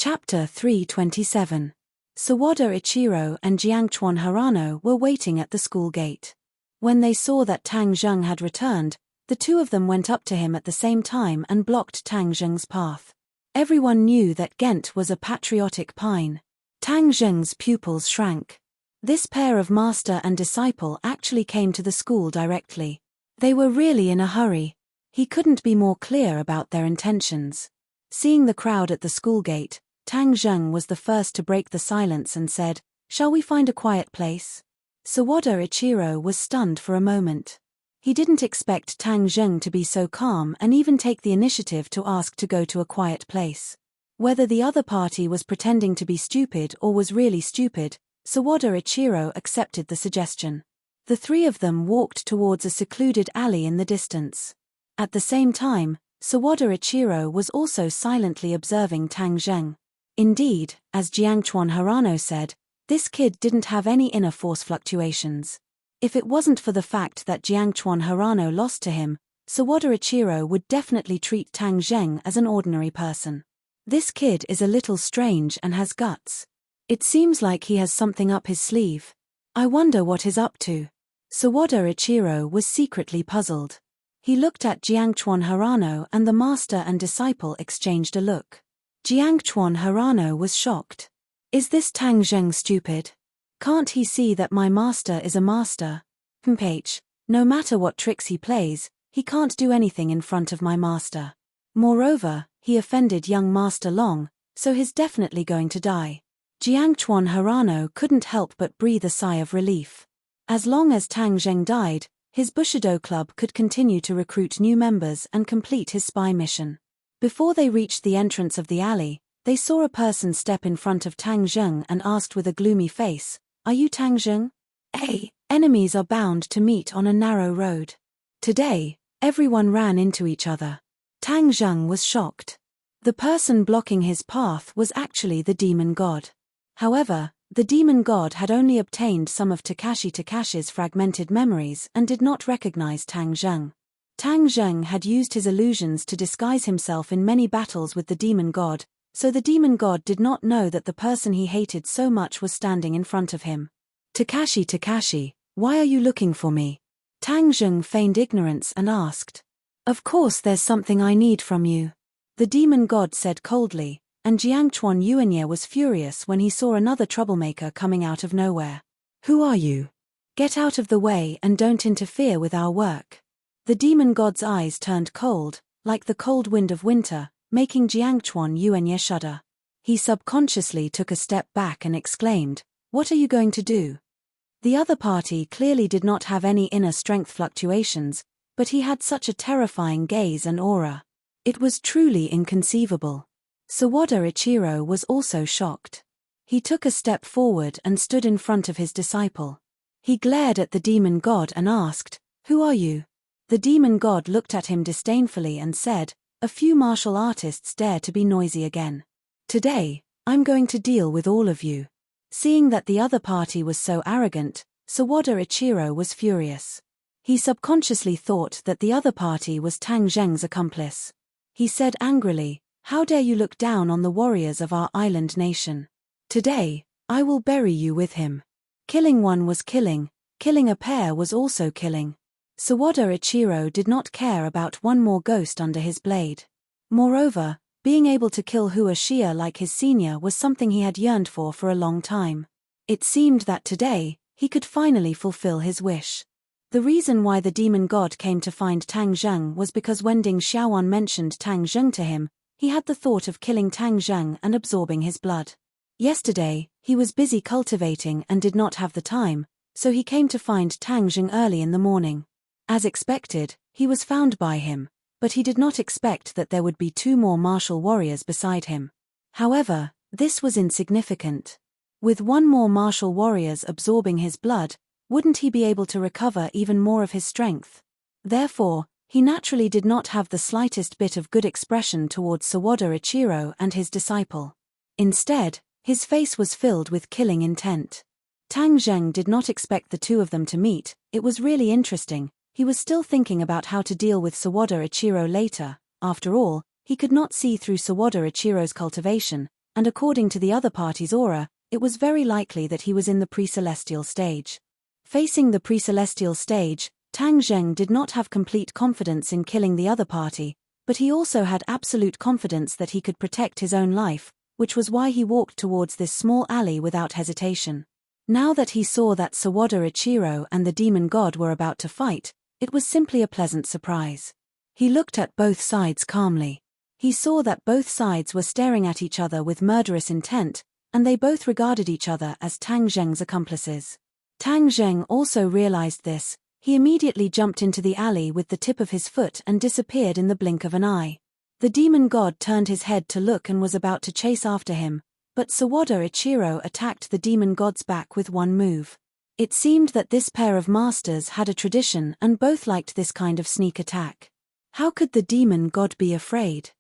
Chapter 327. Sawada Ichiro and Jiangchuan Harano were waiting at the school gate. When they saw that Tang Zheng had returned, the two of them went up to him at the same time and blocked Tang Zheng's path. Everyone knew that Ghent was a patriotic pine. Tang Zheng's pupils shrank. This pair of master and disciple actually came to the school directly. They were really in a hurry. He couldn't be more clear about their intentions. Seeing the crowd at the school gate, Tang Zheng was the first to break the silence and said, "Shall we find a quiet place?" Sawada Ichiro was stunned for a moment. He didn't expect Tang Zheng to be so calm and even take the initiative to ask to go to a quiet place. Whether the other party was pretending to be stupid or was really stupid, Sawada Ichiro accepted the suggestion. The three of them walked towards a secluded alley in the distance. At the same time, Sawada Ichiro was also silently observing Tang Zheng. Indeed, as Jiangchuan Harano said, this kid didn't have any inner force fluctuations. If it wasn't for the fact that Jiangchuan Harano lost to him, Sawada Ichiro would definitely treat Tang Zheng as an ordinary person. This kid is a little strange and has guts. It seems like he has something up his sleeve. I wonder what he's up to. Sawada Ichiro was secretly puzzled. He looked at Jiangchuan Harano and the master and disciple exchanged a look. Jiangchuan Harano was shocked. Is this Tang Zheng stupid? Can't he see that my master is a master? No matter what tricks he plays, he can't do anything in front of my master. Moreover, he offended young Master Long, so he's definitely going to die. Jiangchuan Harano couldn't help but breathe a sigh of relief. As long as Tang Zheng died, his Bushido club could continue to recruit new members and complete his spy mission. Before they reached the entrance of the alley, they saw a person step in front of Tang Zheng and asked with a gloomy face, "Are you Tang Zheng?" Enemies are bound to meet on a narrow road. Today, everyone ran into each other. Tang Zheng was shocked. The person blocking his path was actually the demon god. However, the demon god had only obtained some of Takashi's fragmented memories and did not recognize Tang Zheng. Tang Zheng had used his illusions to disguise himself in many battles with the demon god, so the demon god did not know that the person he hated so much was standing in front of him. Takashi, why are you looking for me?" Tang Zheng feigned ignorance and asked. "Of course there's something I need from you," the demon god said coldly, and Jiangchuan Yuanye was furious when he saw another troublemaker coming out of nowhere. "Who are you? Get out of the way and don't interfere with our work." The demon god's eyes turned cold, like the cold wind of winter, making Jiangchuan Yuanye shudder. He subconsciously took a step back and exclaimed, "What are you going to do?" The other party clearly did not have any inner strength fluctuations, but he had such a terrifying gaze and aura. It was truly inconceivable. Sawada Ichiro was also shocked. He took a step forward and stood in front of his disciple. He glared at the demon god and asked, "Who are you?" The demon god looked at him disdainfully and said, "A few martial artists dare to be noisy again. Today, I'm going to deal with all of you." Seeing that the other party was so arrogant, Sawada Ichiro was furious. He subconsciously thought that the other party was Tang Zheng's accomplice. He said angrily, "How dare you look down on the warriors of our island nation? Today, I will bury you with him." Killing one was killing a pair was also killing. Sawada Ichiro did not care about one more ghost under his blade. Moreover, being able to kill Hua Xia like his senior was something he had yearned for a long time. It seemed that today, he could finally fulfill his wish. The reason why the demon god came to find Tang Zheng was because when Ding Xiaoan mentioned Tang Zheng to him, he had the thought of killing Tang Zheng and absorbing his blood. Yesterday, he was busy cultivating and did not have the time, so he came to find Tang Zheng early in the morning. As expected, he was found by him, but he did not expect that there would be two more martial warriors beside him. However, this was insignificant. With one more martial warriors absorbing his blood, wouldn't he be able to recover even more of his strength? Therefore, he naturally did not have the slightest bit of good expression towards Sawada Ichiro and his disciple. Instead, his face was filled with killing intent. Tang Zheng did not expect the two of them to meet. It was really interesting. He was still thinking about how to deal with Sawada Ichiro later. After all, he could not see through Sawada Ichiro's cultivation, and according to the other party's aura, it was very likely that he was in the pre-celestial stage. Facing the pre-celestial stage, Tang Zheng did not have complete confidence in killing the other party, but he also had absolute confidence that he could protect his own life, which was why he walked towards this small alley without hesitation. Now that he saw that Sawada Ichiro and the demon god were about to fight, it was simply a pleasant surprise. He looked at both sides calmly. He saw that both sides were staring at each other with murderous intent, and they both regarded each other as Tang Zheng's accomplices. Tang Zheng also realized this. He immediately jumped into the alley with the tip of his foot and disappeared in the blink of an eye. The demon god turned his head to look and was about to chase after him, but Sawada Ichiro attacked the demon god's back with one move. It seemed that this pair of masters had a tradition and both liked this kind of sneak attack. How could the demon god be afraid?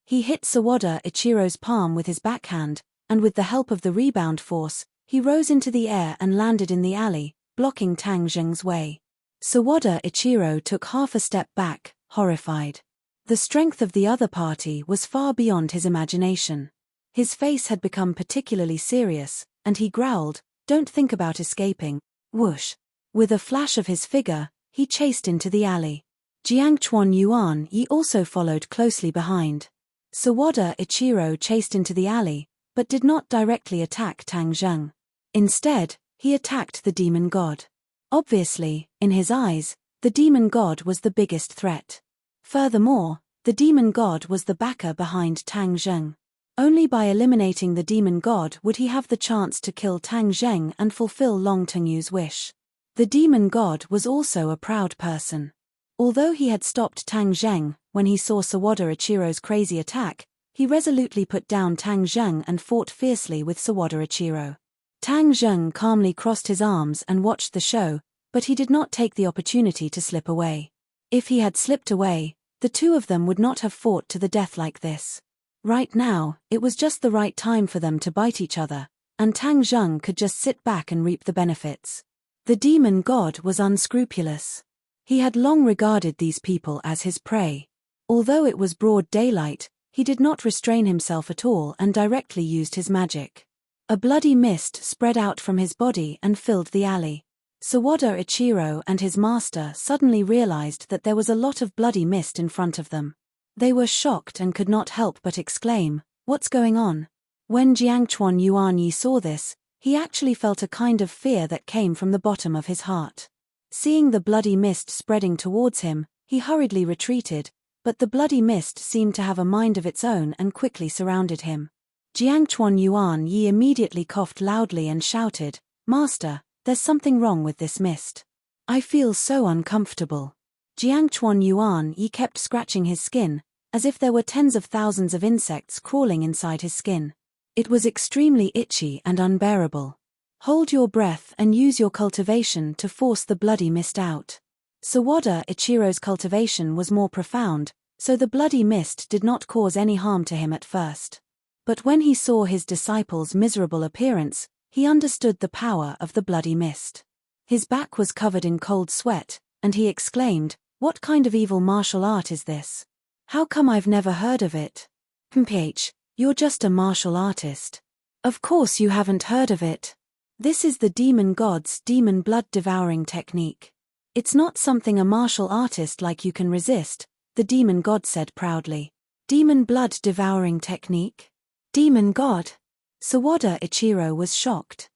He hit Sawada Ichiro's palm with his backhand, and with the help of the rebound force, he rose into the air and landed in the alley, blocking Tang Zheng's way. Sawada Ichiro took half a step back, horrified. The strength of the other party was far beyond his imagination. His face had become particularly serious, and he growled, "Don't think about escaping." Whoosh! With a flash of his figure, he chased into the alley. Jiangchuan Yuan Yi also followed closely behind. Sawada Ichiro chased into the alley, but did not directly attack Tang Zheng. Instead, he attacked the demon god. Obviously, in his eyes, the demon god was the biggest threat. Furthermore, the demon god was the backer behind Tang Zheng. Only by eliminating the demon god would he have the chance to kill Tang Zheng and fulfill Long Tengyu's wish. The demon god was also a proud person. Although he had stopped Tang Zheng, when he saw Sawada Ichiro's crazy attack, he resolutely put down Tang Zheng and fought fiercely with Sawada Ichiro. Tang Zheng calmly crossed his arms and watched the show, but he did not take the opportunity to slip away. If he had slipped away, the two of them would not have fought to the death like this. Right now, it was just the right time for them to bite each other, and Tang Zheng could just sit back and reap the benefits. The demon god was unscrupulous. He had long regarded these people as his prey. Although it was broad daylight, he did not restrain himself at all and directly used his magic. A bloody mist spread out from his body and filled the alley. Sawada Ichiro and his master suddenly realized that there was a lot of bloody mist in front of them. They were shocked and could not help but exclaim, "What's going on?" When Jiangchuan Yuan Yi saw this, he actually felt a kind of fear that came from the bottom of his heart. Seeing the bloody mist spreading towards him, he hurriedly retreated, but the bloody mist seemed to have a mind of its own and quickly surrounded him. Jiangchuan Yuan Yi immediately coughed loudly and shouted, "Master, there's something wrong with this mist. I feel so uncomfortable." Jiangchuan Yuan Yi kept scratching his skin, as if there were tens of thousands of insects crawling inside his skin. It was extremely itchy and unbearable. Hold your breath and use your cultivation to force the bloody mist out. Sawada Ichiro's cultivation was more profound, so the bloody mist did not cause any harm to him at first. But when he saw his disciple's miserable appearance, he understood the power of the bloody mist. His back was covered in cold sweat, and he exclaimed, "What kind of evil martial art is this? How come I've never heard of it?" "Mph, you're just a martial artist. Of course you haven't heard of it. This is the demon god's demon blood devouring technique. It's not something a martial artist like you can resist," the demon god said proudly. "Demon blood devouring technique? Demon god?" Sawada Ichiro was shocked.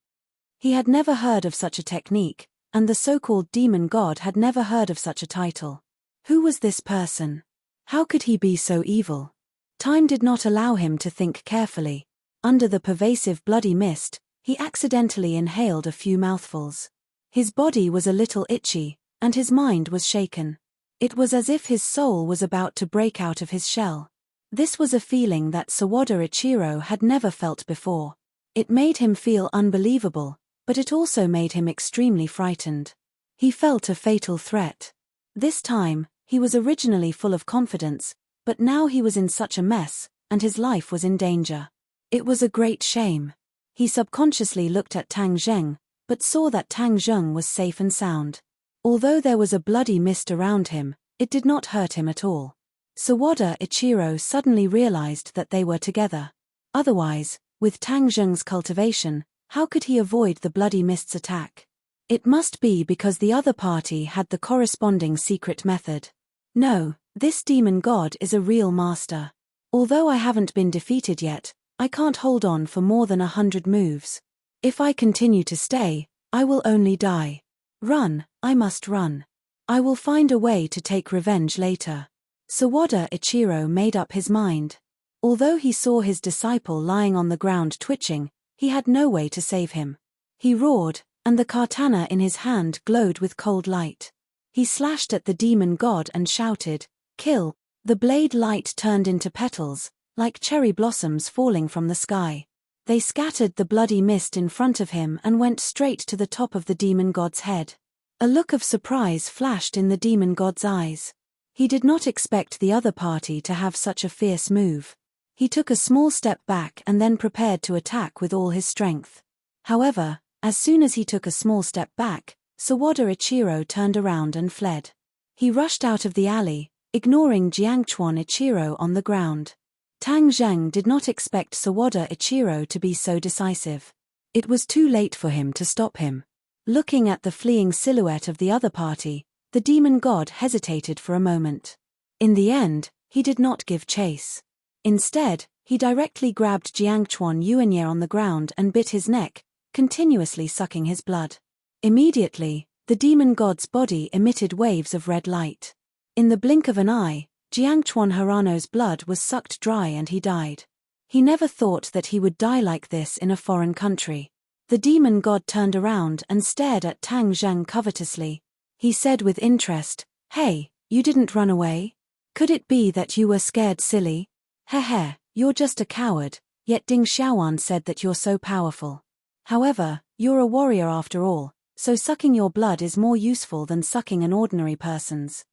He had never heard of such a technique, and the so-called demon god had never heard of such a title. Who was this person? How could he be so evil? Time did not allow him to think carefully. Under the pervasive bloody mist, he accidentally inhaled a few mouthfuls. His body was a little itchy, and his mind was shaken. It was as if his soul was about to break out of his shell. This was a feeling that Sawada Ichiro had never felt before. It made him feel unbelievable, but it also made him extremely frightened. He felt a fatal threat. This time, he was originally full of confidence, but now he was in such a mess, and his life was in danger. It was a great shame. He subconsciously looked at Tang Zheng, but saw that Tang Zheng was safe and sound. Although there was a bloody mist around him, it did not hurt him at all. Sawada Ichiro suddenly realized that they were together. Otherwise, with Tang Zheng's cultivation, how could he avoid the bloody mist's attack? It must be because the other party had the corresponding secret method. No, this demon god is a real master. Although I haven't been defeated yet, I can't hold on for more than 100 moves. If I continue to stay, I will only die. Run, I must run. I will find a way to take revenge later. Sawada Ichiro made up his mind. Although he saw his disciple lying on the ground twitching, he had no way to save him. He roared, and the katana in his hand glowed with cold light. He slashed at the demon god and shouted, "Kill!" The blade light turned into petals, like cherry blossoms falling from the sky. They scattered the bloody mist in front of him and went straight to the top of the demon god's head. A look of surprise flashed in the demon god's eyes. He did not expect the other party to have such a fierce move. He took a small step back and then prepared to attack with all his strength. However, as soon as he took a small step back, Sawada Ichiro turned around and fled. He rushed out of the alley, ignoring Jiangchuan Ichiro on the ground. Tang Zheng did not expect Sawada Ichiro to be so decisive. It was too late for him to stop him. Looking at the fleeing silhouette of the other party, the demon god hesitated for a moment. In the end, he did not give chase. Instead, he directly grabbed Jiangchuan Yuanye on the ground and bit his neck, continuously sucking his blood. Immediately, the demon god's body emitted waves of red light. In the blink of an eye, Jiangchuan Harano's blood was sucked dry and he died. He never thought that he would die like this in a foreign country. The demon god turned around and stared at Tang Zheng covetously. He said with interest, "Hey, you didn't run away? Could it be that you were scared silly? Heh, you're just a coward, yet Ding Xiaowan said that you're so powerful. However, you're a warrior after all, so sucking your blood is more useful than sucking an ordinary person's."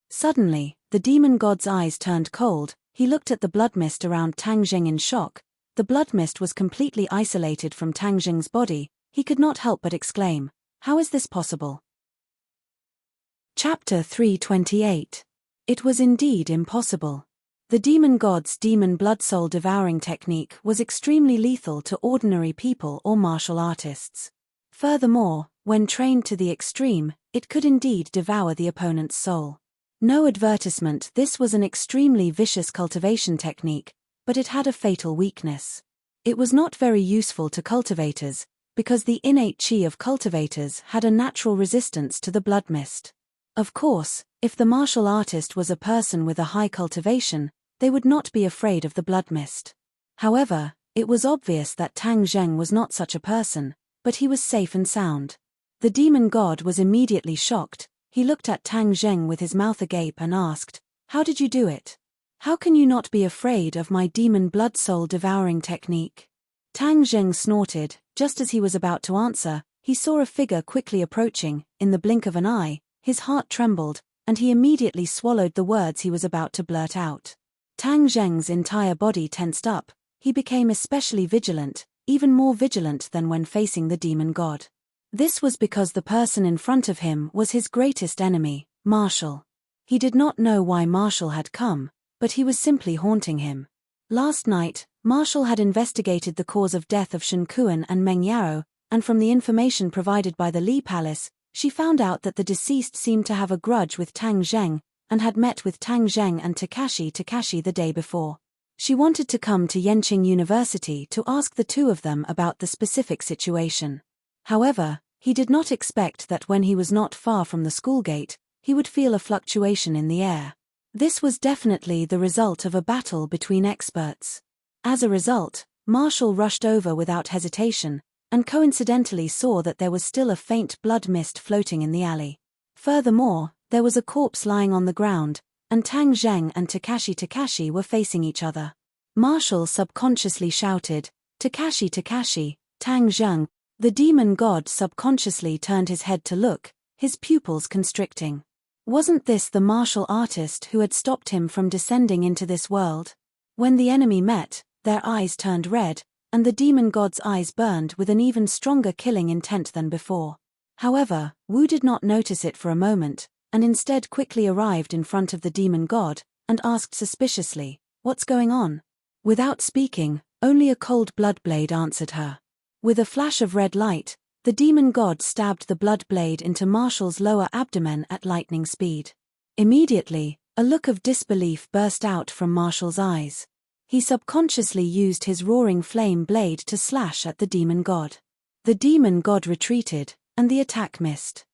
Suddenly, the demon god's eyes turned cold. He looked at the blood mist around Tang Zheng in shock. The blood mist was completely isolated from Tang Zheng's body. He could not help but exclaim, "How is this possible?" Chapter 328. It was indeed impossible. The demon god's demon blood soul devouring technique was extremely lethal to ordinary people or martial artists. Furthermore, when trained to the extreme, it could indeed devour the opponent's soul. No advertisement, this was an extremely vicious cultivation technique, but it had a fatal weakness. It was not very useful to cultivators, because the innate chi of cultivators had a natural resistance to the blood mist. Of course, if the martial artist was a person with a high cultivation, they would not be afraid of the blood mist. However, it was obvious that Tang Zheng was not such a person, but he was safe and sound. The demon god was immediately shocked. He looked at Tang Zheng with his mouth agape and asked, "How did you do it? How can you not be afraid of my demon blood soul devouring technique?" Tang Zheng snorted. Just as he was about to answer, he saw a figure quickly approaching. In the blink of an eye, his heart trembled, and he immediately swallowed the words he was about to blurt out. Tang Zheng's entire body tensed up. He became especially vigilant, even more vigilant than when facing the demon god. This was because the person in front of him was his greatest enemy, Marshall. He did not know why Marshall had come, but he was simply haunting him. Last night, Marshall had investigated the cause of death of Shen Kuan and Meng Yao, and from the information provided by the Li Palace, she found out that the deceased seemed to have a grudge with Tang Zheng, and had met with Tang Zheng and Takashi the day before. She wanted to come to Yenqing University to ask the two of them about the specific situation. However, he did not expect that when he was not far from the school gate, he would feel a fluctuation in the air. This was definitely the result of a battle between experts. As a result, Marshall rushed over without hesitation, and coincidentally saw that there was still a faint blood mist floating in the alley. Furthermore, there was a corpse lying on the ground, and Tang Zheng and Takashi were facing each other. Marshall subconsciously shouted, Takashi, Tang Zheng." The demon god subconsciously turned his head to look, his pupils constricting. Wasn't this the martial artist who had stopped him from descending into this world? When the enemy met, their eyes turned red, and the demon god's eyes burned with an even stronger killing intent than before. However, Wu did not notice it for a moment, and instead quickly arrived in front of the demon god, and asked suspiciously, "What's going on?" Without speaking, Only a cold blood blade answered her. With a flash of red light, the demon god stabbed the blood blade into Marshall's lower abdomen at lightning speed. Immediately, a look of disbelief burst out from Marshall's eyes. He subconsciously used his roaring flame blade to slash at the demon god. The demon god retreated, and the attack missed.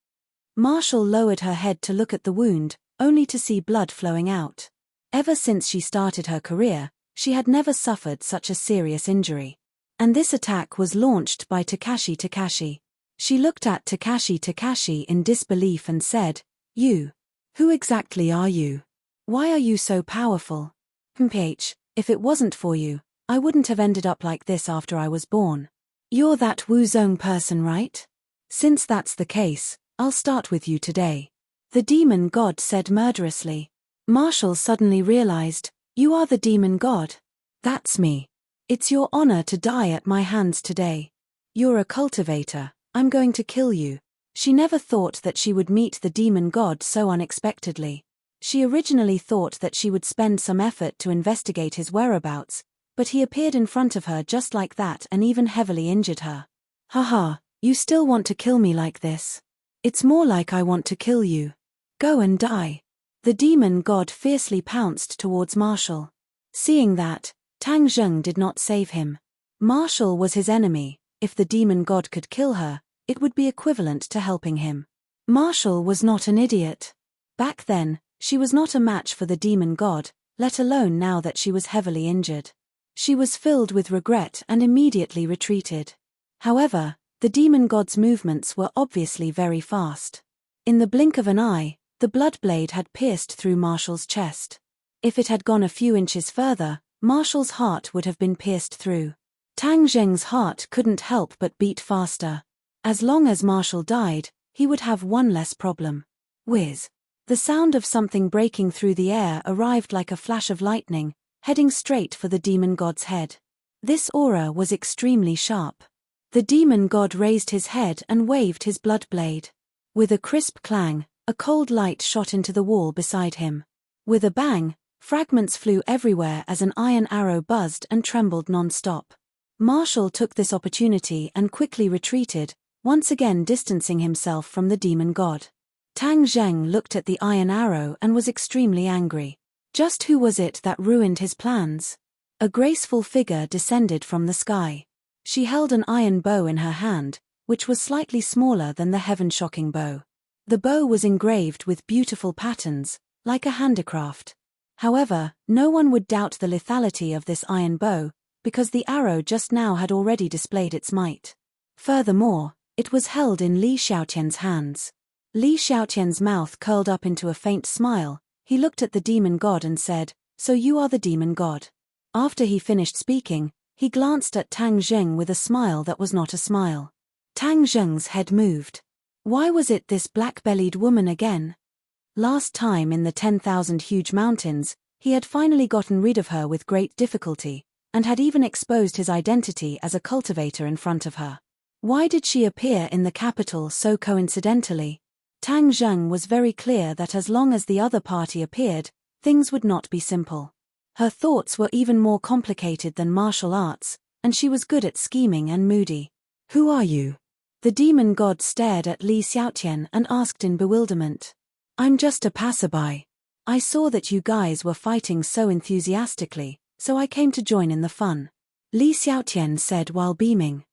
Marshall lowered her head to look at the wound, only to see blood flowing out. Ever since she started her career, she had never suffered such a serious injury. And this attack was launched by Takashi. She looked at Takashi in disbelief and said, "You. Who exactly are you? Why are you so powerful? If it wasn't for you, I wouldn't have ended up like this after I was born. You're that Wuzong person, right? Since that's the case, I'll start with you today." The demon god said murderously. Marshall suddenly realized, "You are the demon god. That's me. It's your honor to die at my hands today. You're a cultivator, I'm going to kill you." She never thought that she would meet the demon god so unexpectedly. She originally thought that she would spend some effort to investigate his whereabouts, but he appeared in front of her just like that and even heavily injured her. "Haha, you still want to kill me like this? It's more like I want to kill you. Go and die." The demon god fiercely pounced towards Marshall. Seeing that, Tang Zheng did not save him. Marshall was his enemy. If the demon god could kill her, it would be equivalent to helping him. Marshall was not an idiot. Back then, she was not a match for the demon god, let alone now that she was heavily injured. She was filled with regret and immediately retreated. However, the demon god's movements were obviously very fast. In the blink of an eye, the blood blade had pierced through Marshall's chest. If it had gone a few inches further, Marshall's heart would have been pierced through. Tang Zheng's heart couldn't help but beat faster. As long as Marshall died, he would have one less problem. Whiz. The sound of something breaking through the air arrived like a flash of lightning, heading straight for the demon god's head. This aura was extremely sharp. The demon god raised his head and waved his blood blade. With a crisp clang, a cold light shot into the wall beside him. With a bang, fragments flew everywhere as an iron arrow buzzed and trembled non-stop. Marshall took this opportunity and quickly retreated, once again distancing himself from the demon god. Tang Zheng looked at the iron arrow and was extremely angry. Just who was it that ruined his plans? A graceful figure descended from the sky. She held an iron bow in her hand, which was slightly smaller than the heaven-shocking bow. The bow was engraved with beautiful patterns, like a handicraft. However, no one would doubt the lethality of this iron bow, because the arrow just now had already displayed its might. Furthermore, it was held in Li Xiaotian's hands. Li Xiaotian's mouth curled up into a faint smile. He looked at the demon god and said, "So you are the demon god." After he finished speaking, he glanced at Tang Zheng with a smile that was not a smile. Tang Zheng's head moved. Why was it this black-bellied woman again? Last time in the 10,000 huge mountains, he had finally gotten rid of her with great difficulty, and had even exposed his identity as a cultivator in front of her. Why did she appear in the capital so coincidentally? Tang Zheng was very clear that as long as the other party appeared, things would not be simple. Her thoughts were even more complicated than martial arts, and she was good at scheming and moody. "Who are you?" The demon god stared at Li Xiaotian and asked in bewilderment. "I'm just a passerby. I saw that you guys were fighting so enthusiastically, so I came to join in the fun." Li Xiaotian said while beaming.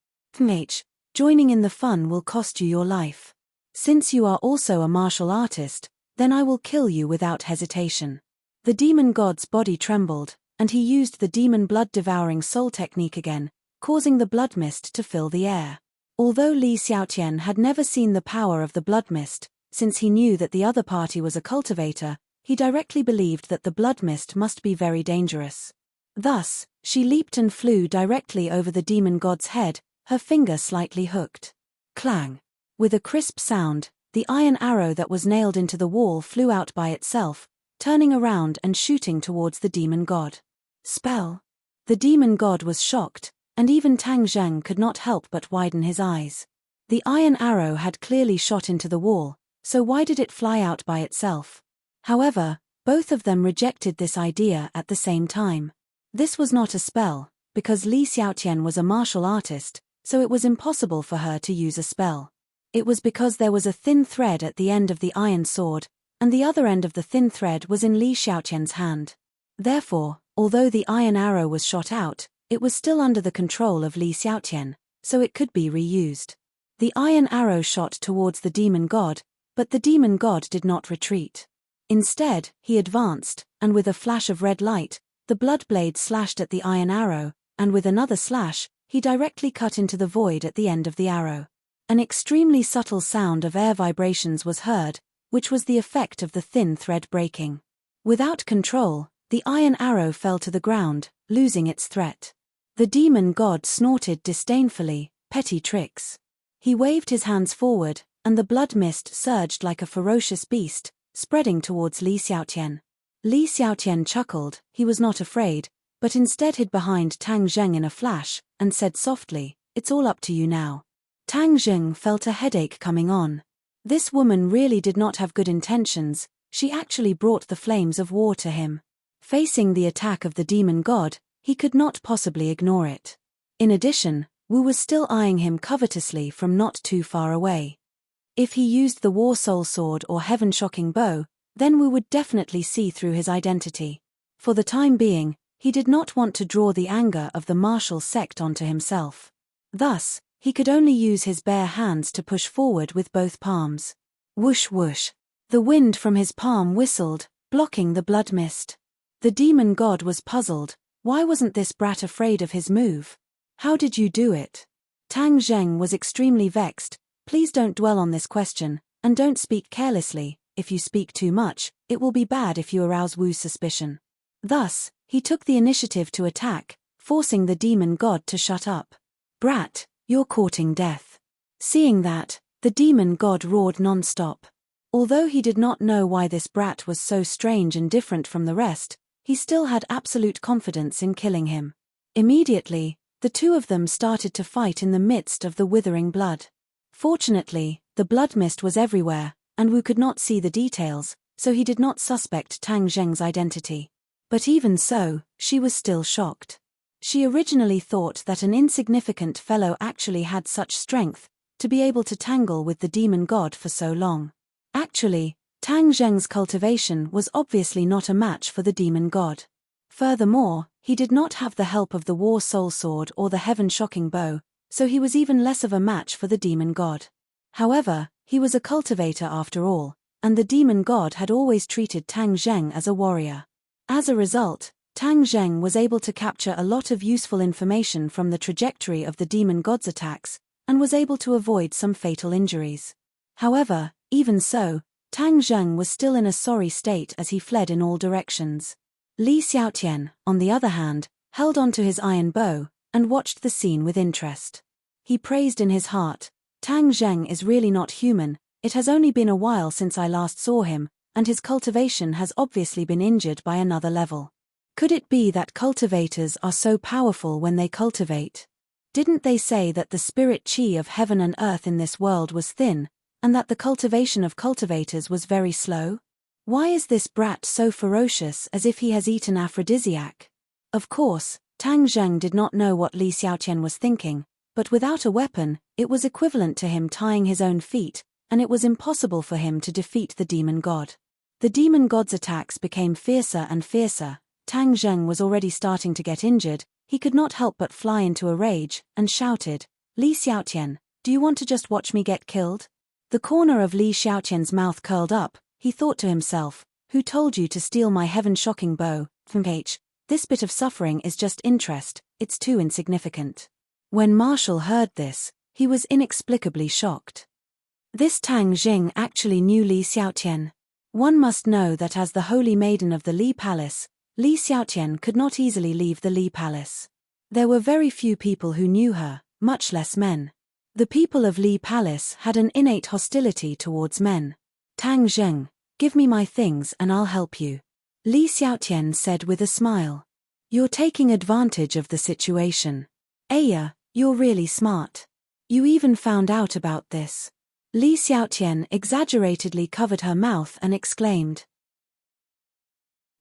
Joining in the fun will cost you your life. Since you are also a martial artist, then I will kill you without hesitation." The demon god's body trembled, and he used the demon blood-devouring soul technique again, causing the blood mist to fill the air. Although Li Xiaotian had never seen the power of the blood mist, since he knew that the other party was a cultivator, he directly believed that the blood mist must be very dangerous. Thus, she leaped and flew directly over the demon god's head, her finger slightly hooked. Clang! With a crisp sound, the iron arrow that was nailed into the wall flew out by itself, turning around and shooting towards the demon god. Spell! The demon god was shocked, and even Tang Zheng could not help but widen his eyes. The iron arrow had clearly shot into the wall, so why did it fly out by itself? However, both of them rejected this idea at the same time. This was not a spell, because Li Xiaotian was a martial artist, so it was impossible for her to use a spell. It was because there was a thin thread at the end of the iron sword, and the other end of the thin thread was in Li Xiaotian's hand. Therefore, although the iron arrow was shot out, it was still under the control of Li Xiaotian, so it could be reused. The iron arrow shot towards the demon god, but the demon god did not retreat. Instead, he advanced, and with a flash of red light, the blood blade slashed at the iron arrow, and with another slash, he directly cut into the void at the end of the arrow. An extremely subtle sound of air vibrations was heard, which was the effect of the thin thread breaking. Without control, the iron arrow fell to the ground, losing its threat. The demon god snorted disdainfully, "Petty tricks." He waved his hands forward, and the blood mist surged like a ferocious beast, spreading towards Li Xiaotian. Li Xiaotian chuckled, he was not afraid, but instead hid behind Tang Zheng in a flash, and said softly, "It's all up to you now." Tang Zheng felt a headache coming on. This woman really did not have good intentions, she actually brought the flames of war to him. Facing the attack of the demon god, he could not possibly ignore it. In addition, Wu was still eyeing him covetously from not too far away. If he used the War Soul Sword or Heaven-Shocking Bow, then Wu would definitely see through his identity. For the time being, he did not want to draw the anger of the martial sect onto himself. Thus, he could only use his bare hands to push forward with both palms. Whoosh whoosh. The wind from his palm whistled, blocking the blood mist. The demon god was puzzled. Why wasn't this brat afraid of his move? How did you do it? Tang Zheng was extremely vexed. Please don't dwell on this question, and don't speak carelessly. If you speak too much, it will be bad if you arouse Wu's suspicion. Thus, he took the initiative to attack, forcing the demon god to shut up. Brat, you're courting death. Seeing that, the demon god roared non-stop. Although he did not know why this brat was so strange and different from the rest, he still had absolute confidence in killing him. Immediately, the two of them started to fight in the midst of the withering blood. Fortunately, the blood mist was everywhere, and Wu could not see the details, so he did not suspect Tang Zheng's identity. But even so, she was still shocked. She originally thought that an insignificant fellow actually had such strength to be able to tangle with the demon god for so long. Actually, Tang Zheng's cultivation was obviously not a match for the demon god. Furthermore, he did not have the help of the War Soul Sword or the Heaven-Shocking Bow, so he was even less of a match for the demon god. However, he was a cultivator after all, and the demon god had always treated Tang Zheng as a warrior. As a result, Tang Zheng was able to capture a lot of useful information from the trajectory of the demon god's attacks, and was able to avoid some fatal injuries. However, even so, Tang Zheng was still in a sorry state as he fled in all directions. Li Xiaotian, on the other hand, held onto his iron bow, and watched the scene with interest. He praised in his heart, Tang Zheng is really not human, it has only been a while since I last saw him, and his cultivation has obviously been injured by another level. Could it be that cultivators are so powerful when they cultivate? Didn't they say that the spirit chi of heaven and earth in this world was thin, and that the cultivation of cultivators was very slow? Why is this brat so ferocious as if he has eaten aphrodisiac? Of course, Tang Zheng did not know what Li Xiaotian was thinking, but without a weapon, it was equivalent to him tying his own feet, and it was impossible for him to defeat the demon god. The demon god's attacks became fiercer and fiercer. Tang Zheng was already starting to get injured. He could not help but fly into a rage, and shouted, Li Xiaotian, do you want to just watch me get killed? The corner of Li Xiaotian's mouth curled up. He thought to himself, who told you to steal my heaven-shocking bow? This bit of suffering is just interest, it's too insignificant. When Marshall heard this, he was inexplicably shocked. This Tang Jing actually knew Li Xiaotian. One must know that as the holy maiden of the Li Palace, Li Xiaotian could not easily leave the Li Palace. There were very few people who knew her, much less men. The people of Li Palace had an innate hostility towards men. Tang Zheng, give me my things and I'll help you. Li Xiaotian said with a smile. You're taking advantage of the situation. Aya, you're really smart. You even found out about this. Li Xiaotian exaggeratedly covered her mouth and exclaimed.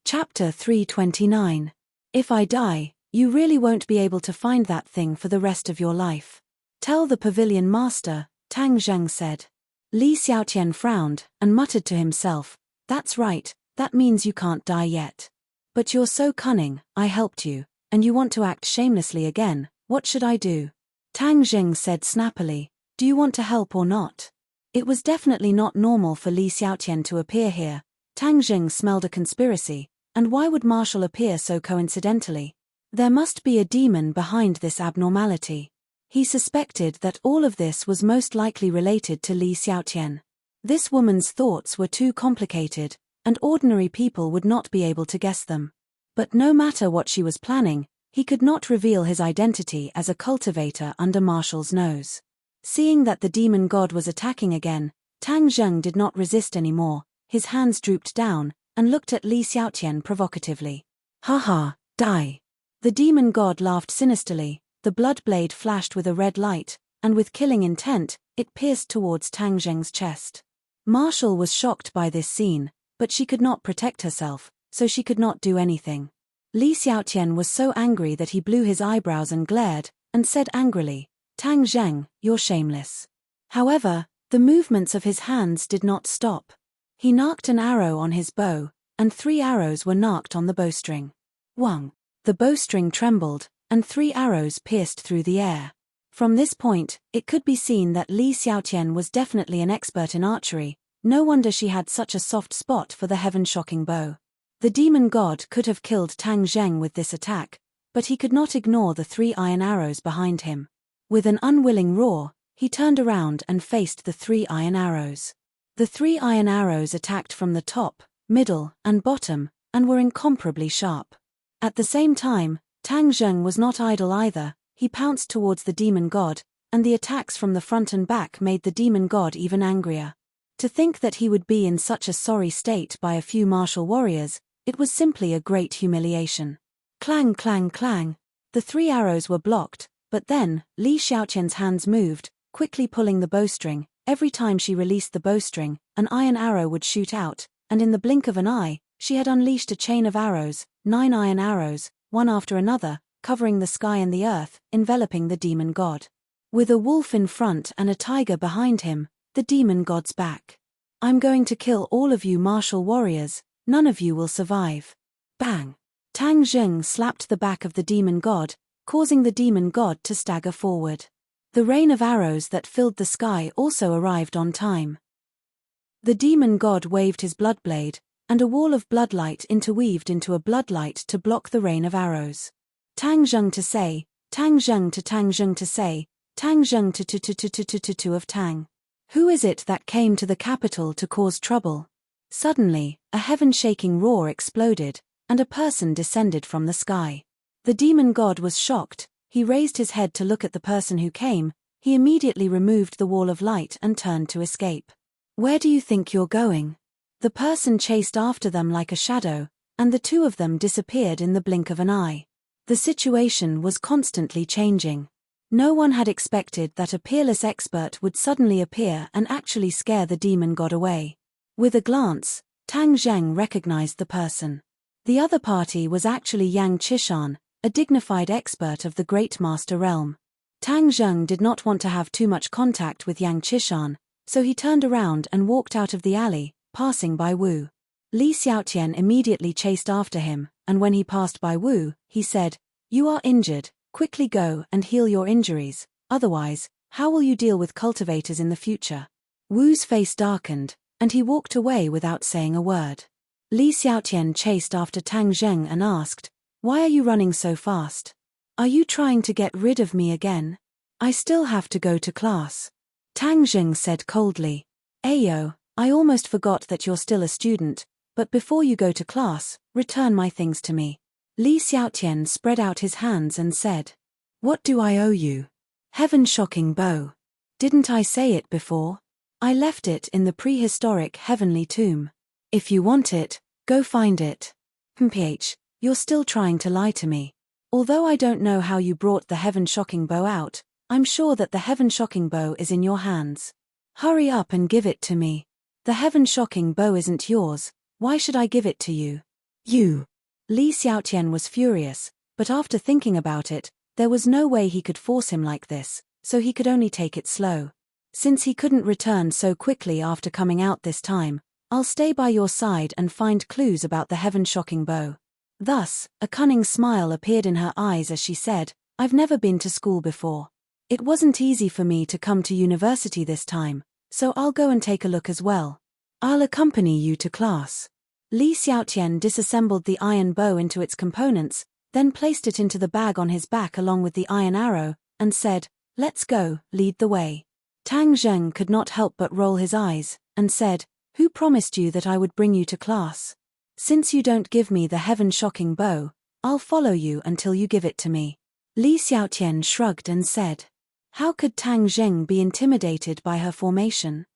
Chapter 329. If I die, You really won't be able to find that thing for the rest of your life. Tell the pavilion master, Tang Zheng said. Li Xiaotian frowned and muttered to himself, that's right, that means you can't die yet. But you're so cunning, I helped you, and you want to act shamelessly again, what should I do? Tang Zheng said snappily, do you want to help or not? It was definitely not normal for Li Xiaotian to appear here. Tang Zheng smelled a conspiracy, and why would Marshall appear so coincidentally? There must be a demon behind this abnormality. He suspected that all of this was most likely related to Li Xiaotian. This woman's thoughts were too complicated, and ordinary people would not be able to guess them. But no matter what she was planning, he could not reveal his identity as a cultivator under Marshall's nose. Seeing that the demon god was attacking again, Tang Zheng did not resist anymore, his hands drooped down, and looked at Li Xiaotian provocatively. Haha, die. The demon god laughed sinisterly, the blood blade flashed with a red light, and with killing intent, it pierced towards Tang Zheng's chest. Marshall was shocked by this scene, but she could not protect herself, so she could not do anything. Li Xiaotian was so angry that he blew his eyebrows and glared, and said angrily, Tang Zheng, you're shameless. However, the movements of his hands did not stop. He narked an arrow on his bow, and 3 arrows were narked on the bowstring. Wang. The bowstring trembled, and 3 arrows pierced through the air. From this point, it could be seen that Li Xiaotian was definitely an expert in archery. No wonder she had such a soft spot for the heaven-shocking bow. The demon god could have killed Tang Zheng with this attack, but he could not ignore the 3 iron arrows behind him. With an unwilling roar, he turned around and faced the 3 iron arrows. The 3 iron arrows attacked from the top, middle, and bottom, and were incomparably sharp. At the same time, Tang Zheng was not idle either. He pounced towards the demon god, and the attacks from the front and back made the demon god even angrier. To think that he would be in such a sorry state by a few martial warriors, it was simply a great humiliation. Clang, clang, clang. The 3 arrows were blocked, but then, Li Xiaotian's hands moved, quickly pulling the bowstring. Every time she released the bowstring, an iron arrow would shoot out, and in the blink of an eye, she had unleashed a chain of arrows, 9 iron arrows, one after another, covering the sky and the earth, enveloping the demon god. With a wolf in front and a tiger behind him, the demon god's back. I'm going to kill all of you martial warriors, none of you will survive. Bang! Tang Zheng slapped the back of the demon god, causing the demon god to stagger forward. The rain of arrows that filled the sky also arrived on time. The demon god waved his bloodblade, and a wall of bloodlight interweaved into a bloodlight to block the rain of arrows. Tang Zheng to say, Tang Zheng to Tang Zheng to say, Tang Zheng to of Tang. Who is it that came to the capital to cause trouble? Suddenly, a heaven-shaking roar exploded, and a person descended from the sky. The demon god was shocked. He raised his head to look at the person who came. He immediately removed the wall of light and turned to escape. Where do you think you're going? The person chased after them like a shadow, and the 2 of them disappeared in the blink of an eye. The situation was constantly changing. No one had expected that a peerless expert would suddenly appear and actually scare the demon god away. With a glance, Tang Zheng recognized the person. The other party was actually Yang Qishan, a dignified expert of the Great Master Realm. Tang Zheng did not want to have too much contact with Yang Qishan, so he turned around and walked out of the alley, passing by Wu. Li Xiaotian immediately chased after him, and when he passed by Wu, he said, You are injured, quickly go and heal your injuries, otherwise, how will you deal with cultivators in the future? Wu's face darkened, and he walked away without saying a word. Li Xiaotian chased after Tang Zheng and asked, Why are you running so fast? Are you trying to get rid of me again? I still have to go to class. Tang Zheng said coldly, Ayo, I almost forgot that you're still a student, but before you go to class, return my things to me. Li Xiaotian spread out his hands and said, What do I owe you? Heaven-shocking bow. Didn't I say it before? I left it in the prehistoric heavenly tomb. If you want it, go find it. You're still trying to lie to me. Although I don't know how you brought the heaven-shocking bow out, I'm sure that the heaven-shocking bow is in your hands. Hurry up and give it to me. The heaven-shocking bow isn't yours, why should I give it to you? You. Li Xiaotian was furious, But after thinking about it, there was no way he could force him like this, so he could only take it slow. Since he couldn't return so quickly after coming out this time, I'll stay by your side and find clues about the heaven-shocking bow. Thus, a cunning smile appeared in her eyes as she said, I've never been to school before. It wasn't easy for me to come to university this time, so I'll go and take a look as well. I'll accompany you to class. Li Xiaotian disassembled the iron bow into its components, then placed it into the bag on his back along with the iron arrow, and said, Let's go, lead the way. Tang Zheng could not help but roll his eyes, and said, Who promised you that I would bring you to class? Since you don't give me the heaven-shocking bow, I'll follow you until you give it to me. Li Xiaotian shrugged and said. How could Tang Zheng be intimidated by her formation?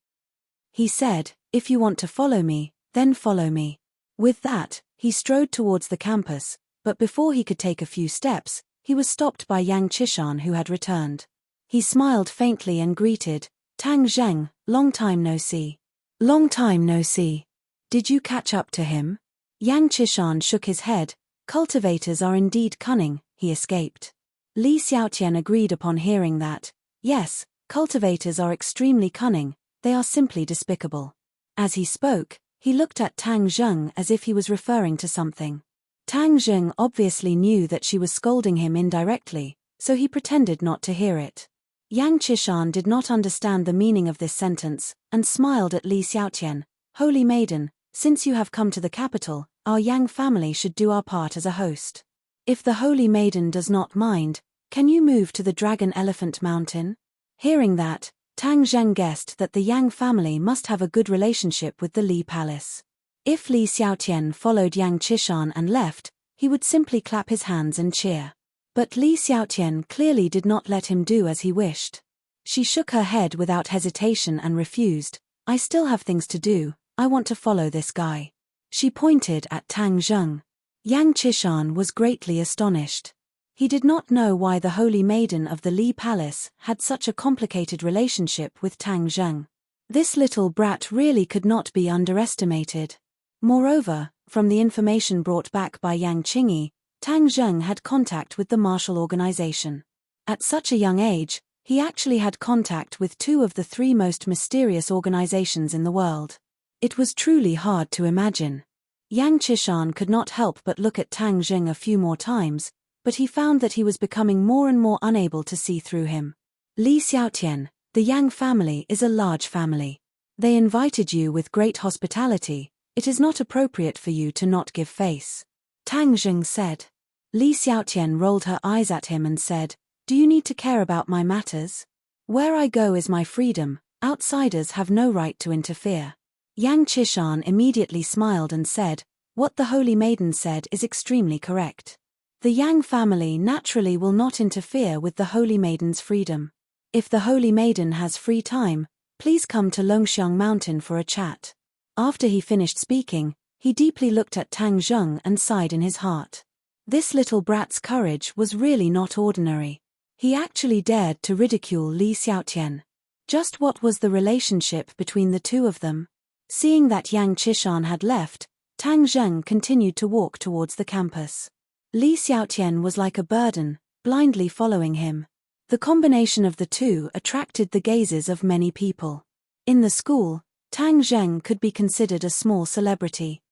He said, If you want to follow me, then follow me. With that, he strode towards the campus, but before he could take a few steps, he was stopped by Yang Chishan who had returned. He smiled faintly and greeted, Tang Zheng, long time no see. Long time no see. Did you catch up to him? Yang Chishan shook his head. Cultivators are indeed cunning, he escaped. Li Xiaotian agreed upon hearing that. Yes, cultivators are extremely cunning, they are simply despicable. As he spoke, he looked at Tang Zheng as if he was referring to something. Tang Zheng obviously knew that she was scolding him indirectly, so he pretended not to hear it. Yang Chishan did not understand the meaning of this sentence, and smiled at Li Xiaotian. Holy Maiden, since you have come to the capital, our Yang family should do our part as a host. If the Holy Maiden does not mind, can you move to the Dragon Elephant Mountain? Hearing that, Tang Zheng guessed that the Yang family must have a good relationship with the Li Palace. If Li Xiaotian followed Yang Chishan and left, he would simply clap his hands and cheer. But Li Xiaotian clearly did not let him do as he wished. She shook her head without hesitation and refused, I still have things to do, I want to follow this guy. She pointed at Tang Zheng. Yang Chishan was greatly astonished. He did not know why the Holy Maiden of the Li Palace had such a complicated relationship with Tang Zheng. This little brat really could not be underestimated. Moreover, from the information brought back by Yang Qingyi, Tang Zheng had contact with the martial organization. At such a young age, he actually had contact with two of the three most mysterious organizations in the world. It was truly hard to imagine. Yang Chishan could not help but look at Tang Zheng a few more times, but he found that he was becoming more and more unable to see through him. Li Xiaotian, the Yang family is a large family. They invited you with great hospitality, it is not appropriate for you to not give face. Tang Zheng said. Li Xiaotian rolled her eyes at him and said, Do you need to care about my matters? Where I go is my freedom, outsiders have no right to interfere. Yang Chishan immediately smiled and said, What the Holy Maiden said is extremely correct. The Yang family naturally will not interfere with the Holy Maiden's freedom. If the Holy Maiden has free time, please come to Longxiang Mountain for a chat. After he finished speaking, he deeply looked at Tang Zheng and sighed in his heart. This little brat's courage was really not ordinary. He actually dared to ridicule Li Xiaotian. Just what was the relationship between the two of them? Seeing that Yang Chishan had left, Tang Zheng continued to walk towards the campus. Li Xiaotian was like a burden, blindly following him. The combination of the two attracted the gazes of many people. In the school, Tang Zheng could be considered a small celebrity.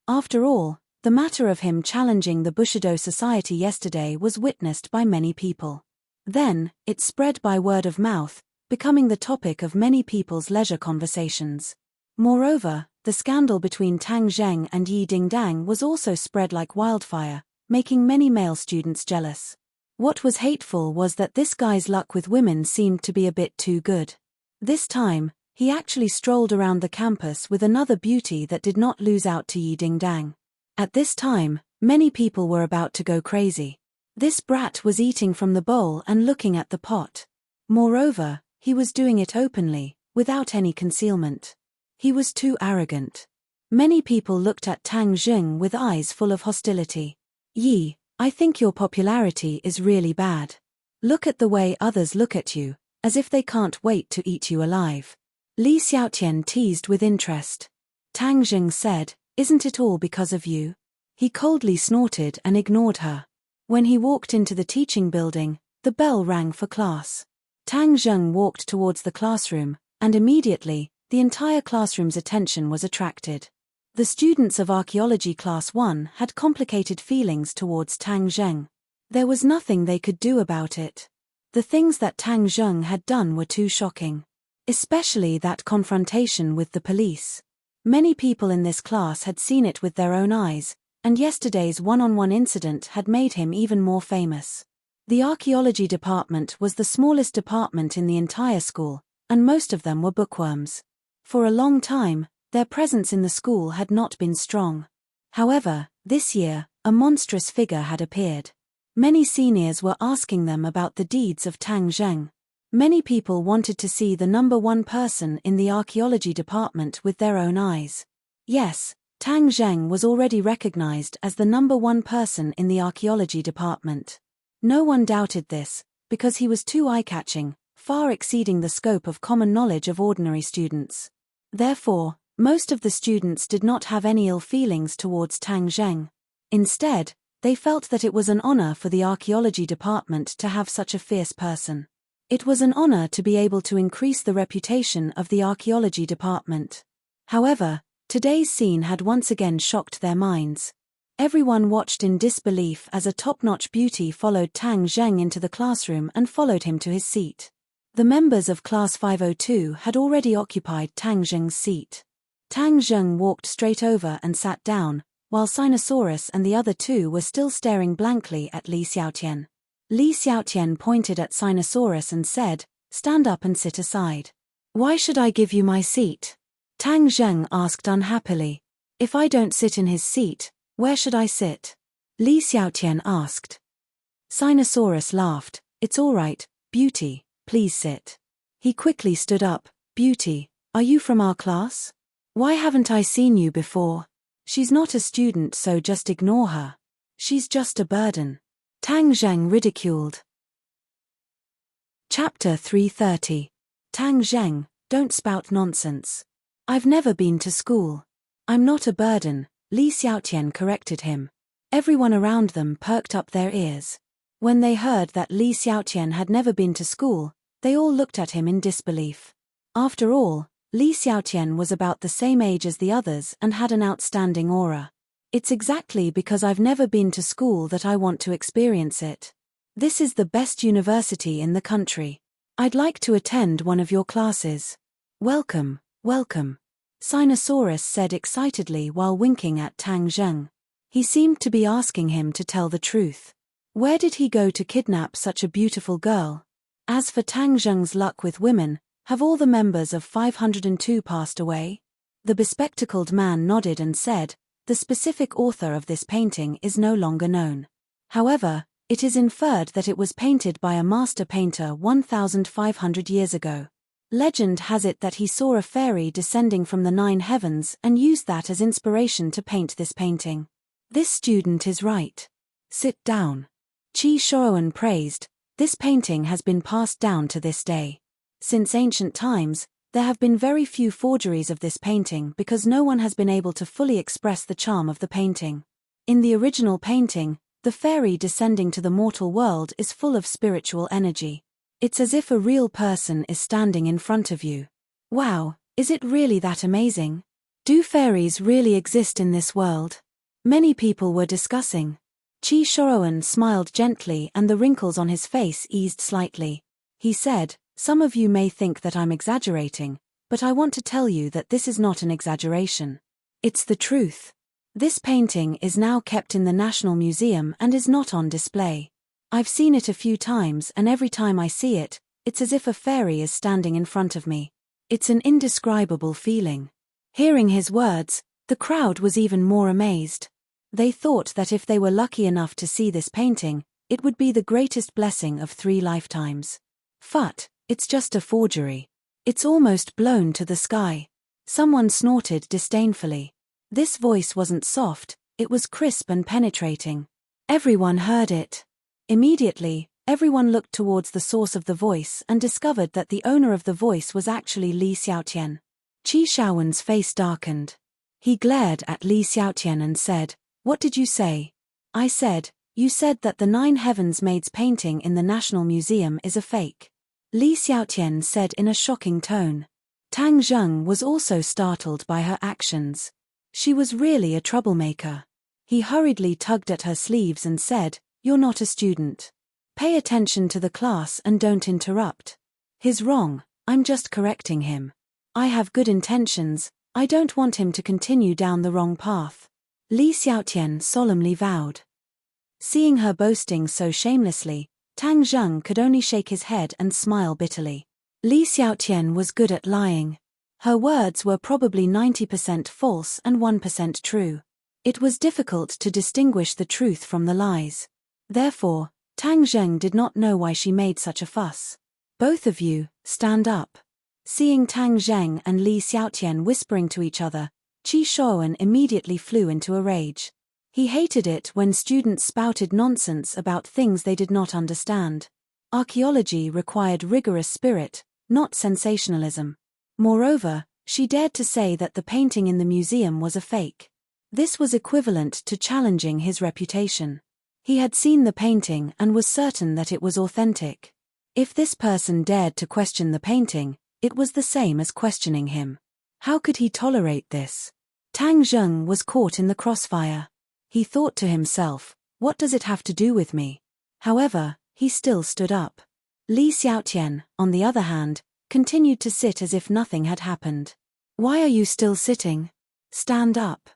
After all, the matter of him challenging the Bushido Society yesterday was witnessed by many people. Then, it spread by word of mouth, becoming the topic of many people's leisure conversations. Moreover, the scandal between Tang Zheng and Yi Dingdang was also spread like wildfire, making many male students jealous. What was hateful was that this guy's luck with women seemed to be a bit too good. This time, he actually strolled around the campus with another beauty that did not lose out to Yi Dingdang. At this time, many people were about to go crazy. This brat was eating from the bowl and looking at the pot. Moreover, he was doing it openly, without any concealment. He was too arrogant. Many people looked at Tang Zheng with eyes full of hostility. Yi, I think your popularity is really bad. Look at the way others look at you, as if they can't wait to eat you alive. Li Xiaotian teased with interest. Tang Zheng said, Isn't it all because of you? He coldly snorted and ignored her. When he walked into the teaching building, the bell rang for class. Tang Zheng walked towards the classroom, and immediately, the entire classroom's attention was attracted. The students of Archaeology Class 1 had complicated feelings towards Tang Zheng. There was nothing they could do about it. The things that Tang Zheng had done were too shocking. Especially that confrontation with the police. Many people in this class had seen it with their own eyes, and yesterday's one-on-one incident had made him even more famous. The archaeology department was the smallest department in the entire school, and most of them were bookworms. For a long time, their presence in the school had not been strong. However, this year, a monstrous figure had appeared. Many seniors were asking them about the deeds of Tang Zheng. Many people wanted to see the number one person in the archaeology department with their own eyes. Yes, Tang Zheng was already recognized as the number one person in the archaeology department. No one doubted this, because he was too eye-catching, far exceeding the scope of common knowledge of ordinary students. Therefore, most of the students did not have any ill feelings towards Tang Zheng. Instead, they felt that it was an honor for the archaeology department to have such a fierce person. It was an honor to be able to increase the reputation of the archaeology department. However, today's scene had once again shocked their minds. Everyone watched in disbelief as a top-notch beauty followed Tang Zheng into the classroom and followed him to his seat. The members of Class 502 had already occupied Tang Zheng's seat. Tang Zheng walked straight over and sat down, while Sinosaurus and the other two were still staring blankly at Li Xiaotian. Li Xiaotian pointed at Sinosaurus and said, "Stand up and sit aside." "Why should I give you my seat?" Tang Zheng asked unhappily. "If I don't sit in his seat, where should I sit?" Li Xiaotian asked. Sinosaurus laughed. "It's all right, Beauty, please sit." He quickly stood up. "Beauty, are you from our class? Why haven't I seen you before? She's not a student, so just ignore her. She's just a burden." Tang Zheng ridiculed. Chapter 330. Tang Zheng, don't spout nonsense. I've never been to school. I'm not a burden, Li Xiaotian corrected him. Everyone around them perked up their ears. When they heard that Li Xiaotian had never been to school, they all looked at him in disbelief. After all, Li Xiaotian was about the same age as the others and had an outstanding aura. "It's exactly because I've never been to school that I want to experience it. This is the best university in the country. I'd like to attend one of your classes. Welcome, welcome," Sinosaurus said excitedly while winking at Tang Zheng. He seemed to be asking him to tell the truth. Where did he go to kidnap such a beautiful girl? As for Tang Zheng's luck with women, have all the members of 502 passed away? The bespectacled man nodded and said, "The specific author of this painting is no longer known. However, it is inferred that it was painted by a master painter 1,500 years ago. Legend has it that he saw a fairy descending from the 9 heavens and used that as inspiration to paint this painting. This student is right. Sit down." Qi Shoan praised, "This painting has been passed down to this day. Since ancient times, there have been very few forgeries of this painting because no one has been able to fully express the charm of the painting. In the original painting, the fairy descending to the mortal world is full of spiritual energy. It's as if a real person is standing in front of you. Wow, is it really that amazing? Do fairies really exist in this world?" Many people were discussing. Qi Shoan smiled gently and the wrinkles on his face eased slightly. He said, "Some of you may think that I'm exaggerating, but I want to tell you that this is not an exaggeration. It's the truth. This painting is now kept in the National Museum and is not on display. I've seen it a few times and every time I see it, it's as if a fairy is standing in front of me. It's an indescribable feeling." Hearing his words, the crowd was even more amazed. They thought that if they were lucky enough to see this painting, it would be the greatest blessing of 3 lifetimes. "Phut, it's just a forgery. It's almost blown to the sky." Someone snorted disdainfully. This voice wasn't soft, it was crisp and penetrating. Everyone heard it. Immediately, everyone looked towards the source of the voice and discovered that the owner of the voice was actually Li Xiaotian. Qi Shoan's face darkened. He glared at Li Xiaotian and said, "What did you say?" "I said, You said that the 9 Heavens Maids painting in the National Museum is a fake. Li Xiaotian said in a shocking tone. Tang Zheng was also startled by her actions. She was really a troublemaker. He hurriedly tugged at her sleeves and said, "You're not a student. Pay attention to the class and don't interrupt. He's wrong, I'm just correcting him. I have good intentions, I don't want him to continue down the wrong path." Li Xiaotian solemnly vowed. Seeing her boasting so shamelessly, Tang Zheng could only shake his head and smile bitterly. Li Xiaotian was good at lying. Her words were probably 90% false and 1% true. It was difficult to distinguish the truth from the lies. Therefore, Tang Zheng did not know why she made such a fuss. "Both of you, stand up." Seeing Tang Zheng and Li Xiaotian whispering to each other, Qi Shuowen immediately flew into a rage. He hated it when students spouted nonsense about things they did not understand. Archaeology required rigorous spirit, not sensationalism. Moreover, she dared to say that the painting in the museum was a fake. This was equivalent to challenging his reputation. He had seen the painting and was certain that it was authentic. If this person dared to question the painting, it was the same as questioning him. How could he tolerate this? Tang Zheng was caught in the crossfire. He thought to himself, what does it have to do with me? However, he still stood up. Li Xiaotian, on the other hand, continued to sit as if nothing had happened. "Why are you still sitting? Stand up."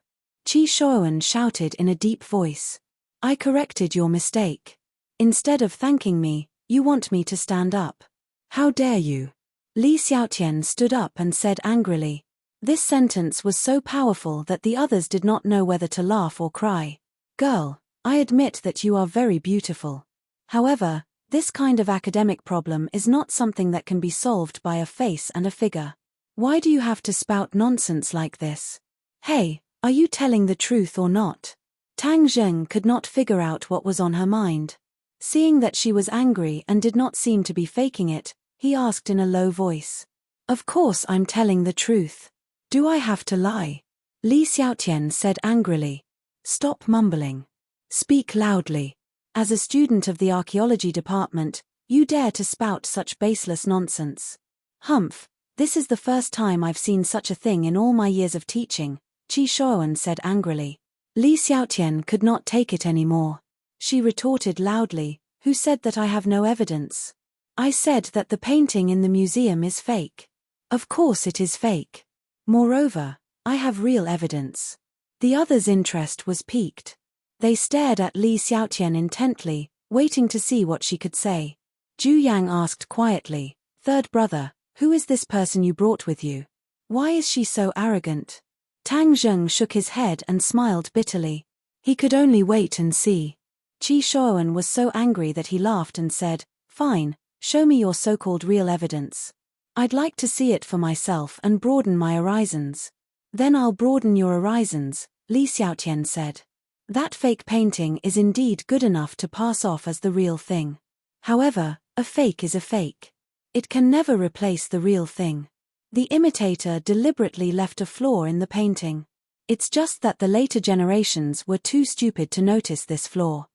Qi Shuowen shouted in a deep voice. "I corrected your mistake. Instead of thanking me, you want me to stand up. How dare you?" Li Xiaotian stood up and said angrily. This sentence was so powerful that the others did not know whether to laugh or cry. "Girl, I admit that you are very beautiful. However, this kind of academic problem is not something that can be solved by a face and a figure. Why do you have to spout nonsense like this? Hey, are you telling the truth or not?" Tang Zheng could not figure out what was on her mind. Seeing that she was angry and did not seem to be faking it, he asked in a low voice. "Of course I'm telling the truth. Do I have to lie?" Li Xiaotian said angrily. "Stop mumbling. Speak loudly. As a student of the archaeology department, you dare to spout such baseless nonsense. Humph, this is the first time I've seen such a thing in all my years of teaching," Qi Shuowen said angrily. Li Xiaotian could not take it anymore. She retorted loudly, "Who said that I have no evidence? I said that the painting in the museum is fake. Of course it is fake. Moreover, I have real evidence." The others' interest was piqued. They stared at Li Xiaotian intently, waiting to see what she could say. Zhu Yang asked quietly, "Third brother, who is this person you brought with you? Why is she so arrogant?" Tang Zheng shook his head and smiled bitterly. He could only wait and see. Qi Shuowen was so angry that he laughed and said, "Fine, show me your so-called real evidence. I'd like to see it for myself and broaden my horizons." "Then I'll broaden your horizons," Li Xiaotian said. "That fake painting is indeed good enough to pass off as the real thing. However, a fake is a fake. It can never replace the real thing. The imitator deliberately left a flaw in the painting. It's just that the later generations were too stupid to notice this flaw."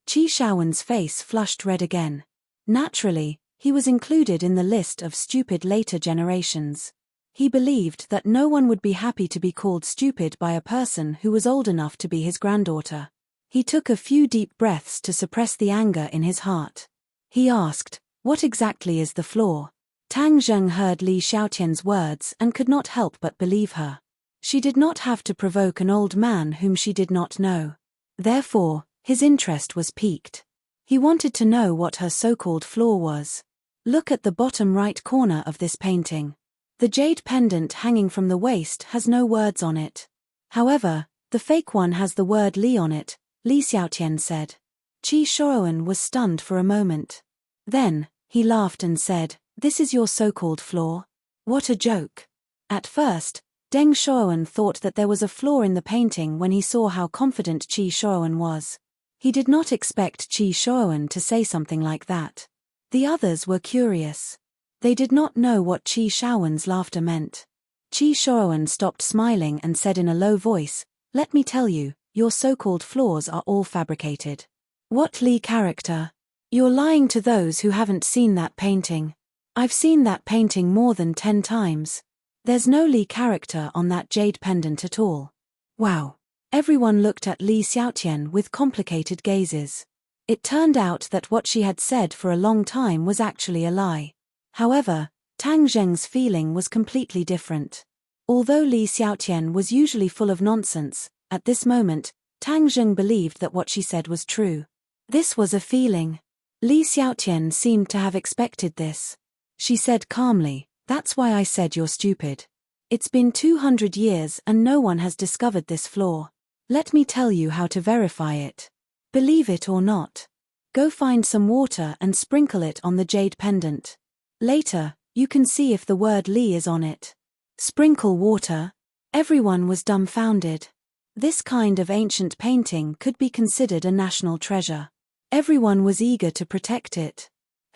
Qi Shuowen's face flushed red again. Naturally, he was included in the list of stupid later generations. He believed that no one would be happy to be called stupid by a person who was old enough to be his granddaughter. He took a few deep breaths to suppress the anger in his heart. He asked, "What exactly is the flaw?" Tang Zheng heard Li Xiaotian's words and could not help but believe her. She did not have to provoke an old man whom she did not know. Therefore, his interest was piqued. He wanted to know what her so-called flaw was. Look at the bottom right corner of this painting. The jade pendant hanging from the waist has no words on it. However, the fake one has the word Li on it, Li Xiaotian said. Qi Shuowen was stunned for a moment. Then, he laughed and said, "This is your so-called flaw? What a joke." At first, Deng Shuowen thought that there was a flaw in the painting when he saw how confident Qi Shuowen was. He did not expect Qi Shuowen to say something like that. The others were curious. They did not know what Qi Shuowen's laughter meant. Qi Shuowen stopped smiling and said in a low voice, "Let me tell you, your so-called flaws are all fabricated. What Lee character? You're lying to those who haven't seen that painting. I've seen that painting more than 10 times. There's no Lee character on that jade pendant at all. Wow. Everyone looked at Li Xiaotian with complicated gazes. It turned out that what she had said for a long time was actually a lie. However, Tang Zheng's feeling was completely different. Although Li Xiaotian was usually full of nonsense, at this moment, Tang Zheng believed that what she said was true. This was a feeling. Li Xiaotian seemed to have expected this. She said calmly, "That's why I said you're stupid. It's been 200 years and no one has discovered this flaw. Let me tell you how to verify it. Believe it or not. Go find some water and sprinkle it on the jade pendant. Later, you can see if the word Li is on it." Sprinkle water? Everyone was dumbfounded. This kind of ancient painting could be considered a national treasure. Everyone was eager to protect it.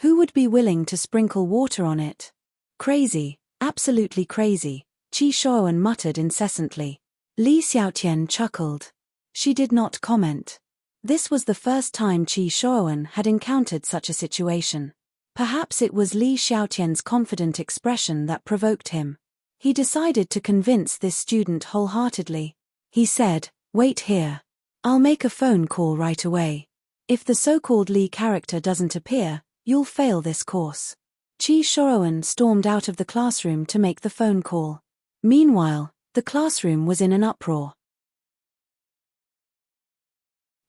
Who would be willing to sprinkle water on it? Crazy, absolutely crazy, Qi Shuowen muttered incessantly. Li Xiaotian chuckled. She did not comment. This was the first time Qi Shuowen had encountered such a situation. Perhaps it was Li Xiaotian's confident expression that provoked him. He decided to convince this student wholeheartedly. He said, "Wait here. I'll make a phone call right away. If the so-called Li character doesn't appear, you'll fail this course." Qi Shuowen stormed out of the classroom to make the phone call. Meanwhile, the classroom was in an uproar.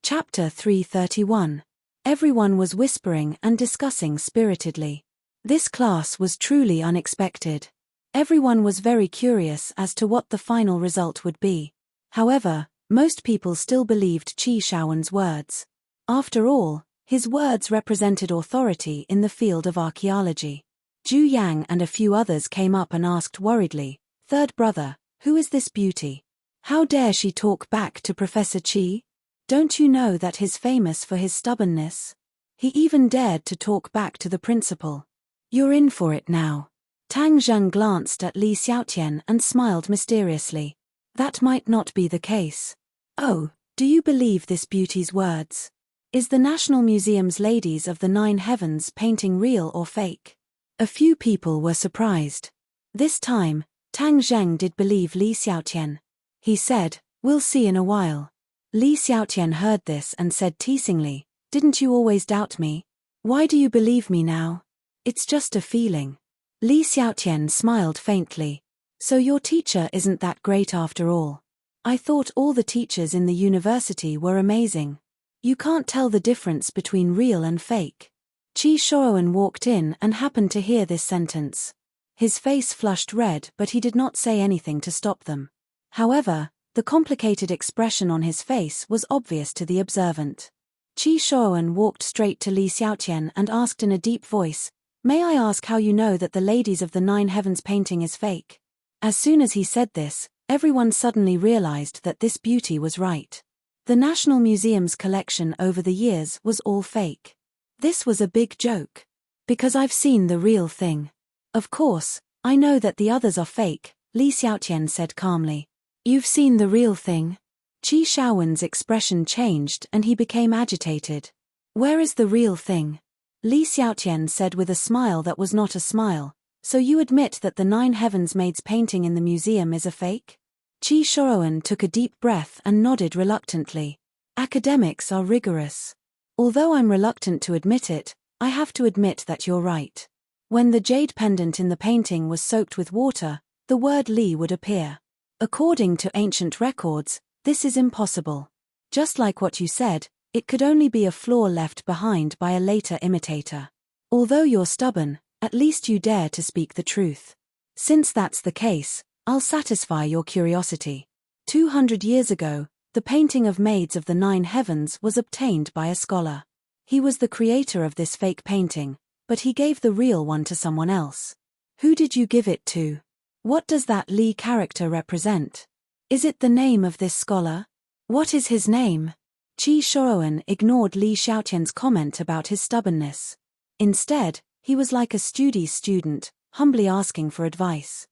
Chapter 331. Everyone was whispering and discussing spiritedly. This class was truly unexpected. Everyone was very curious as to what the final result would be. However, most people still believed Qi Shuowen's words. After all, his words represented authority in the field of archaeology. Zhu Yang and a few others came up and asked worriedly, "Third brother, who is this beauty? How dare she talk back to Professor Qi? Don't you know that he's famous for his stubbornness? He even dared to talk back to the principal. You're in for it now." Tang Zheng glanced at Li Xiaotian and smiled mysteriously. That might not be the case. "Oh, do you believe this beauty's words? Is the National Museum's Ladies of the Nine Heavens painting real or fake?" A few people were surprised. This time, Tang Zheng did believe Li Xiaotian. He said, "We'll see in a while." Li Xiaotian heard this and said teasingly, "Didn't you always doubt me? Why do you believe me now? It's just a feeling." Li Xiaotian smiled faintly. "So your teacher isn't that great after all. I thought all the teachers in the university were amazing. You can't tell the difference between real and fake." Qi Shuowen walked in and happened to hear this sentence. His face flushed red, but he did not say anything to stop them. However, the complicated expression on his face was obvious to the observant. Qi Shuowen walked straight to Li Xiaotian and asked in a deep voice, "May I ask how you know that the Ladies of the Nine Heavens painting is fake?" As soon as he said this, everyone suddenly realized that this beauty was right. The National Museum's collection over the years was all fake. This was a big joke. "Because I've seen the real thing. Of course, I know that the others are fake," Li Xiaotian said calmly. "You've seen the real thing?" Qi Shuowen's expression changed and he became agitated. "Where is the real thing?" Li Xiaotian said with a smile that was not a smile, "So you admit that the Nine Heavens Maids painting in the museum is a fake?" Qi Shuowen took a deep breath and nodded reluctantly. "Academics are rigorous. Although I'm reluctant to admit it, I have to admit that you're right. When the jade pendant in the painting was soaked with water, the word Li would appear. According to ancient records, this is impossible. Just like what you said, it could only be a flaw left behind by a later imitator. Although you're stubborn, at least you dare to speak the truth. Since that's the case, I'll satisfy your curiosity. 200 years ago, the painting of Maids of the Nine Heavens was obtained by a scholar. He was the creator of this fake painting, but he gave the real one to someone else. Who did you give it to? What does that Li character represent? Is it the name of this scholar? What is his name?" Qi Shuowen ignored Li Xiaotian's comment about his stubbornness. Instead, he was like a studious student, humbly asking for advice.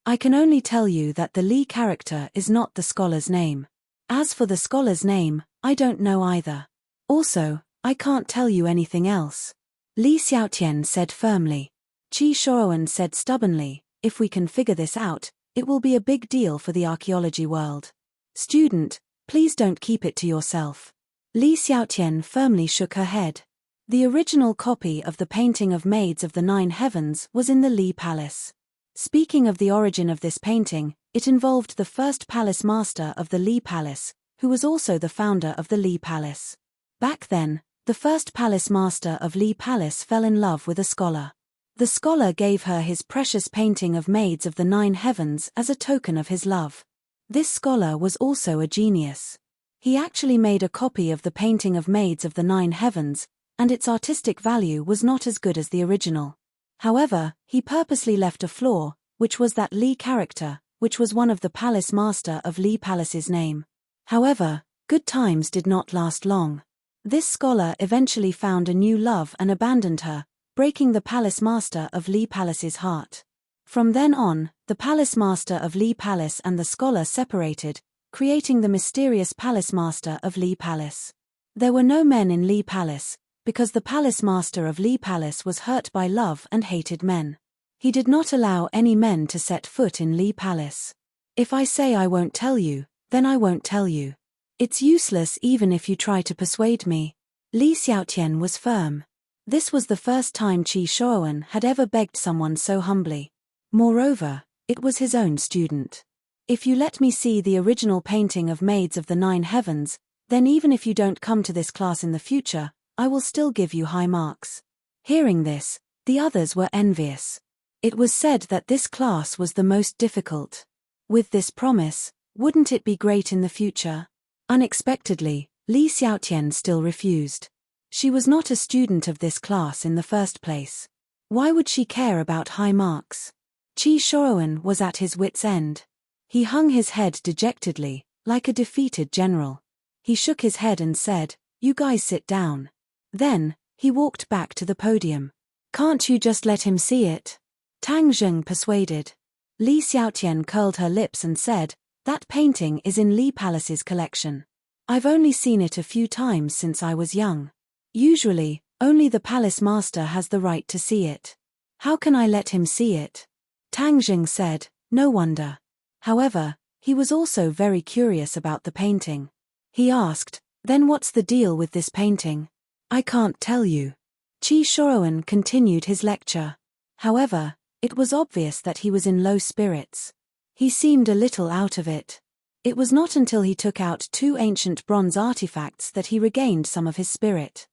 "I can only tell you that the Li character is not the scholar's name. As for the scholar's name, I don't know either. Also, I can't tell you anything else. Li Xiaotian said firmly. Qi Shuowen said stubbornly, if we can figure this out, it will be a big deal for the archaeology world. Student, please don't keep it to yourself. Li Xiaotian firmly shook her head. The original copy of the painting of Maids of the Nine Heavens was in the Li Palace. Speaking of the origin of this painting, it involved the first palace master of the Li Palace, who was also the founder of the Li Palace. Back then, the first palace master of Li Palace fell in love with a scholar. The scholar gave her his precious painting of Maids of the Nine Heavens as a token of his love. This scholar was also a genius. He actually made a copy of the painting of Maids of the Nine Heavens, and its artistic value was not as good as the original. However, he purposely left a flaw, which was that Li character, which was one of the palace master of Li Palace's name. However, good times did not last long. This scholar eventually found a new love and abandoned her, breaking the palace master of Li Palace's heart. From then on, the palace master of Li Palace and the scholar separated, creating the mysterious palace master of Li Palace. There were no men in Li Palace, because the palace master of Li Palace was hurt by love and hated men. He did not allow any men to set foot in Li Palace. If I say I won't tell you, then I won't tell you. It's useless even if you try to persuade me. Li Xiaotian was firm. This was the first time Qi Shuowen had ever begged someone so humbly. Moreover, it was his own student. If you let me see the original painting of Maids of the Nine Heavens, then even if you don't come to this class in the future, I will still give you high marks. Hearing this, the others were envious. It was said that this class was the most difficult. With this promise, wouldn't it be great in the future? Unexpectedly, Li Xiaotian still refused. She was not a student of this class in the first place. Why would she care about high marks? Qi Shuowen was at his wit's end. He hung his head dejectedly, like a defeated general. He shook his head and said, "You guys sit down." Then, he walked back to the podium. "Can't you just let him see it?" Tang Zheng persuaded. Li Xiaotian curled her lips and said, "That painting is in Li Palace's collection. I've only seen it a few times since I was young. Usually, only the palace master has the right to see it. How can I let him see it?" Tang Zheng said, "No wonder." However, he was also very curious about the painting. He asked, "Then what's the deal with this painting?" "I can't tell you." Qi Shuowen continued his lecture. However, it was obvious that he was in low spirits. He seemed a little out of it. It was not until he took out 2 ancient bronze artifacts that he regained some of his spirit.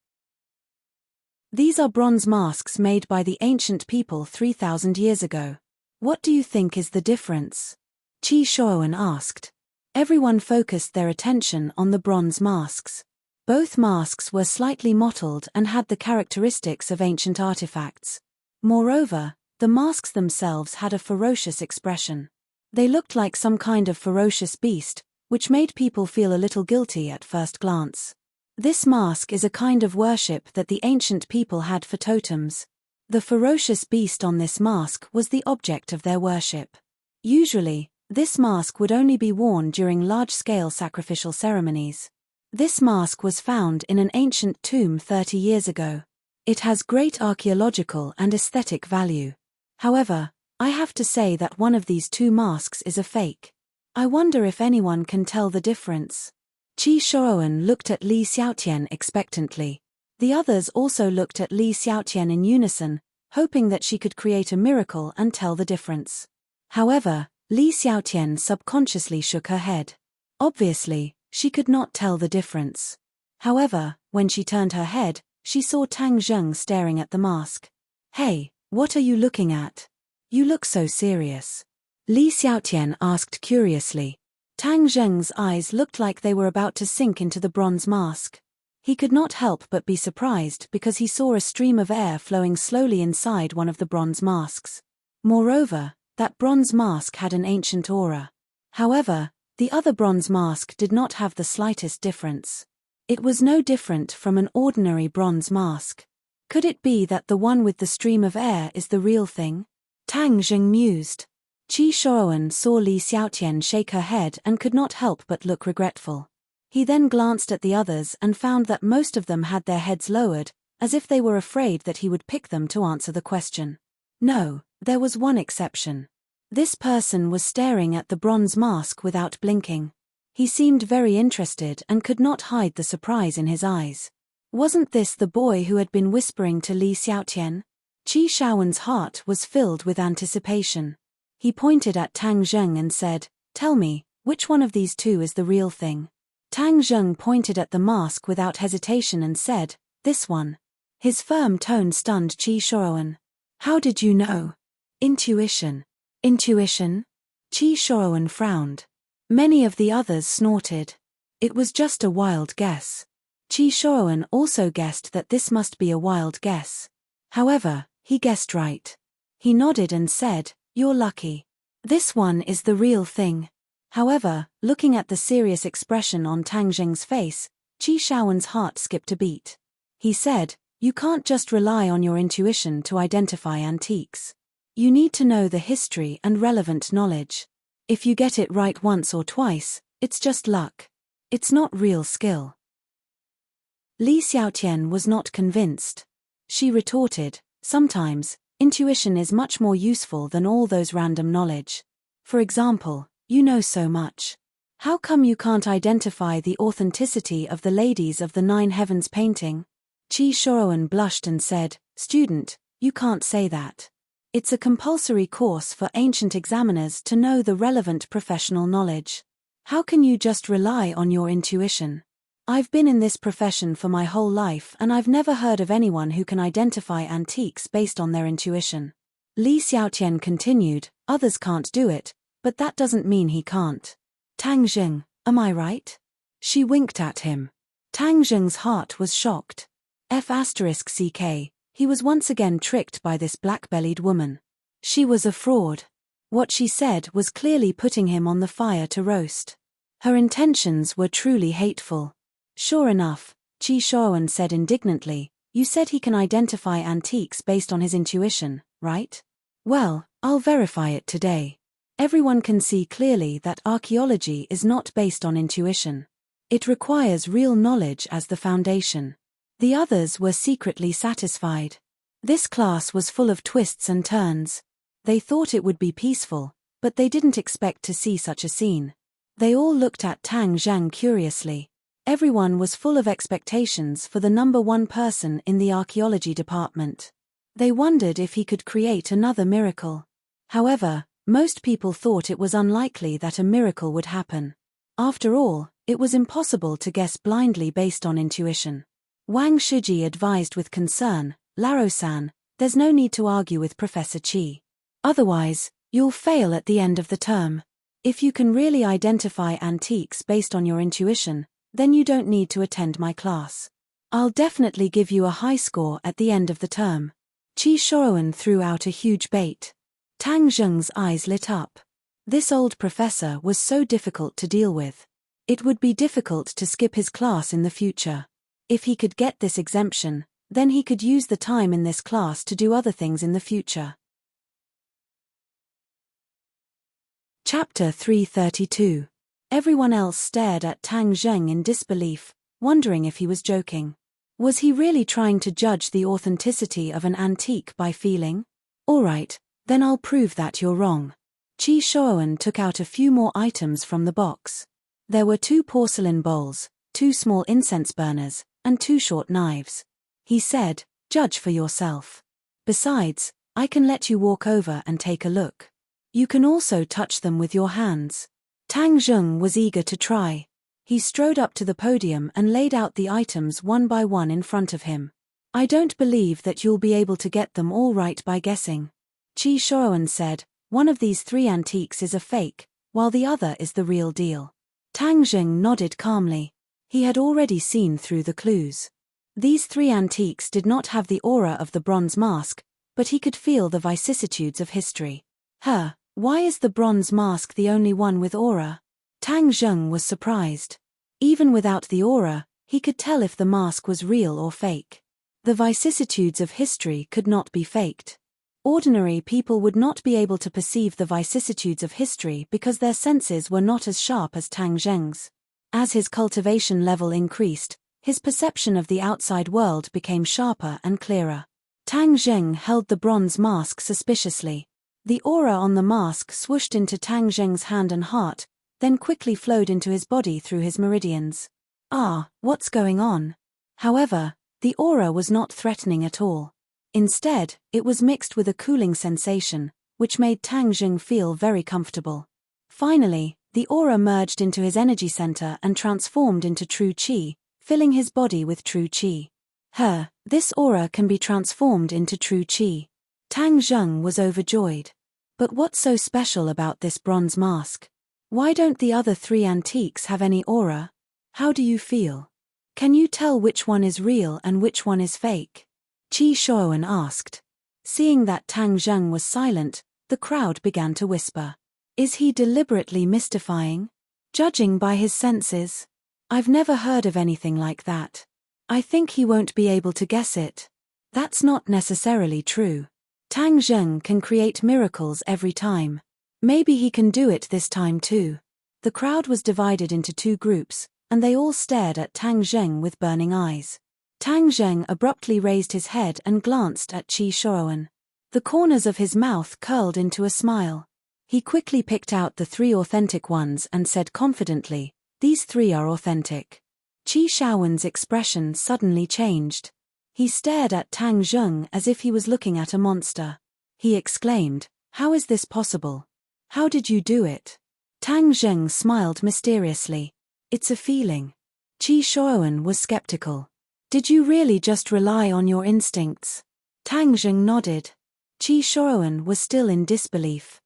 These are bronze masks made by the ancient people 3,000 years ago. What do you think is the difference? Qi Shuowen asked. Everyone focused their attention on the bronze masks. Both masks were slightly mottled and had the characteristics of ancient artifacts. Moreover, the masks themselves had a ferocious expression. They looked like some kind of ferocious beast, which made people feel a little guilty at first glance. This mask is a kind of worship that the ancient people had for totems. The ferocious beast on this mask was the object of their worship. Usually, this mask would only be worn during large-scale sacrificial ceremonies. This mask was found in an ancient tomb 30 years ago. It has great archaeological and aesthetic value. However, I have to say that one of these 2 masks is a fake. I wonder if anyone can tell the difference. Qi Shuowen looked at Li Xiaotian expectantly. The others also looked at Li Xiaotian in unison, hoping that she could create a miracle and tell the difference. However, Li Xiaotian subconsciously shook her head. Obviously, she could not tell the difference. However, when she turned her head, she saw Tang Zheng staring at the mask. "Hey, what are you looking at? You look so serious." Li Xiaotian asked curiously. Tang Zheng's eyes looked like they were about to sink into the bronze mask. He could not help but be surprised because he saw a stream of air flowing slowly inside one of the bronze masks. Moreover, that bronze mask had an ancient aura. However, the other bronze mask did not have the slightest difference. It was no different from an ordinary bronze mask. Could it be that the one with the stream of air is the real thing? Tang Zheng mused. Qi Shuowen saw Li Xiaotian shake her head and could not help but look regretful. He then glanced at the others and found that most of them had their heads lowered, as if they were afraid that he would pick them to answer the question. No, there was one exception. This person was staring at the bronze mask without blinking. He seemed very interested and could not hide the surprise in his eyes. Wasn't this the boy who had been whispering to Li Xiaotian? Qi Shuowen's heart was filled with anticipation. He pointed at Tang Zheng and said, "Tell me, which one of these two is the real thing?" Tang Zheng pointed at the mask without hesitation and said, "This one." His firm tone stunned Qi Shuowen. "How did you know?" "Intuition." "Intuition?" Qi Shuowen frowned. Many of the others snorted. It was just a wild guess. Qi Shuowen also guessed that this must be a wild guess. However, he guessed right. He nodded and said, "You're lucky. This one is the real thing." However, looking at the serious expression on Tang Zheng's face, Qi Shuowen's heart skipped a beat. He said, "You can't just rely on your intuition to identify antiques. You need to know the history and relevant knowledge. If you get it right once or twice, it's just luck. It's not real skill." Li Xiaotian was not convinced. She retorted, "Sometimes, intuition is much more useful than all those random knowledge. For example, you know so much. How come you can't identify the authenticity of the Ladies of the Nine Heavens painting?" Qi Shuowen blushed and said, "Student, you can't say that. It's a compulsory course for ancient examiners to know the relevant professional knowledge. How can you just rely on your intuition? I've been in this profession for my whole life and I've never heard of anyone who can identify antiques based on their intuition." Li Xiaotian continued, "Others can't do it, but that doesn't mean he can't. Tang Zheng, am I right?" She winked at him. Tang Zheng's heart was shocked. F***ck, he was once again tricked by this black-bellied woman. She was a fraud. What she said was clearly putting him on the fire to roast. Her intentions were truly hateful. "Sure enough," Qi Shuowen said indignantly, "you said he can identify antiques based on his intuition, right? Well, I'll verify it today. Everyone can see clearly that archaeology is not based on intuition. It requires real knowledge as the foundation." The others were secretly satisfied. This class was full of twists and turns. They thought it would be peaceful, but they didn't expect to see such a scene. They all looked at Tang Zheng curiously. Everyone was full of expectations for the number one person in the archaeology department. They wondered if he could create another miracle. However, most people thought it was unlikely that a miracle would happen. After all, it was impossible to guess blindly based on intuition. Wang Shiji advised with concern, "Laro-san, there's no need to argue with Professor Qi. Otherwise, you'll fail at the end of the term. If you can really identify antiques based on your intuition, then you don't need to attend my class. I'll definitely give you a high score at the end of the term." Qi Shuowen threw out a huge bait. Tang Zheng's eyes lit up. This old professor was so difficult to deal with. It would be difficult to skip his class in the future. If he could get this exemption, then he could use the time in this class to do other things in the future. Chapter 332. Everyone else stared at Tang Zheng in disbelief, wondering if he was joking. Was he really trying to judge the authenticity of an antique by feeling? "All right, then I'll prove that you're wrong." Qi Shuowen took out a few more items from the box. There were 2 porcelain bowls, 2 small incense burners, and 2 short knives. He said, "Judge for yourself. Besides, I can let you walk over and take a look. You can also touch them with your hands." Tang Zheng was eager to try. He strode up to the podium and laid out the items one by one in front of him. "I don't believe that you'll be able to get them all right by guessing." Qi Shuowen said, "One of these 3 antiques is a fake, while the other is the real deal." Tang Zheng nodded calmly. He had already seen through the clues. These 3 antiques did not have the aura of the bronze mask, but he could feel the vicissitudes of history. Why is the bronze mask the only one with aura? Tang Zheng was surprised. Even without the aura, he could tell if the mask was real or fake. The vicissitudes of history could not be faked. Ordinary people would not be able to perceive the vicissitudes of history because their senses were not as sharp as Tang Zheng's. As his cultivation level increased, his perception of the outside world became sharper and clearer. Tang Zheng held the bronze mask suspiciously. The aura on the mask swooshed into Tang Zheng's hand and heart, then quickly flowed into his body through his meridians. Ah, what's going on? However, the aura was not threatening at all. Instead, it was mixed with a cooling sensation, which made Tang Zheng feel very comfortable. Finally, the aura merged into his energy center and transformed into true qi, filling his body with true qi. This aura can be transformed into true qi. Tang Zheng was overjoyed. But what's so special about this bronze mask? Why don't the other 3 antiques have any aura? How do you feel? Can you tell which one is real and which one is fake? Qi Shuowen asked. Seeing that Tang Zheng was silent, the crowd began to whisper. Is he deliberately mystifying? Judging by his senses? I've never heard of anything like that. I think he won't be able to guess it. That's not necessarily true. Tang Zheng can create miracles every time. Maybe he can do it this time too. The crowd was divided into 2 groups, and they all stared at Tang Zheng with burning eyes. Tang Zheng abruptly raised his head and glanced at Qi Shuowen. The corners of his mouth curled into a smile. He quickly picked out the 3 authentic ones and said confidently, "These 3 are authentic." Qi Shuowen's expression suddenly changed. He stared at Tang Zheng as if he was looking at a monster. He exclaimed, "How is this possible? How did you do it?" Tang Zheng smiled mysteriously. "It's a feeling." Qi Shuowen was skeptical. "Did you really just rely on your instincts?" Tang Zheng nodded. Qi Shuowen was still in disbelief.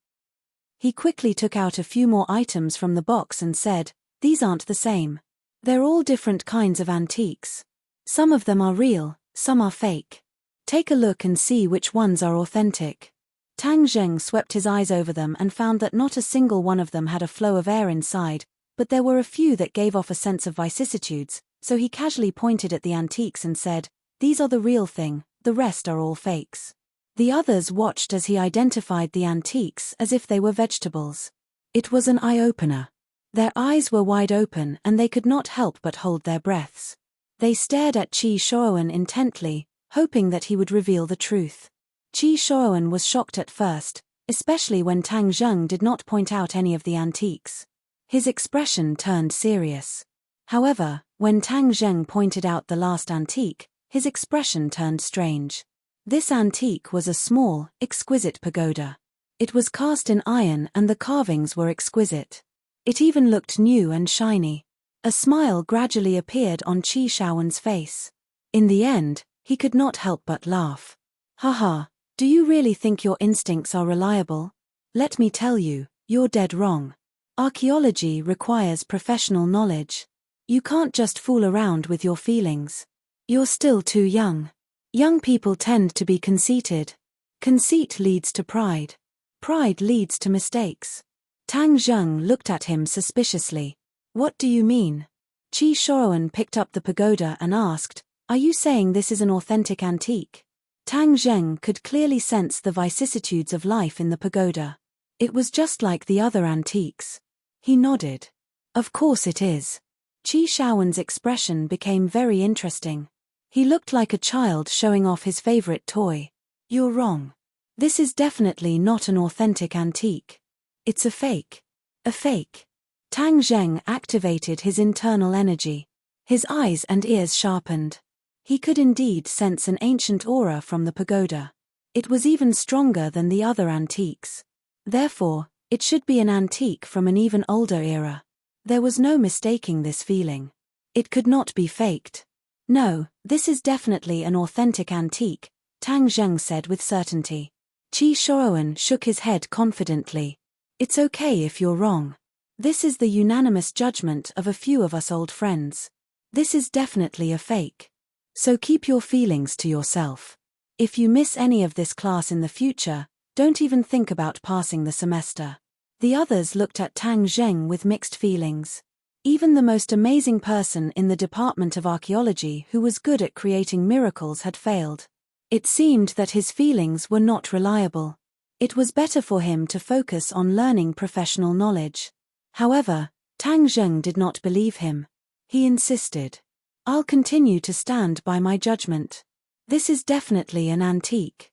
He quickly took out a few more items from the box and said, "These aren't the same. They're all different kinds of antiques. Some of them are real, some are fake. Take a look and see which ones are authentic." Tang Zheng swept his eyes over them and found that not a single one of them had a flow of air inside, but there were a few that gave off a sense of vicissitudes, so he casually pointed at the antiques and said, "These are the real thing, the rest are all fakes." The others watched as he identified the antiques as if they were vegetables. It was an eye-opener. Their eyes were wide open and they could not help but hold their breaths. They stared at Qi Shuowen intently, hoping that he would reveal the truth. Qi Shuowen was shocked at first, especially when Tang Zheng did not point out any of the antiques. His expression turned serious. However, when Tang Zheng pointed out the last antique, his expression turned strange. This antique was a small, exquisite pagoda. It was cast in iron and the carvings were exquisite. It even looked new and shiny. A smile gradually appeared on Qi Shuowen's face. In the end, he could not help but laugh. "Haha, do you really think your instincts are reliable? Let me tell you, you're dead wrong. Archaeology requires professional knowledge. You can't just fool around with your feelings. You're still too young. Young people tend to be conceited. Conceit leads to pride. Pride leads to mistakes." Tang Zheng looked at him suspiciously. "What do you mean?" Qi Shuowen picked up the pagoda and asked, "Are you saying this is an authentic antique?" Tang Zheng could clearly sense the vicissitudes of life in the pagoda. It was just like the other antiques. He nodded. "Of course it is." Qi Shuowen's expression became very interesting. He looked like a child showing off his favorite toy. "You're wrong. This is definitely not an authentic antique. It's a fake." A fake. Tang Zheng activated his internal energy. His eyes and ears sharpened. He could indeed sense an ancient aura from the pagoda. It was even stronger than the other antiques. Therefore, it should be an antique from an even older era. There was no mistaking this feeling. It could not be faked. "No, this is definitely an authentic antique," Tang Zheng said with certainty. Qi Shuowen shook his head confidently. "It's okay if you're wrong. This is the unanimous judgment of a few of us old friends. This is definitely a fake. So keep your feelings to yourself. If you miss any of this class in the future, don't even think about passing the semester." The others looked at Tang Zheng with mixed feelings. Even the most amazing person in the Department of Archaeology who was good at creating miracles had failed. It seemed that his feelings were not reliable. It was better for him to focus on learning professional knowledge. However, Tang Zheng did not believe him. He insisted. I'll continue to stand by my judgment. This is definitely an antique.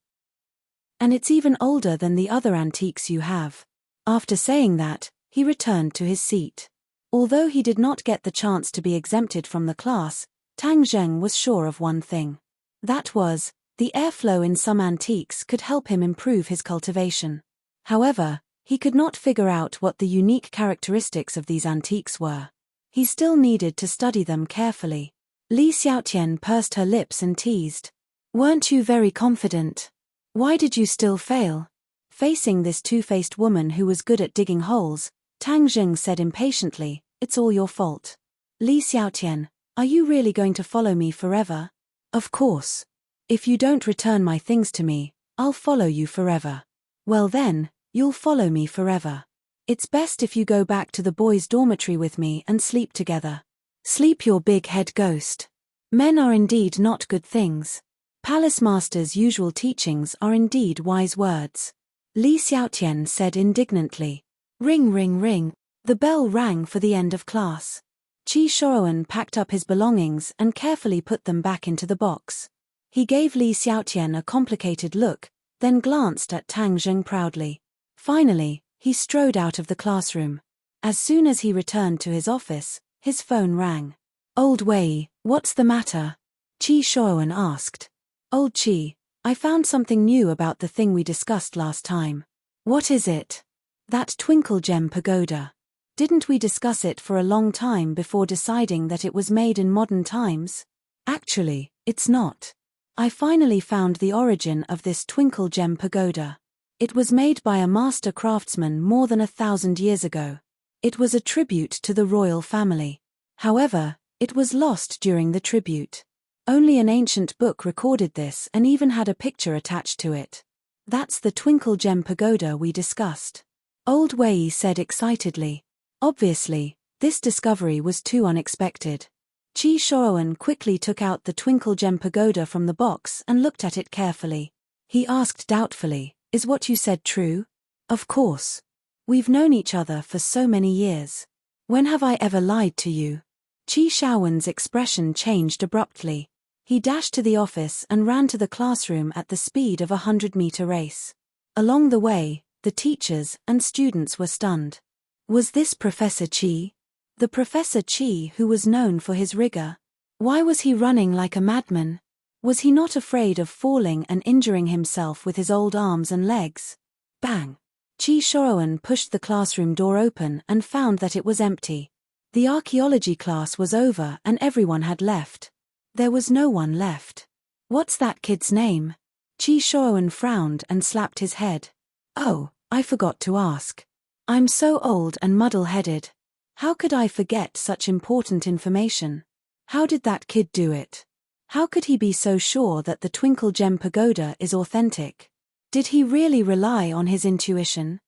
And it's even older than the other antiques you have. After saying that, he returned to his seat. Although he did not get the chance to be exempted from the class, Tang Zheng was sure of one thing. That was, the airflow in some antiques could help him improve his cultivation. However, he could not figure out what the unique characteristics of these antiques were. He still needed to study them carefully. Li Xiaotian pursed her lips and teased. Weren't you very confident? Why did you still fail? Facing this two-faced woman who was good at digging holes, Tang Zheng said impatiently, It's all your fault. Li Xiaotian, are you really going to follow me forever? Of course. If you don't return my things to me, I'll follow you forever. Well then, you'll follow me forever. It's best if you go back to the boys' dormitory with me and sleep together. Sleep, your big head ghost. Men are indeed not good things. Palace Master's usual teachings are indeed wise words. Li Xiaotian said indignantly. Ring, ring, ring. The bell rang for the end of class. Qi Shouwen packed up his belongings and carefully put them back into the box. He gave Li Xiaotian a complicated look, then glanced at Tang Zheng proudly. Finally, he strode out of the classroom. As soon as he returned to his office, his phone rang. Old Wei, what's the matter? Qi Shouwen asked. Old Qi, I found something new about the thing we discussed last time. What is it? That twinkle gem pagoda. Didn't we discuss it for a long time before deciding that it was made in modern times? Actually, it's not. I finally found the origin of this twinkle gem pagoda. It was made by a master craftsman more than 1,000 years ago. It was a tribute to the royal family. However, it was lost during the tribute. Only an ancient book recorded this and even had a picture attached to it. That's the twinkle gem pagoda we discussed. Old Wei said excitedly. Obviously, this discovery was too unexpected. Qi Shouwen quickly took out the twinkle gem pagoda from the box and looked at it carefully. He asked doubtfully, Is what you said true? Of course. We've known each other for so many years. When have I ever lied to you? Qi Shouwen's expression changed abruptly. He dashed to the office and ran to the classroom at the speed of a 100-meter race. Along the way, the teachers and students were stunned. Was this Professor Qi? The Professor Qi who was known for his rigor? Why was he running like a madman? Was he not afraid of falling and injuring himself with his old arms and legs? Bang! Qi Shouwen pushed the classroom door open and found that it was empty. The archaeology class was over and everyone had left. There was no one left. What's that kid's name? Qi Shouwen frowned and slapped his head. Oh, I forgot to ask. I'm so old and muddle-headed. How could I forget such important information? How did that kid do it? How could he be so sure that the Twinkle Gem Pagoda is authentic? Did he really rely on his intuition?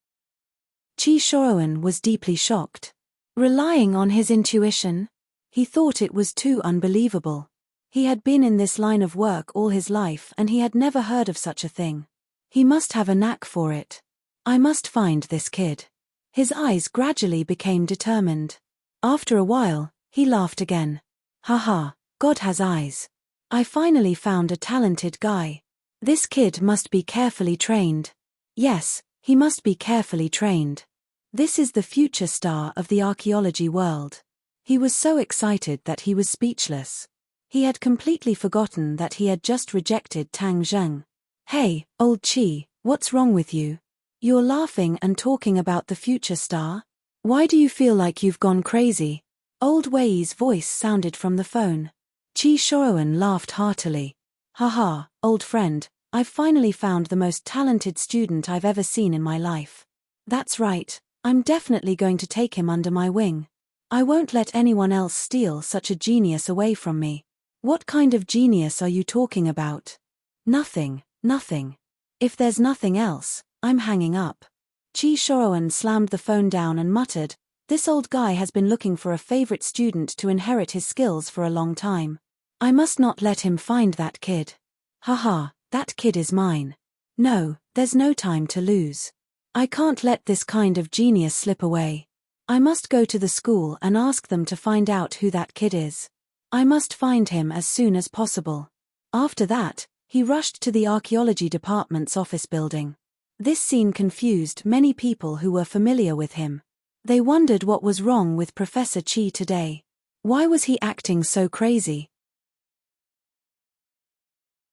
Qi Shouwen was deeply shocked. Relying on his intuition? He thought it was too unbelievable. He had been in this line of work all his life and he had never heard of such a thing. He must have a knack for it. I must find this kid. His eyes gradually became determined. After a while, he laughed again. Haha, God has eyes. I finally found a talented guy. This kid must be carefully trained. Yes, he must be carefully trained. This is the future star of the archaeology world. He was so excited that he was speechless. He had completely forgotten that he had just rejected Tang Zheng. Hey, old Qi, what's wrong with you? You're laughing and talking about the future star? Why do you feel like you've gone crazy? Old Wei's voice sounded from the phone. Qi Shouwen laughed heartily. Haha, old friend, I've finally found the most talented student I've ever seen in my life. That's right, I'm definitely going to take him under my wing. I won't let anyone else steal such a genius away from me. What kind of genius are you talking about? Nothing, nothing. If there's nothing else, I'm hanging up. Qi Shouwen slammed the phone down and muttered, This old guy has been looking for a favorite student to inherit his skills for a long time. I must not let him find that kid. Haha, That kid is mine. No, there's no time to lose. I can't let this kind of genius slip away. I must go to the school and ask them to find out who that kid is. I must find him as soon as possible. After that, he rushed to the archaeology department's office building. This scene confused many people who were familiar with him. They wondered what was wrong with Professor Chi today. Why was he acting so crazy?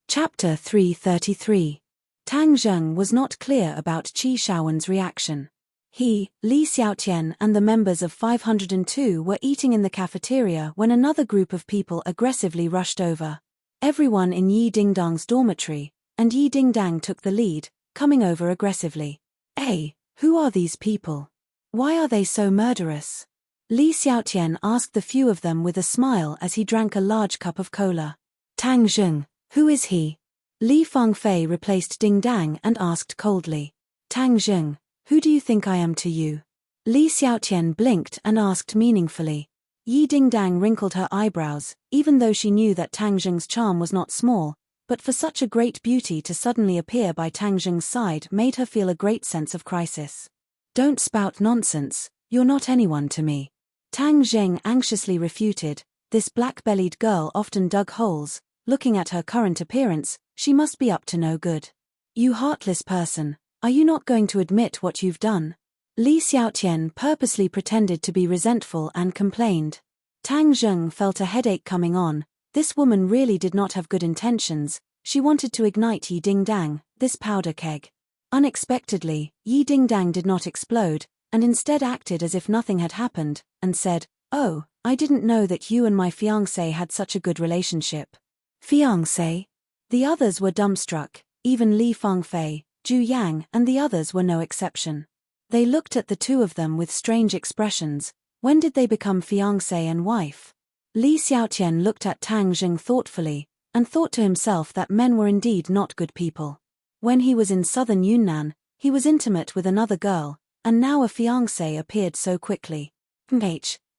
Chapter 333. Tang Zheng was not clear about Qi Shaowen's reaction. He, Li Xiaotian and the members of 502 were eating in the cafeteria when another group of people aggressively rushed over. Everyone in Yi Dingdang's dormitory, and Yi Dingdang took the lead, coming over aggressively. Hey, who are these people? Why are they so murderous? Li Xiaotian asked the few of them with a smile as he drank a large cup of cola. Tang Zheng, who is he? Li Fangfei replaced Dingdang and asked coldly. Tang Zheng, who do you think I am to you? Li Xiaotian blinked and asked meaningfully. Yi Dingdang wrinkled her eyebrows, even though she knew that Tang Zheng's charm was not small, but for such a great beauty to suddenly appear by Tang Zheng's side made her feel a great sense of crisis. Don't spout nonsense, you're not anyone to me. Tang Zheng anxiously refuted. This black-bellied girl often dug holes. Looking at her current appearance, she must be up to no good. You heartless person, are you not going to admit what you've done? Li Xiaotian purposely pretended to be resentful and complained. Tang Zheng felt a headache coming on. This woman really did not have good intentions. She wanted to ignite Yi Dingdang, this powder keg. Unexpectedly, Yi Dingdang did not explode, and instead acted as if nothing had happened, and said, "Oh, I didn't know that you and my fiancé had such a good relationship." Fiancé? The others were dumbstruck, even Li Fangfei, Zhu Yang and the others were no exception. They looked at the two of them with strange expressions. When did they become fiancé and wife? Li Xiaotian looked at Tang Zheng thoughtfully, and thought to himself that men were indeed not good people. When he was in southern Yunnan, he was intimate with another girl, and now a fiancé appeared so quickly.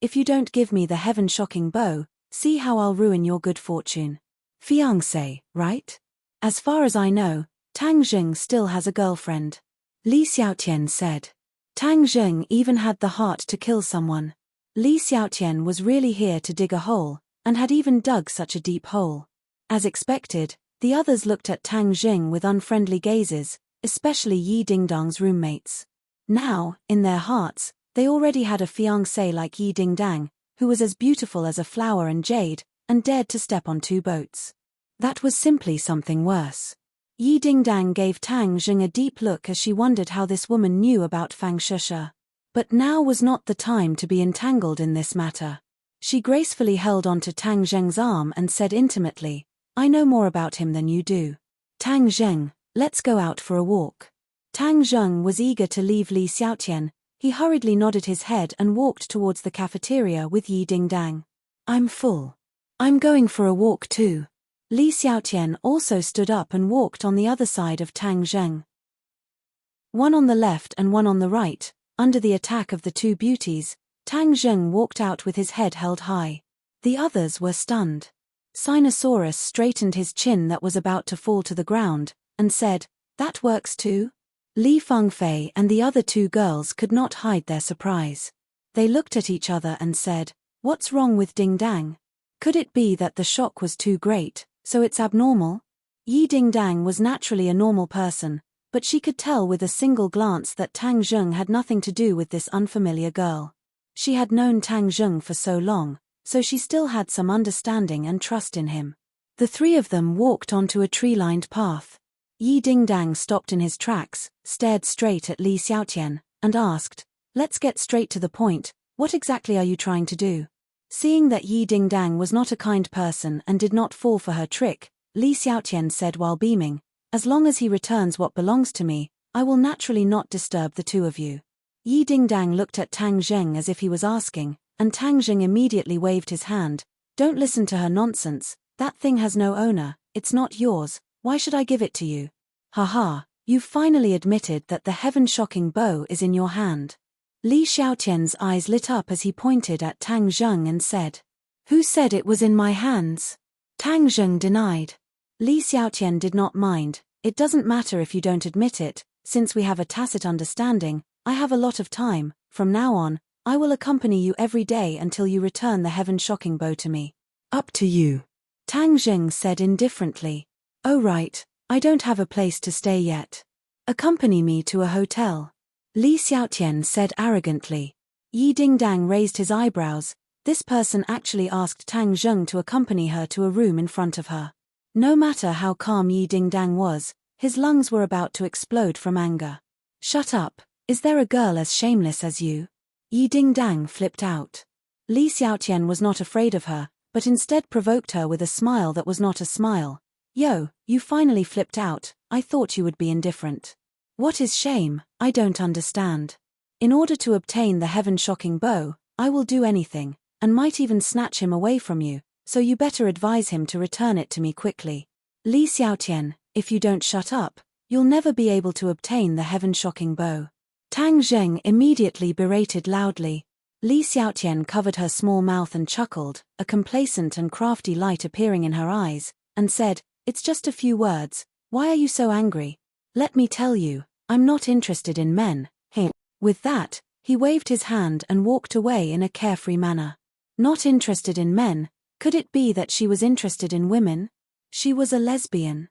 If you don't give me the heaven-shocking bow, see how I'll ruin your good fortune. Fiancé, right? As far as I know, Tang Zheng still has a girlfriend. Li Xiaotian said. Tang Zheng even had the heart to kill someone. Li Xiaotian was really here to dig a hole, and had even dug such a deep hole. As expected, the others looked at Tang Zheng with unfriendly gazes, especially Yi Dingdang's roommates. Now, in their hearts, they already had a fiancé like Yi Dingdang, who was as beautiful as a flower and jade, and dared to step on two boats. That was simply something worse. Yi Dingdang gave Tang Zheng a deep look as she wondered how this woman knew about Fang Shusha. But now was not the time to be entangled in this matter. She gracefully held onto Tang Zheng's arm and said intimately, I know more about him than you do. Tang Zheng, let's go out for a walk. Tang Zheng was eager to leave Li Xiaotian. He hurriedly nodded his head and walked towards the cafeteria with Yi Dingdang. I'm full. I'm going for a walk too. Li Xiaotian also stood up and walked on the other side of Tang Zheng. One on the left and one on the right, under the attack of the two beauties, Tang Zheng walked out with his head held high. The others were stunned. Sinosaurus straightened his chin that was about to fall to the ground, and said, That works too? Li Fangfei and the other two girls could not hide their surprise. They looked at each other and said, What's wrong with Dingdang? Could it be that the shock was too great, so it's abnormal? Yi Dingdang was naturally a normal person, but she could tell with a single glance that Tang Zheng had nothing to do with this unfamiliar girl. She had known Tang Zheng for so long, so she still had some understanding and trust in him. The three of them walked onto a tree-lined path. Yi Dingdang stopped in his tracks, stared straight at Li Xiaotian, and asked, Let's get straight to the point, what exactly are you trying to do? Seeing that Yi Dingdang was not a kind person and did not fall for her trick, Li Xiaotian said while beaming, As long as he returns what belongs to me, I will naturally not disturb the two of you. Yi Dingdang looked at Tang Zheng as if he was asking, and Tang Zheng immediately waved his hand. Don't listen to her nonsense, that thing has no owner, it's not yours, why should I give it to you? Haha, you've finally admitted that the heaven-shocking bow is in your hand. Li Xiaotian's eyes lit up as he pointed at Tang Zheng and said, Who said it was in my hands? Tang Zheng denied. Li Xiaotian did not mind. It doesn't matter if you don't admit it, since we have a tacit understanding. I have a lot of time. From now on, I will accompany you every day until you return the heaven-shocking bow to me. Up to you. Tang Zheng said indifferently. Oh right, I don't have a place to stay yet. Accompany me to a hotel. Li Xiaotian said arrogantly. Yi Dingdang raised his eyebrows. This person actually asked Tang Zheng to accompany her to a room in front of her. No matter how calm Yi Dingdang was, his lungs were about to explode from anger. Shut up, is there a girl as shameless as you? Yi Dingdang flipped out. Li Xiaotian was not afraid of her, but instead provoked her with a smile that was not a smile. Yo, you finally flipped out, I thought you would be indifferent. What is shame? I don't understand. In order to obtain the heaven-shocking bow, I will do anything, and might even snatch him away from you, so you better advise him to return it to me quickly. Li Xiaotian, if you don't shut up, you'll never be able to obtain the heaven-shocking bow. Tang Zheng immediately berated loudly. Li Xiaotian covered her small mouth and chuckled, a complacent and crafty light appearing in her eyes, and said, It's just a few words, why are you so angry? Let me tell you, I'm not interested in men. With that, he waved his hand and walked away in a carefree manner. Not interested in men, could it be that she was interested in women? She was a lesbian.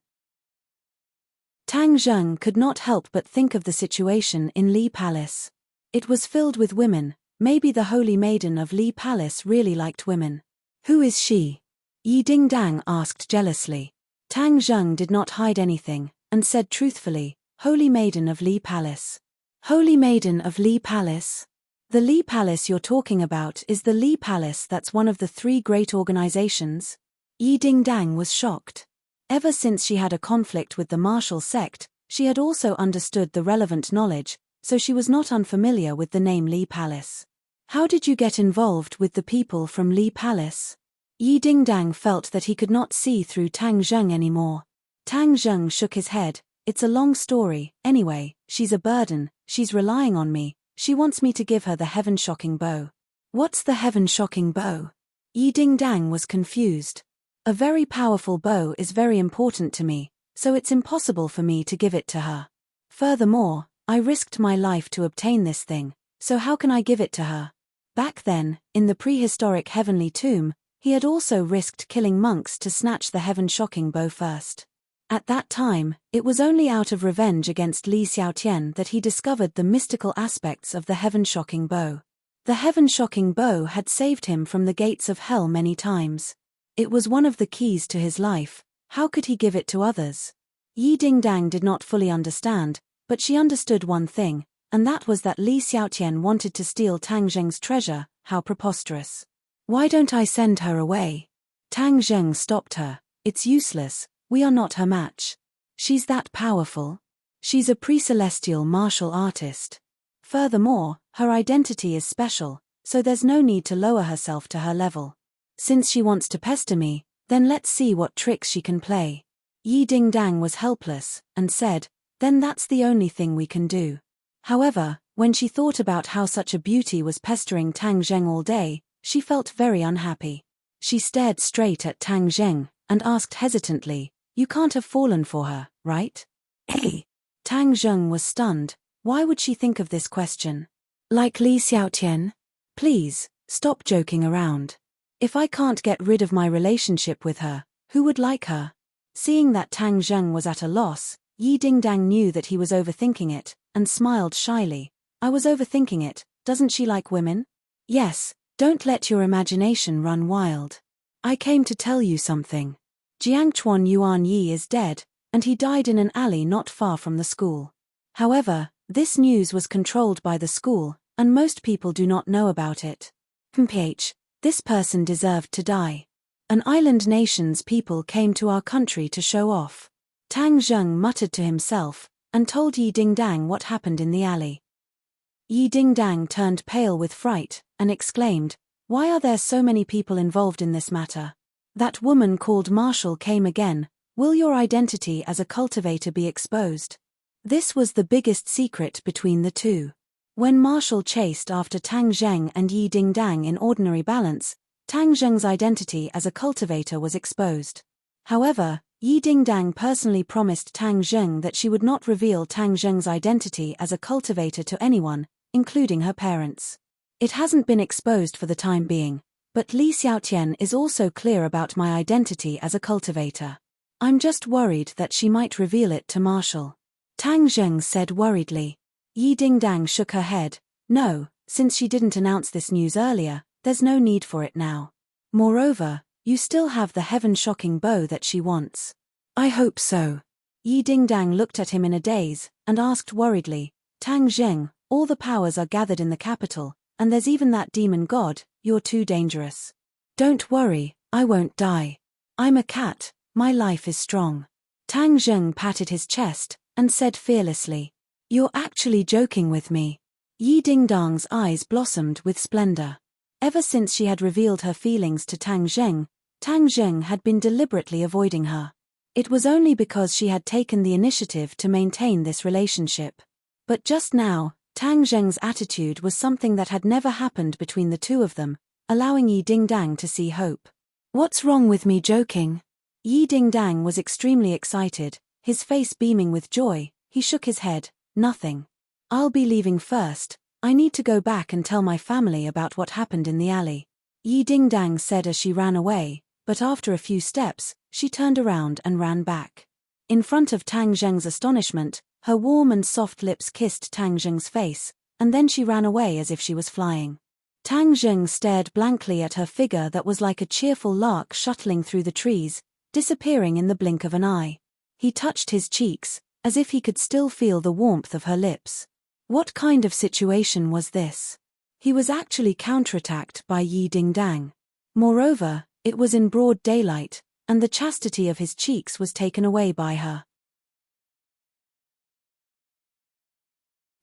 Tang Zheng could not help but think of the situation in Li Palace. It was filled with women. Maybe the holy maiden of Li Palace really liked women. Who is she? Yi Dingdang asked jealously. Tang Zheng did not hide anything, and said truthfully, Holy Maiden of Li Palace. Holy Maiden of Li Palace? The Li Palace you're talking about is the Li Palace that's one of the 3 great organizations? Yi Dingdang was shocked. Ever since she had a conflict with the martial sect, she had also understood the relevant knowledge, so she was not unfamiliar with the name Li Palace. How did you get involved with the people from Li Palace? Yi Dingdang felt that he could not see through Tang Zheng anymore. Tang Zheng shook his head. It's a long story. Anyway, she's a burden, she's relying on me, she wants me to give her the heaven-shocking bow. What's the heaven-shocking bow? Yi Dingdang was confused. A very powerful bow is very important to me, so it's impossible for me to give it to her. Furthermore, I risked my life to obtain this thing, so how can I give it to her? Back then, in the prehistoric heavenly tomb, he had also risked killing monks to snatch the heaven-shocking bow first. At that time, it was only out of revenge against Li Xiaotian that he discovered the mystical aspects of the heaven-shocking bow. The heaven-shocking bow had saved him from the gates of hell many times. It was one of the keys to his life. How could he give it to others? Yi Dingdang did not fully understand, but she understood one thing, and that was that Li Xiaotian wanted to steal Tang Zheng's treasure. How preposterous. Why don't I send her away? Tang Zheng stopped her. It's useless, we are not her match. She's that powerful. She's a pre-celestial martial artist. Furthermore, her identity is special, so there's no need to lower herself to her level. Since she wants to pester me, then let's see what tricks she can play. Yi Dingdang was helpless, and said, then that's the only thing we can do. However, when she thought about how such a beauty was pestering Tang Zheng all day, she felt very unhappy. She stared straight at Tang Zheng, and asked hesitantly, You can't have fallen for her, right? Hey! Tang Zheng was stunned. Why would she think of this question? Like Li Xiaotian? Please, stop joking around. If I can't get rid of my relationship with her, who would like her? Seeing that Tang Zheng was at a loss, Yi Dingdang knew that he was overthinking it, and smiled shyly. I was overthinking it, doesn't she like women? Yes, don't let your imagination run wild. I came to tell you something. Jiangchuan Yuan Yi is dead, and he died in an alley not far from the school. However, this news was controlled by the school, and most people do not know about it. This person deserved to die. An island nation's people came to our country to show off. Tang Zheng muttered to himself, and told Yi Dingdang what happened in the alley. Yi Dingdang turned pale with fright, and exclaimed, Why are there so many people involved in this matter? That woman called Marshall came again. Will your identity as a cultivator be exposed? This was the biggest secret between the two. When Marshall chased after Tang Zheng and Yi Dingdang in ordinary balance, Tang Zheng's identity as a cultivator was exposed. However, Yi Dingdang personally promised Tang Zheng that she would not reveal Tang Zheng's identity as a cultivator to anyone, including her parents. It hasn't been exposed for the time being, but Li Xiaotian is also clear about my identity as a cultivator. I'm just worried that she might reveal it to Marshall. Tang Zheng said worriedly. Yi Dingdang shook her head. No, since she didn't announce this news earlier, there's no need for it now. Moreover, you still have the heaven-shocking bow that she wants. I hope so. Yi Dingdang looked at him in a daze, and asked worriedly, Tang Zheng, all the powers are gathered in the capital, and there's even that demon god, you're too dangerous. Don't worry, I won't die. I'm a cat, my life is strong. Tang Zheng patted his chest, and said fearlessly, You're actually joking with me. Yi Dingdang's eyes blossomed with splendor. Ever since she had revealed her feelings to Tang Zheng had been deliberately avoiding her. It was only because she had taken the initiative to maintain this relationship. But just now, Tang Zheng's attitude was something that had never happened between the two of them, allowing Yi Dingdang to see hope. What's wrong with me joking? Yi Dingdang was extremely excited, his face beaming with joy. He shook his head. Nothing. I'll be leaving first. I need to go back and tell my family about what happened in the alley. Yi Dingdang said as she ran away, but after a few steps, she turned around and ran back. In front of Tang Zheng's astonishment, her warm and soft lips kissed Tang Zheng's face, and then she ran away as if she was flying. Tang Zheng stared blankly at her figure that was like a cheerful lark shuttling through the trees, disappearing in the blink of an eye. He touched his cheeks, as if he could still feel the warmth of her lips. What kind of situation was this? He was actually counterattacked by Yi Dingdang. Moreover, it was in broad daylight, and the chastity of his cheeks was taken away by her.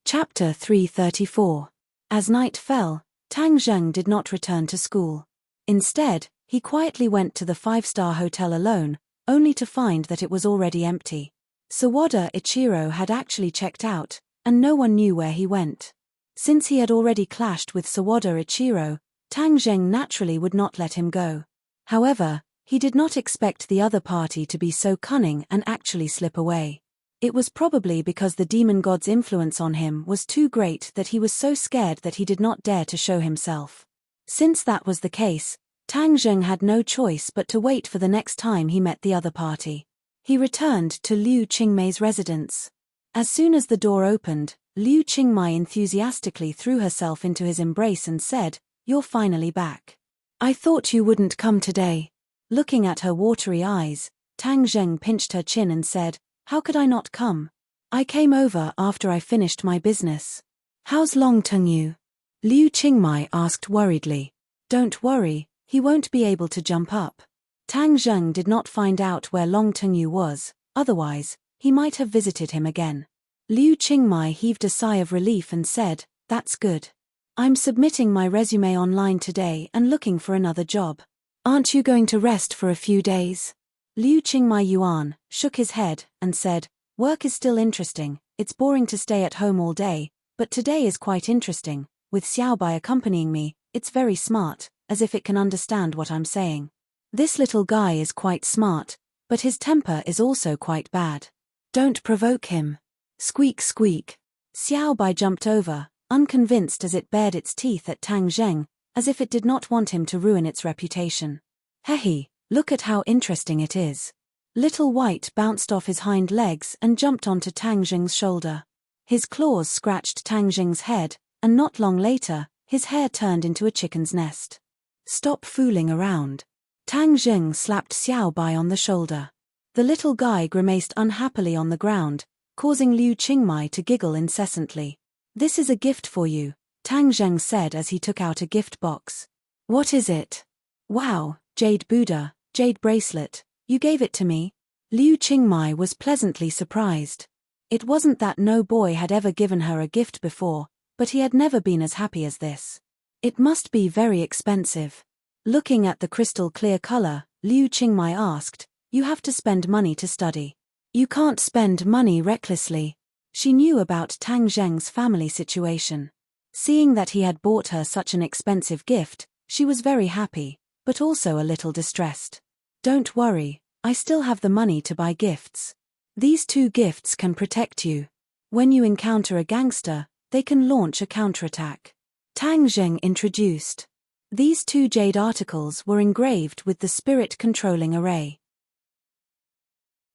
Chapter 334. As night fell, Tang Zheng did not return to school. Instead, he quietly went to the five-star hotel alone, only to find that it was already empty. Sawada Ichiro had actually checked out, and no one knew where he went. Since he had already clashed with Sawada Ichiro, Tang Zheng naturally would not let him go. However, he did not expect the other party to be so cunning and actually slip away. It was probably because the demon god's influence on him was too great that he was so scared that he did not dare to show himself. Since that was the case, Tang Zheng had no choice but to wait for the next time he met the other party. He returned to Liu Qingmei's residence. As soon as the door opened, Liu Qingmei enthusiastically threw herself into his embrace and said, You're finally back. I thought you wouldn't come today. Looking at her watery eyes, Tang Zheng pinched her chin and said, How could I not come? I came over after I finished my business. How's Long Tengyu? Liu Qingmei asked worriedly. Don't worry, he won't be able to jump up. Tang Zheng did not find out where Long Tengyu was, otherwise, he might have visited him again. Liu Qingmei heaved a sigh of relief and said, That's good. I'm submitting my resume online today and looking for another job. Aren't you going to rest for a few days? Liu Qingmei Yuan shook his head and said, Work is still interesting, it's boring to stay at home all day, but today is quite interesting, with Xiaobai accompanying me, it's very smart, as if it can understand what I'm saying. This little guy is quite smart, but his temper is also quite bad. Don't provoke him. Squeak squeak. Xiaobai jumped over, unconvinced as it bared its teeth at Tang Zheng, as if it did not want him to ruin its reputation. Hehe, look at how interesting it is. Little White bounced off his hind legs and jumped onto Tang Zheng's shoulder. His claws scratched Tang Zheng's head, and not long later, his hair turned into a chicken's nest. Stop fooling around. Tang Zheng slapped Xiaobai on the shoulder. The little guy grimaced unhappily on the ground, causing Liu Qingmei to giggle incessantly. This is a gift for you, Tang Zheng said as he took out a gift box. What is it? Wow, jade Buddha, jade bracelet, you gave it to me? Liu Qingmei was pleasantly surprised. It wasn't that no boy had ever given her a gift before, but he had never been as happy as this. It must be very expensive. Looking at the crystal clear color, Liu Qingmei asked, You have to spend money to study. You can't spend money recklessly. She knew about Tang Zheng's family situation. Seeing that he had bought her such an expensive gift, she was very happy, but also a little distressed. Don't worry, I still have the money to buy gifts. These 2 gifts can protect you. When you encounter a gangster, they can launch a counterattack. Tang Zheng introduced. These 2 jade articles were engraved with the spirit-controlling array.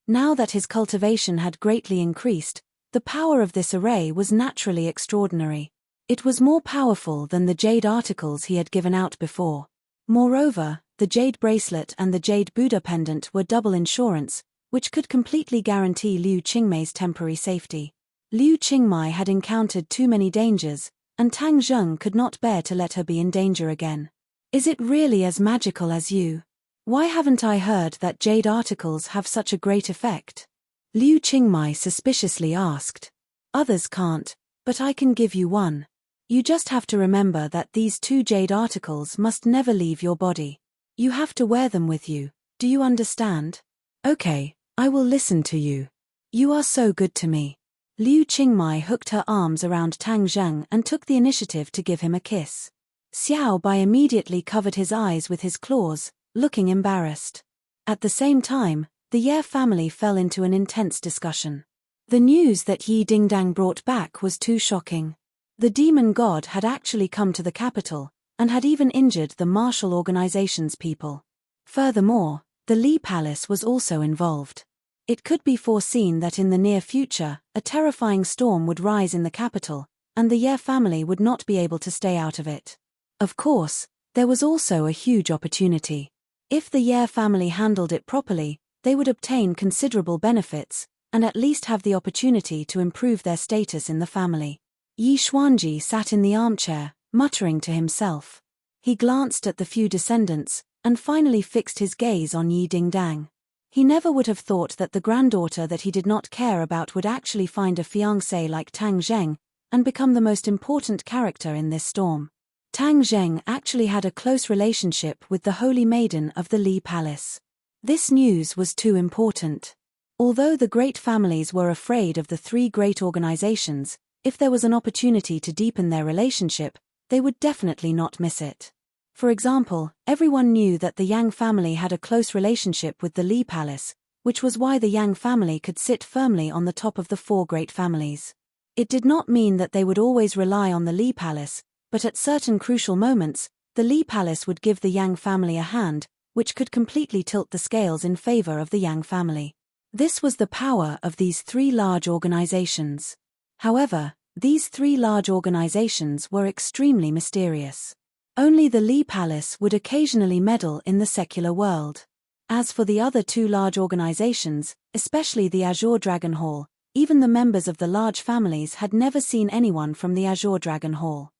Now that his cultivation had greatly increased, the power of this array was naturally extraordinary. It was more powerful than the jade articles he had given out before. Moreover, the jade bracelet and the jade Buddha pendant were double insurance, which could completely guarantee Liu Qingmei's temporary safety. Liu Qingmei had encountered too many dangers, and Tang Zheng could not bear to let her be in danger again. Is it really as magical as you? Why haven't I heard that jade articles have such a great effect? Liu Qingmei suspiciously asked. Others can't, but I can give you one. You just have to remember that these 2 jade articles must never leave your body. You have to wear them with you, do you understand? Okay, I will listen to you. You are so good to me. Liu Qingmei hooked her arms around Tang Zheng and took the initiative to give him a kiss. Xiao Bai immediately covered his eyes with his claws, looking embarrassed. At the same time, the Ye family fell into an intense discussion. The news that Yi Dingdang brought back was too shocking. The demon god had actually come to the capital, and had even injured the martial organization's people. Furthermore, the Li Palace was also involved. It could be foreseen that in the near future, a terrifying storm would rise in the capital, and the Ye family would not be able to stay out of it. Of course, there was also a huge opportunity. If the Ye family handled it properly, they would obtain considerable benefits, and at least have the opportunity to improve their status in the family. Yi Xuanji sat in the armchair, muttering to himself. He glanced at the few descendants, and finally fixed his gaze on Yi Dingdang. He never would have thought that the granddaughter that he did not care about would actually find a fiancé like Tang Zheng, and become the most important character in this storm. Tang Zheng actually had a close relationship with the Holy Maiden of the Li Palace. This news was too important. Although the great families were afraid of the 3 great organizations, if there was an opportunity to deepen their relationship, they would definitely not miss it. For example, everyone knew that the Yang family had a close relationship with the Li Palace, which was why the Yang family could sit firmly on the top of the 4 great families. It did not mean that they would always rely on the Li Palace, but at certain crucial moments, the Li Palace would give the Yang family a hand, which could completely tilt the scales in favor of the Yang family. This was the power of these 3 large organizations. However, these 3 large organizations were extremely mysterious. Only the Li Palace would occasionally meddle in the secular world. As for the other 2 large organizations, especially the Azure Dragon Hall, even the members of the large families had never seen anyone from the Azure Dragon Hall.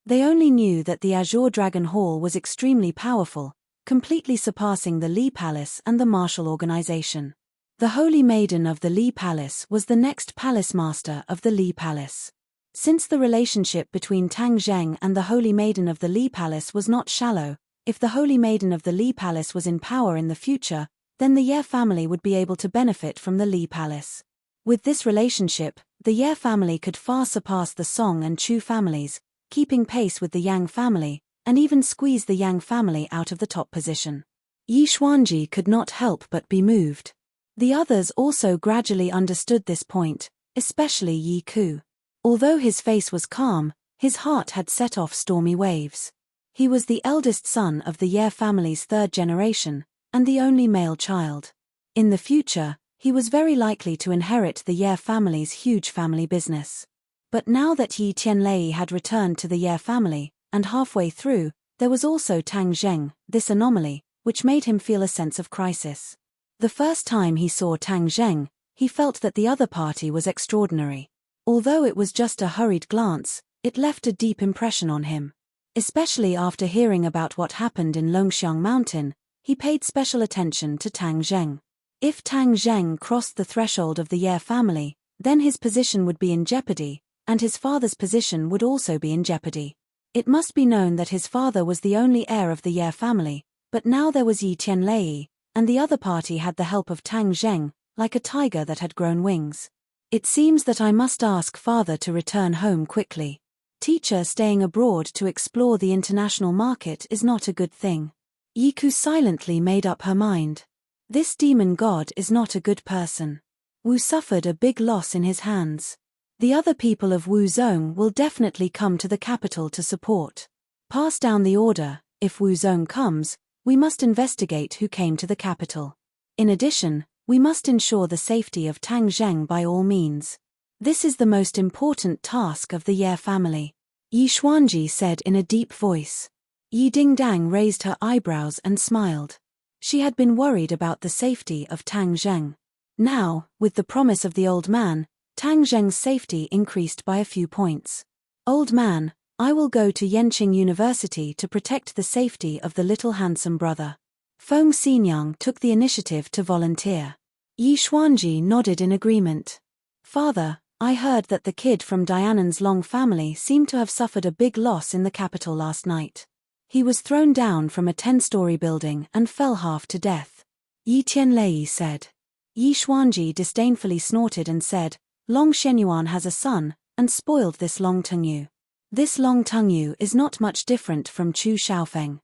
They only knew that the Azure Dragon Hall was extremely powerful, completely surpassing the Li Palace and the martial organization. The Holy Maiden of the Li Palace was the next palace master of the Li Palace. Since the relationship between Tang Zheng and the Holy Maiden of the Li Palace was not shallow, if the Holy Maiden of the Li Palace was in power in the future, then the Ye family would be able to benefit from the Li Palace. With this relationship, the Ye family could far surpass the Song and Chu families, keeping pace with the Yang family, and even squeeze the Yang family out of the top position. Yi Xuanji could not help but be moved. The others also gradually understood this point, especially Yi Ku. Although his face was calm, his heart had set off stormy waves. He was the eldest son of the Ye family's 3rd generation, and the only male child. In the future, he was very likely to inherit the Ye family's huge family business. But now that Yi Tianlei had returned to the Ye family, and halfway through, there was also Tang Zheng, this anomaly, which made him feel a sense of crisis. The first time he saw Tang Zheng, he felt that the other party was extraordinary. Although it was just a hurried glance, it left a deep impression on him. Especially after hearing about what happened in Longxiang Mountain, he paid special attention to Tang Zheng. If Tang Zheng crossed the threshold of the Ye family, then his position would be in jeopardy, and his father's position would also be in jeopardy. It must be known that his father was the only heir of the Ye family, but now there was Yi Tianlei, and the other party had the help of Tang Zheng, like a tiger that had grown wings. It seems that I must ask father to return home quickly. Teacher staying abroad to explore the international market is not a good thing. Yiku silently made up her mind. This demon god is not a good person. Wu suffered a big loss in his hands. The other people of Wu Zong will definitely come to the capital to support. Pass down the order. If Wu Zong comes, we must investigate who came to the capital. In addition, we must ensure the safety of Tang Zheng by all means. This is the most important task of the Ye family. Yi Xuanji said in a deep voice. Yi Dingdang raised her eyebrows and smiled. She had been worried about the safety of Tang Zheng. Now, with the promise of the old man, Tang Zheng's safety increased by a few points. Old man, I will go to Yenqing University to protect the safety of the little handsome brother. Feng Xinyang took the initiative to volunteer. Yi Xuanji nodded in agreement. Father, I heard that the kid from Dianan's Long family seemed to have suffered a big loss in the capital last night. He was thrown down from a 10-story building and fell half to death. Yi Tianlei said. Yi Xuanji disdainfully snorted and said, Long Shenyuan has a son, and spoiled this Long Tengyu. This Long Tengyu is not much different from Chu Xiaofeng.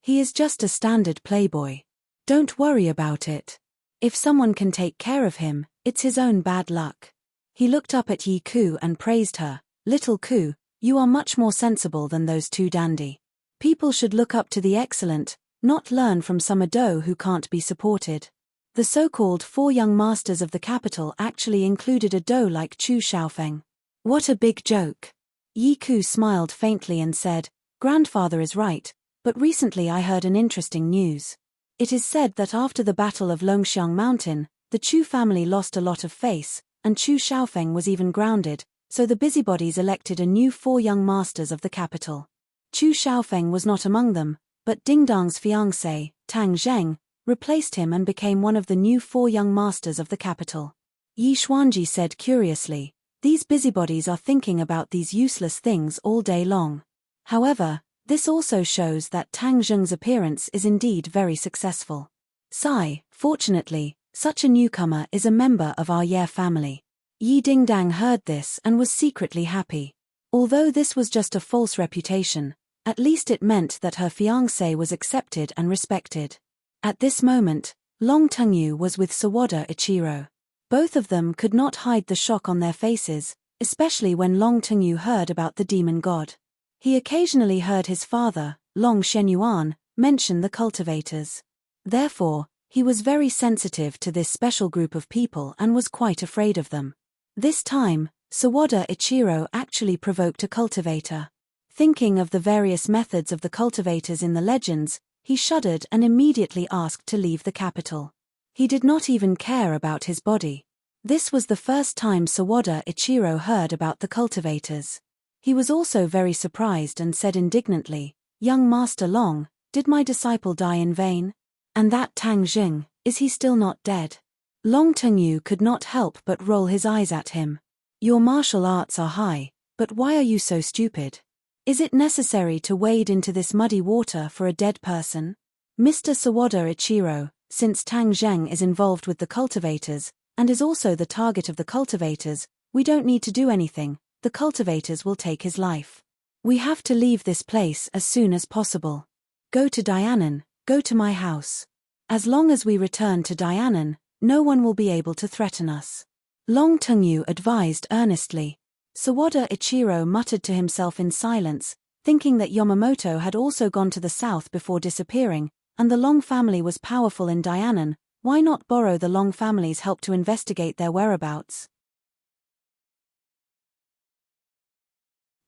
He is just a standard playboy. Don't worry about it. If someone can take care of him, it's his own bad luck. He looked up at Yi Ku and praised her. Little Ku, you are much more sensible than those two dandy. People should look up to the excellent, not learn from some ado who can't be supported. The so-called 4 young masters of the capital actually included a doe like Chu Xiaofeng. What a big joke. Yi Ku smiled faintly and said, Grandfather is right, but recently I heard an interesting news. It is said that after the Battle of Longxiang Mountain, the Chu family lost a lot of face, and Chu Xiaofeng was even grounded, so the busybodies elected a new 4 young masters of the capital. Chu Xiaofeng was not among them, but Dingdang's fiancé, Tang Zheng, replaced him and became one of the new 4 young masters of the capital. Yi Xuanji said curiously, these busybodies are thinking about these useless things all day long. However, this also shows that Tang Zheng's appearance is indeed very successful. Sigh, fortunately, such a newcomer is a member of our Ye family. Yi Dingdang heard this and was secretly happy. Although this was just a false reputation, at least it meant that her fiancé was accepted and respected. At this moment, Long Tengyu was with Sawada Ichiro. Both of them could not hide the shock on their faces, especially when Long Tengyu heard about the demon god. He occasionally heard his father, Long Shenyuan, mention the cultivators. Therefore, he was very sensitive to this special group of people and was quite afraid of them. This time, Sawada Ichiro actually provoked a cultivator. Thinking of the various methods of the cultivators in the legends, he shuddered and immediately asked to leave the capital. He did not even care about his body. This was the first time Sawada Ichiro heard about the cultivators. He was also very surprised and said indignantly, Young Master Long, did my disciple die in vain? And that Tang Zheng, is he still not dead? Long Tengyu could not help but roll his eyes at him. Your martial arts are high, but why are you so stupid? Is it necessary to wade into this muddy water for a dead person? Mr. Sawada Ichiro, since Tang Zheng is involved with the cultivators, and is also the target of the cultivators, we don't need to do anything, the cultivators will take his life. We have to leave this place as soon as possible. Go to Dianan, go to my house. As long as we return to Dianan, no one will be able to threaten us. Long Tengyu advised earnestly. Sawada Ichiro muttered to himself in silence, thinking that Yamamoto had also gone to the south before disappearing, and the Long family was powerful in Dianan. Why not borrow the Long family's help to investigate their whereabouts?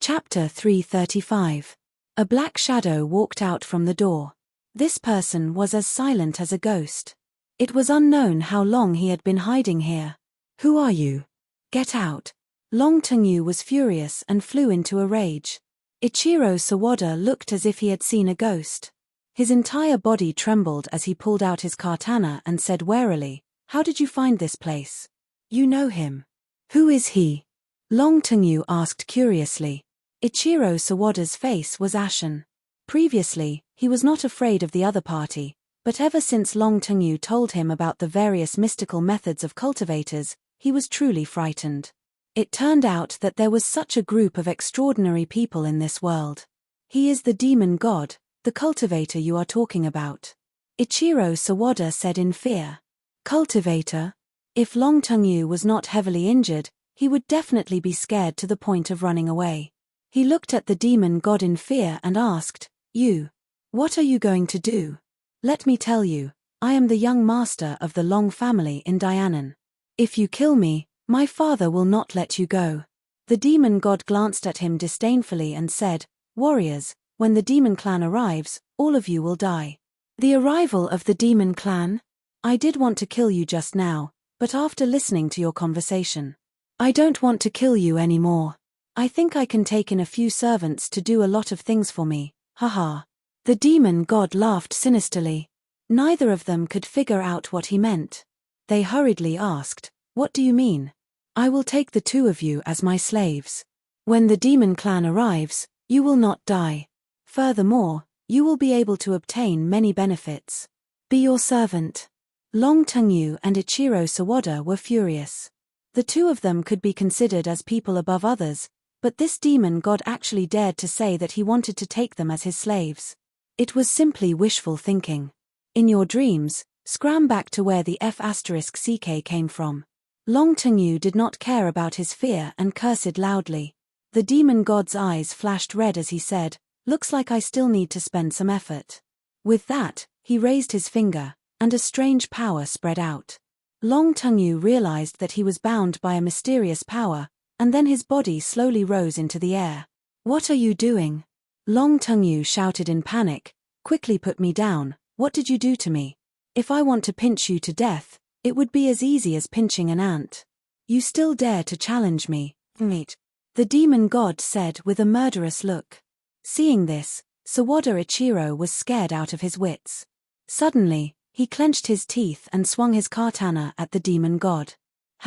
Chapter 335. A black shadow walked out from the door. This person was as silent as a ghost. It was unknown how long he had been hiding here. Who are you? Get out. Long Tengyu was furious and flew into a rage. Ichiro Sawada looked as if he had seen a ghost. His entire body trembled as he pulled out his katana and said warily, How did you find this place? You know him. Who is he? Long Tengyu asked curiously. Ichiro Sawada's face was ashen. Previously, he was not afraid of the other party, but ever since Long Tengyu told him about the various mystical methods of cultivators, he was truly frightened. It turned out that there was such a group of extraordinary people in this world. He is the demon god, the cultivator you are talking about. Ichiro Sawada said in fear. Cultivator? If Long Tengyu was not heavily injured, he would definitely be scared to the point of running away. He looked at the demon god in fear and asked, "You? What are you going to do?" "Let me tell you, I am the young master of the Long family in Dianan. If you kill me, my father will not let you go." The demon god glanced at him disdainfully and said, "Warriors, when the demon clan arrives, all of you will die." The arrival of the demon clan? I did want to kill you just now, but after listening to your conversation, I don't want to kill you anymore. I think I can take in a few servants to do a lot of things for me, haha. The demon god laughed sinisterly. Neither of them could figure out what he meant. They hurriedly asked, "What do you mean?" "I will take the two of you as my slaves. When the demon clan arrives, you will not die. Furthermore, you will be able to obtain many benefits. Be your servant." Long Tengyu and Ichiro Sawada were furious. The two of them could be considered as people above others, but this demon god actually dared to say that he wanted to take them as his slaves. It was simply wishful thinking. In your dreams, scram back to where the F*ck came from. Long Tengyu did not care about his fear and cursed loudly. The demon god's eyes flashed red as he said, "Looks like I still need to spend some effort." With that, he raised his finger, and a strange power spread out. Long Tengyu realized that he was bound by a mysterious power, and then his body slowly rose into the air. "What are you doing?" Long Tengyu shouted in panic, "Quickly put me down, what did you do to me? If I want to pinch you to death, it would be as easy as pinching an ant. You still dare to challenge me, mate?" The demon god said with a murderous look. Seeing this, Sawada Ichiro was scared out of his wits. Suddenly, he clenched his teeth and swung his katana at the demon god.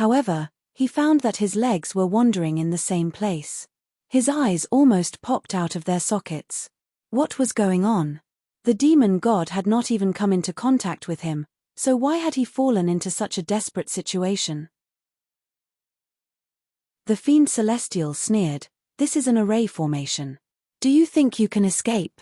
However, he found that his legs were wandering in the same place. His eyes almost popped out of their sockets. What was going on? The demon god had not even come into contact with him, so why had he fallen into such a desperate situation? The fiend celestial sneered, "This is an array formation. Do you think you can escape?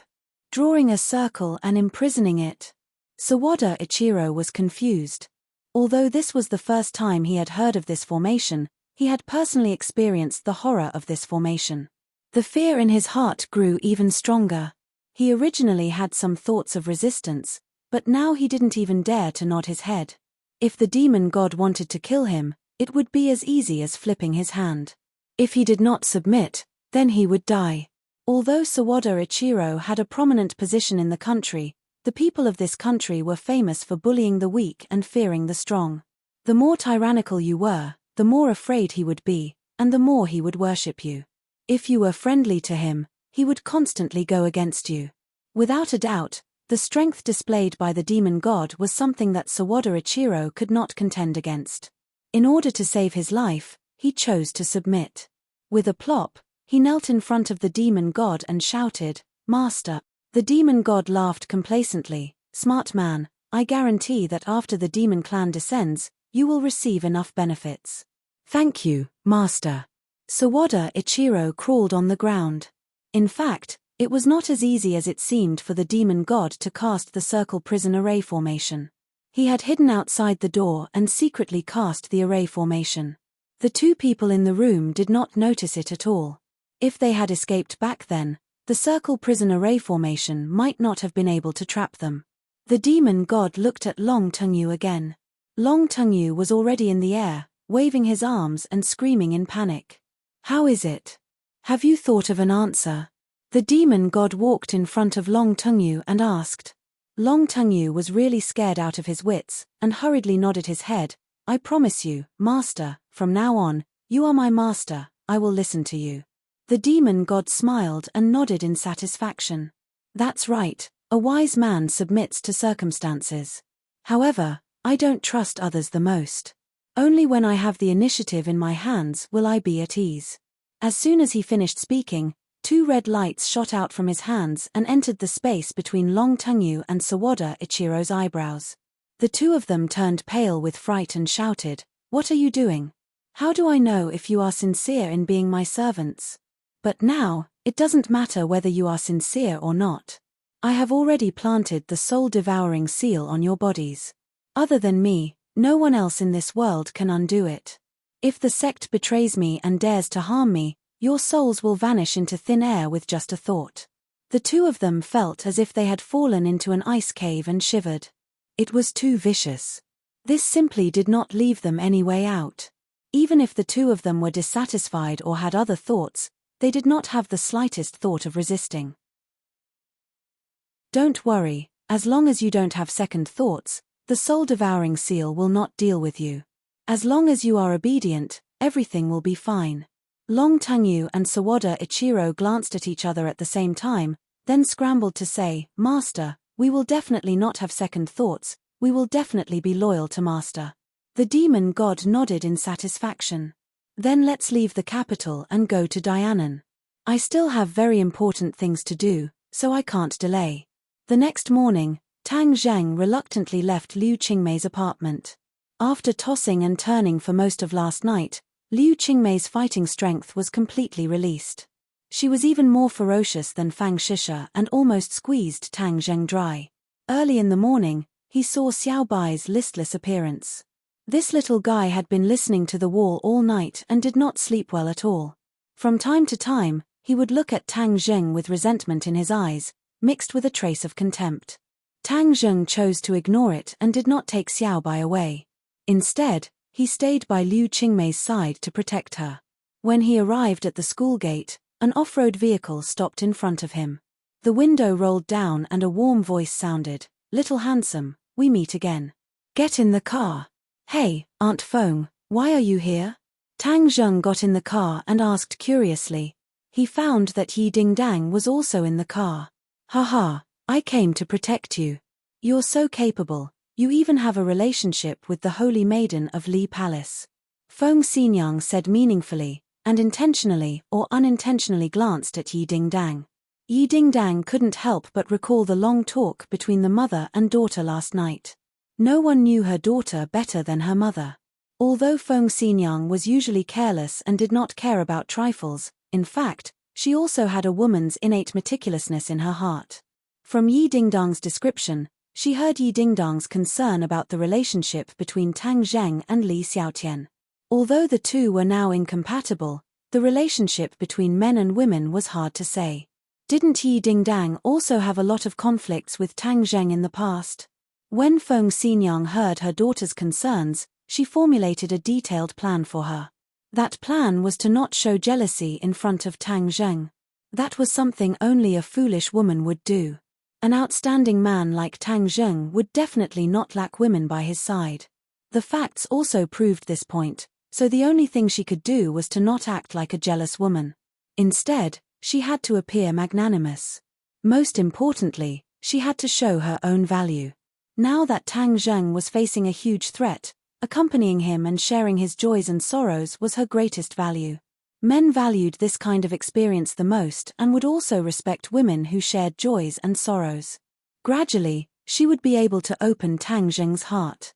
Drawing a circle and imprisoning it?" Sawada Ichiro was confused. Although this was the first time he had heard of this formation, he had personally experienced the horror of this formation. The fear in his heart grew even stronger. He originally had some thoughts of resistance, but now he didn't even dare to nod his head. If the demon god wanted to kill him, it would be as easy as flipping his hand. If he did not submit, then he would die. Although Sawada Ichiro had a prominent position in the country, the people of this country were famous for bullying the weak and fearing the strong. The more tyrannical you were, the more afraid he would be, and the more he would worship you. If you were friendly to him, he would constantly go against you. Without a doubt, the strength displayed by the demon god was something that Sawada Ichiro could not contend against. In order to save his life, he chose to submit. With a plop, he knelt in front of the demon god and shouted, "Master." The demon god laughed complacently, "Smart man, I guarantee that after the demon clan descends, you will receive enough benefits." "Thank you, master." Sawada Ichiro crawled on the ground. In fact, it was not as easy as it seemed for the demon god to cast the circle prison array formation. He had hidden outside the door and secretly cast the array formation. The two people in the room did not notice it at all. If they had escaped back then, the circle prison array formation might not have been able to trap them. The demon god looked at Long Tengyu again. Long Tengyu was already in the air, waving his arms and screaming in panic. "How is it? Have you thought of an answer?" The demon god walked in front of Long Tengyu and asked. Long Tengyu was really scared out of his wits, and hurriedly nodded his head. "I promise you, master, from now on, you are my master, I will listen to you." The demon god smiled and nodded in satisfaction. "That's right, a wise man submits to circumstances. However, I don't trust others the most. Only when I have the initiative in my hands will I be at ease." As soon as he finished speaking, two red lights shot out from his hands and entered the space between Long Tengyu and Sawada Ichiro's eyebrows. The two of them turned pale with fright and shouted, "What are you doing? How do I know if you are sincere in being my servants? But now, it doesn't matter whether you are sincere or not. I have already planted the soul-devouring seal on your bodies. Other than me, no one else in this world can undo it. If the sect betrays me and dares to harm me, your souls will vanish into thin air with just a thought. The two of them felt as if they had fallen into an ice cave and shivered. It was too vicious. This simply did not leave them any way out. Even if the two of them were dissatisfied or had other thoughts, they did not have the slightest thought of resisting. Don't worry, as long as you don't have second thoughts, the soul-devouring seal will not deal with you. As long as you are obedient, everything will be fine. Long Tangyu and Sawada Ichiro glanced at each other at the same time, then scrambled to say, Master, we will definitely not have second thoughts, we will definitely be loyal to Master. The demon god nodded in satisfaction. Then let's leave the capital and go to Dianan. I still have very important things to do, so I can't delay. The next morning, Tang Zheng reluctantly left Liu Qingmei's apartment. After tossing and turning for most of last night, Liu Qingmei's fighting strength was completely released. She was even more ferocious than Fang Shisha and almost squeezed Tang Zheng dry. Early in the morning, he saw Xiao Bai's listless appearance. This little guy had been listening to the wall all night and did not sleep well at all. From time to time, he would look at Tang Zheng with resentment in his eyes, mixed with a trace of contempt. Tang Zheng chose to ignore it and did not take Xiao Bai away. Instead, he stayed by Liu Qingmei's side to protect her. When he arrived at the school gate, an off-road vehicle stopped in front of him. The window rolled down and a warm voice sounded, Little handsome, we meet again. Get in the car. Hey, Aunt Feng, why are you here? Tang Zheng got in the car and asked curiously. He found that Yi Dingdang was also in the car. Haha, I came to protect you. You're so capable. You even have a relationship with the Holy Maiden of Li Palace. Feng Xinyang said meaningfully, and intentionally or unintentionally glanced at Yi Dingdang. Yi Dingdang couldn't help but recall the long talk between the mother and daughter last night. No one knew her daughter better than her mother. Although Feng Xinyang was usually careless and did not care about trifles, in fact, she also had a woman's innate meticulousness in her heart. From Yi Dingdang's description, she heard Yi Dingdang's concern about the relationship between Tang Zheng and Li Xiaotian. Although the two were now incompatible, the relationship between men and women was hard to say. Didn't Yi Dingdang also have a lot of conflicts with Tang Zheng in the past? When Feng Xinyang heard her daughter's concerns, she formulated a detailed plan for her. That plan was to not show jealousy in front of Tang Zheng. That was something only a foolish woman would do. An outstanding man like Tang Zheng would definitely not lack women by his side. The facts also proved this point, so the only thing she could do was to not act like a jealous woman. Instead, she had to appear magnanimous. Most importantly, she had to show her own value. Now that Tang Zheng was facing a huge threat, accompanying him and sharing his joys and sorrows was her greatest value. Men valued this kind of experience the most and would also respect women who shared joys and sorrows. Gradually, she would be able to open Tang Zheng's heart.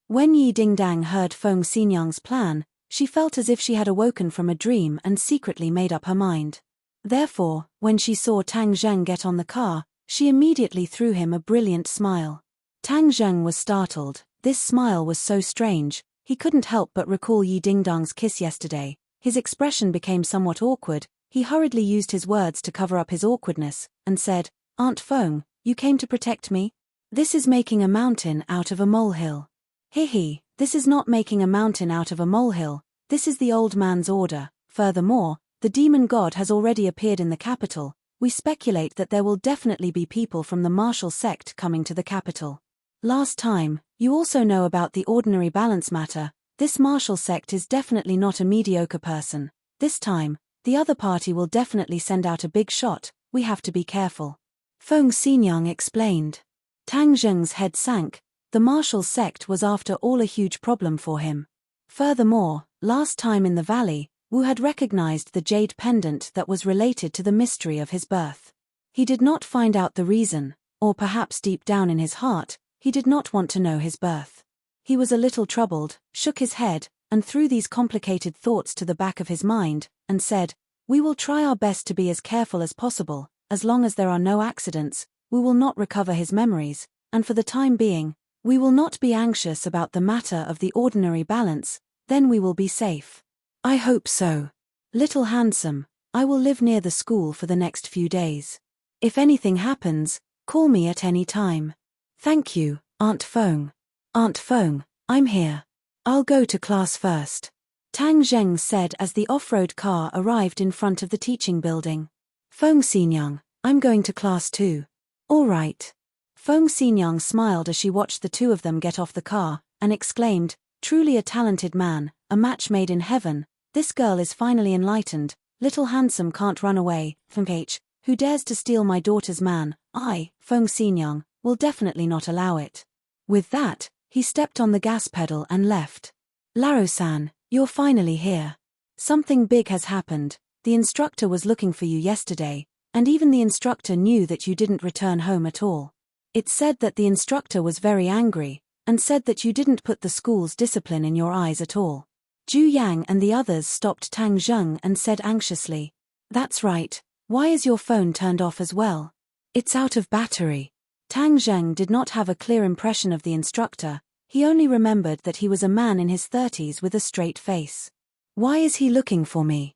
When Yi Dingdang heard Feng Xinyang's plan, she felt as if she had awoken from a dream and secretly made up her mind. Therefore, when she saw Tang Zheng get on the car, she immediately threw him a brilliant smile. Tang Zheng was startled. This smile was so strange. He couldn't help but recall Yi Dingdang's kiss yesterday. His expression became somewhat awkward. He hurriedly used his words to cover up his awkwardness, and said, Aunt Feng, you came to protect me? This is making a mountain out of a molehill. Hihi, this is not making a mountain out of a molehill, this is the old man's order. Furthermore, the demon god has already appeared in the capital. We speculate that there will definitely be people from the martial sect coming to the capital. Last time, you also know about the ordinary balance matter. This martial sect is definitely not a mediocre person. This time, the other party will definitely send out a big shot. We have to be careful. Feng Xinyang explained. Tang Zheng's head sank. The martial sect was after all a huge problem for him. Furthermore, last time in the valley, Wu had recognized the jade pendant that was related to the mystery of his birth. He did not find out the reason, or perhaps deep down in his heart, he did not want to know his birth. He was a little troubled, shook his head, and threw these complicated thoughts to the back of his mind, and said, We will try our best to be as careful as possible. as long as there are no accidents, we will not recover his memories, and for the time being, we will not be anxious about the matter of the ordinary balance, then we will be safe. I hope so. Little handsome, I will live near the school for the next few days. If anything happens, call me at any time. Thank you, Aunt Feng. Aunt Feng, I'm here. I'll go to class first. Tang Zheng said as the off-road car arrived in front of the teaching building. Feng Xinyang, I'm going to class too. All right. Feng Xinyang smiled as she watched the two of them get off the car, and exclaimed, truly a talented man, a match made in heaven, this girl is finally enlightened, little handsome can't run away, from H, who dares to steal my daughter's man, I, Feng Xinyang, will definitely not allow it. With that, he stepped on the gas pedal and left. Laro-san, you're finally here. Something big has happened, the instructor was looking for you yesterday, and even the instructor knew that you didn't return home at all. It said that the instructor was very angry, and said that you didn't put the school's discipline in your eyes at all. Ju Yang and the others stopped Tang Zheng and said anxiously, that's right, why is your phone turned off as well? It's out of battery. Tang Zheng did not have a clear impression of the instructor, he only remembered that he was a man in his 30s with a straight face. Why is he looking for me?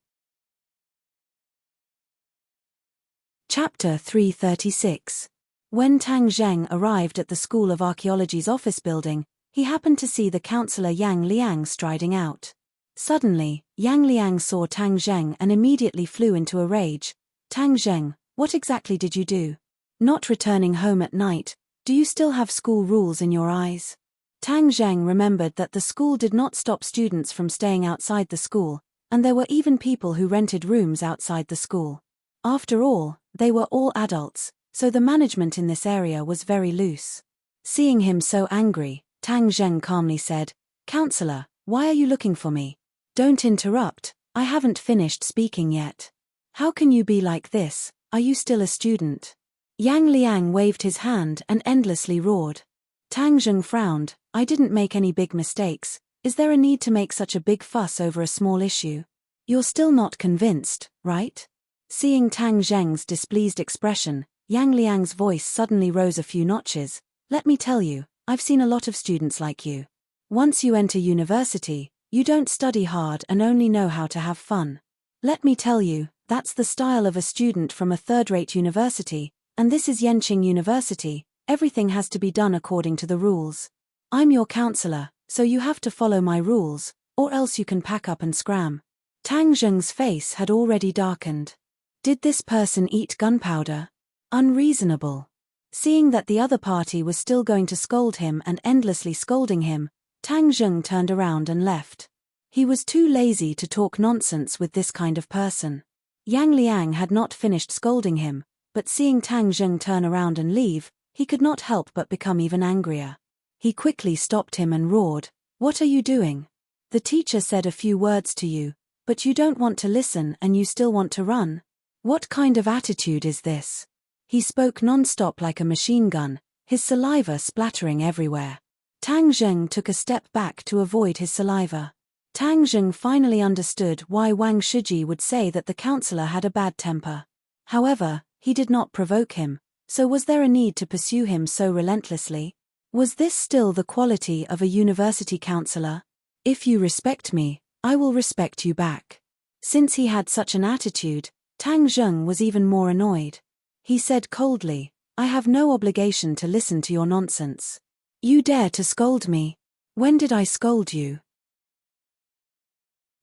Chapter 336. When Tang Zheng arrived at the School of Archaeology's office building, he happened to see the counselor Yang Liang striding out. Suddenly, Yang Liang saw Tang Zheng and immediately flew into a rage. Tang Zheng, what exactly did you do? Not returning home at night, do you still have school rules in your eyes? Tang Zheng remembered that the school did not stop students from staying outside the school, and there were even people who rented rooms outside the school. After all, they were all adults, so the management in this area was very loose. Seeing him so angry, Tang Zheng calmly said, Counselor, why are you looking for me? Don't interrupt, I haven't finished speaking yet. How can you be like this, are you still a student? Yang Liang waved his hand and endlessly roared. Tang Zheng frowned, I didn't make any big mistakes, is there a need to make such a big fuss over a small issue? You're still not convinced, right? Seeing Tang Zheng's displeased expression, Yang Liang's voice suddenly rose a few notches. Let me tell you, I've seen a lot of students like you. Once you enter university, you don't study hard and only know how to have fun. Let me tell you, that's the style of a student from a third-rate university, and this is Yenqing University, everything has to be done according to the rules. I'm your counselor, so you have to follow my rules, or else you can pack up and scram. Tang Zheng's face had already darkened. Did this person eat gunpowder? Unreasonable. Seeing that the other party was still going to scold him and endlessly scolding him, Tang Zheng turned around and left. He was too lazy to talk nonsense with this kind of person. Yang Liang had not finished scolding him, but seeing Tang Zheng turn around and leave, he could not help but become even angrier. He quickly stopped him and roared, What are you doing? The teacher said a few words to you, but you don't want to listen and you still want to run? What kind of attitude is this? He spoke non-stop like a machine gun, his saliva splattering everywhere. Tang Zheng took a step back to avoid his saliva. Tang Zheng finally understood why Wang Shiji would say that the counselor had a bad temper. However, he did not provoke him, so was there a need to pursue him so relentlessly? Was this still the quality of a university counselor? If you respect me, I will respect you back. Since he had such an attitude, Tang Zheng was even more annoyed. He said coldly, I have no obligation to listen to your nonsense. You dare to scold me? When did I scold you?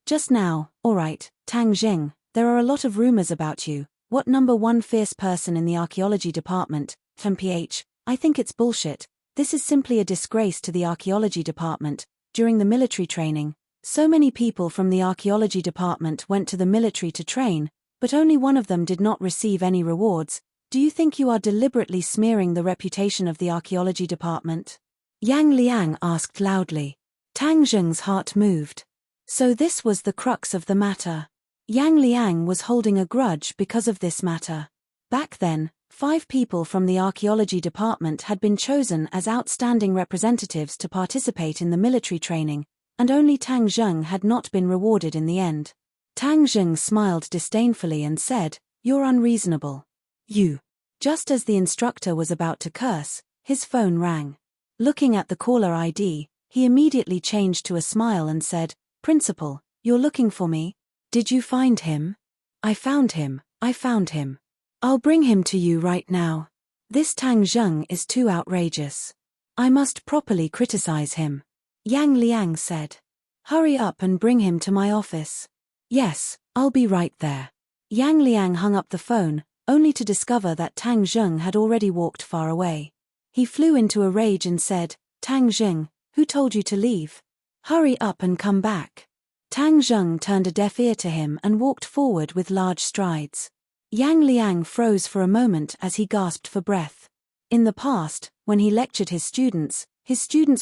Just now, alright, Tang Zheng, there are a lot of rumors about you. What number one fierce person in the archaeology department, from PH, I think it's bullshit. This is simply a disgrace to the archaeology department. During the military training, so many people from the archaeology department went to the military to train, but only one of them did not receive any rewards. Do you think you are deliberately smearing the reputation of the archaeology department? Yang Liang asked loudly. Tang Zheng's heart moved. So this was the crux of the matter. Yang Liang was holding a grudge because of this matter. Back then, 5 people from the archaeology department had been chosen as outstanding representatives to participate in the military training, and only Tang Zheng had not been rewarded in the end. Tang Zheng smiled disdainfully and said, You're unreasonable. You. Just as the instructor was about to curse, his phone rang. Looking at the caller ID, he immediately changed to a smile and said, "Principal, you're looking for me? Did you find him?" "I found him. I'll bring him to you right now. This Tang Zheng is too outrageous. I must properly criticize him," Yang Liang said. "Hurry up and bring him to my office." "Yes, I'll be right there." Yang Liang hung up the phone, only to discover that Tang Zheng had already walked far away. He flew into a rage and said, "Tang Zheng, who told you to leave? Hurry up and come back." Tang Zheng turned a deaf ear to him and walked forward with large strides. Yang Liang froze for a moment as he gasped for breath. In the past, when he lectured his students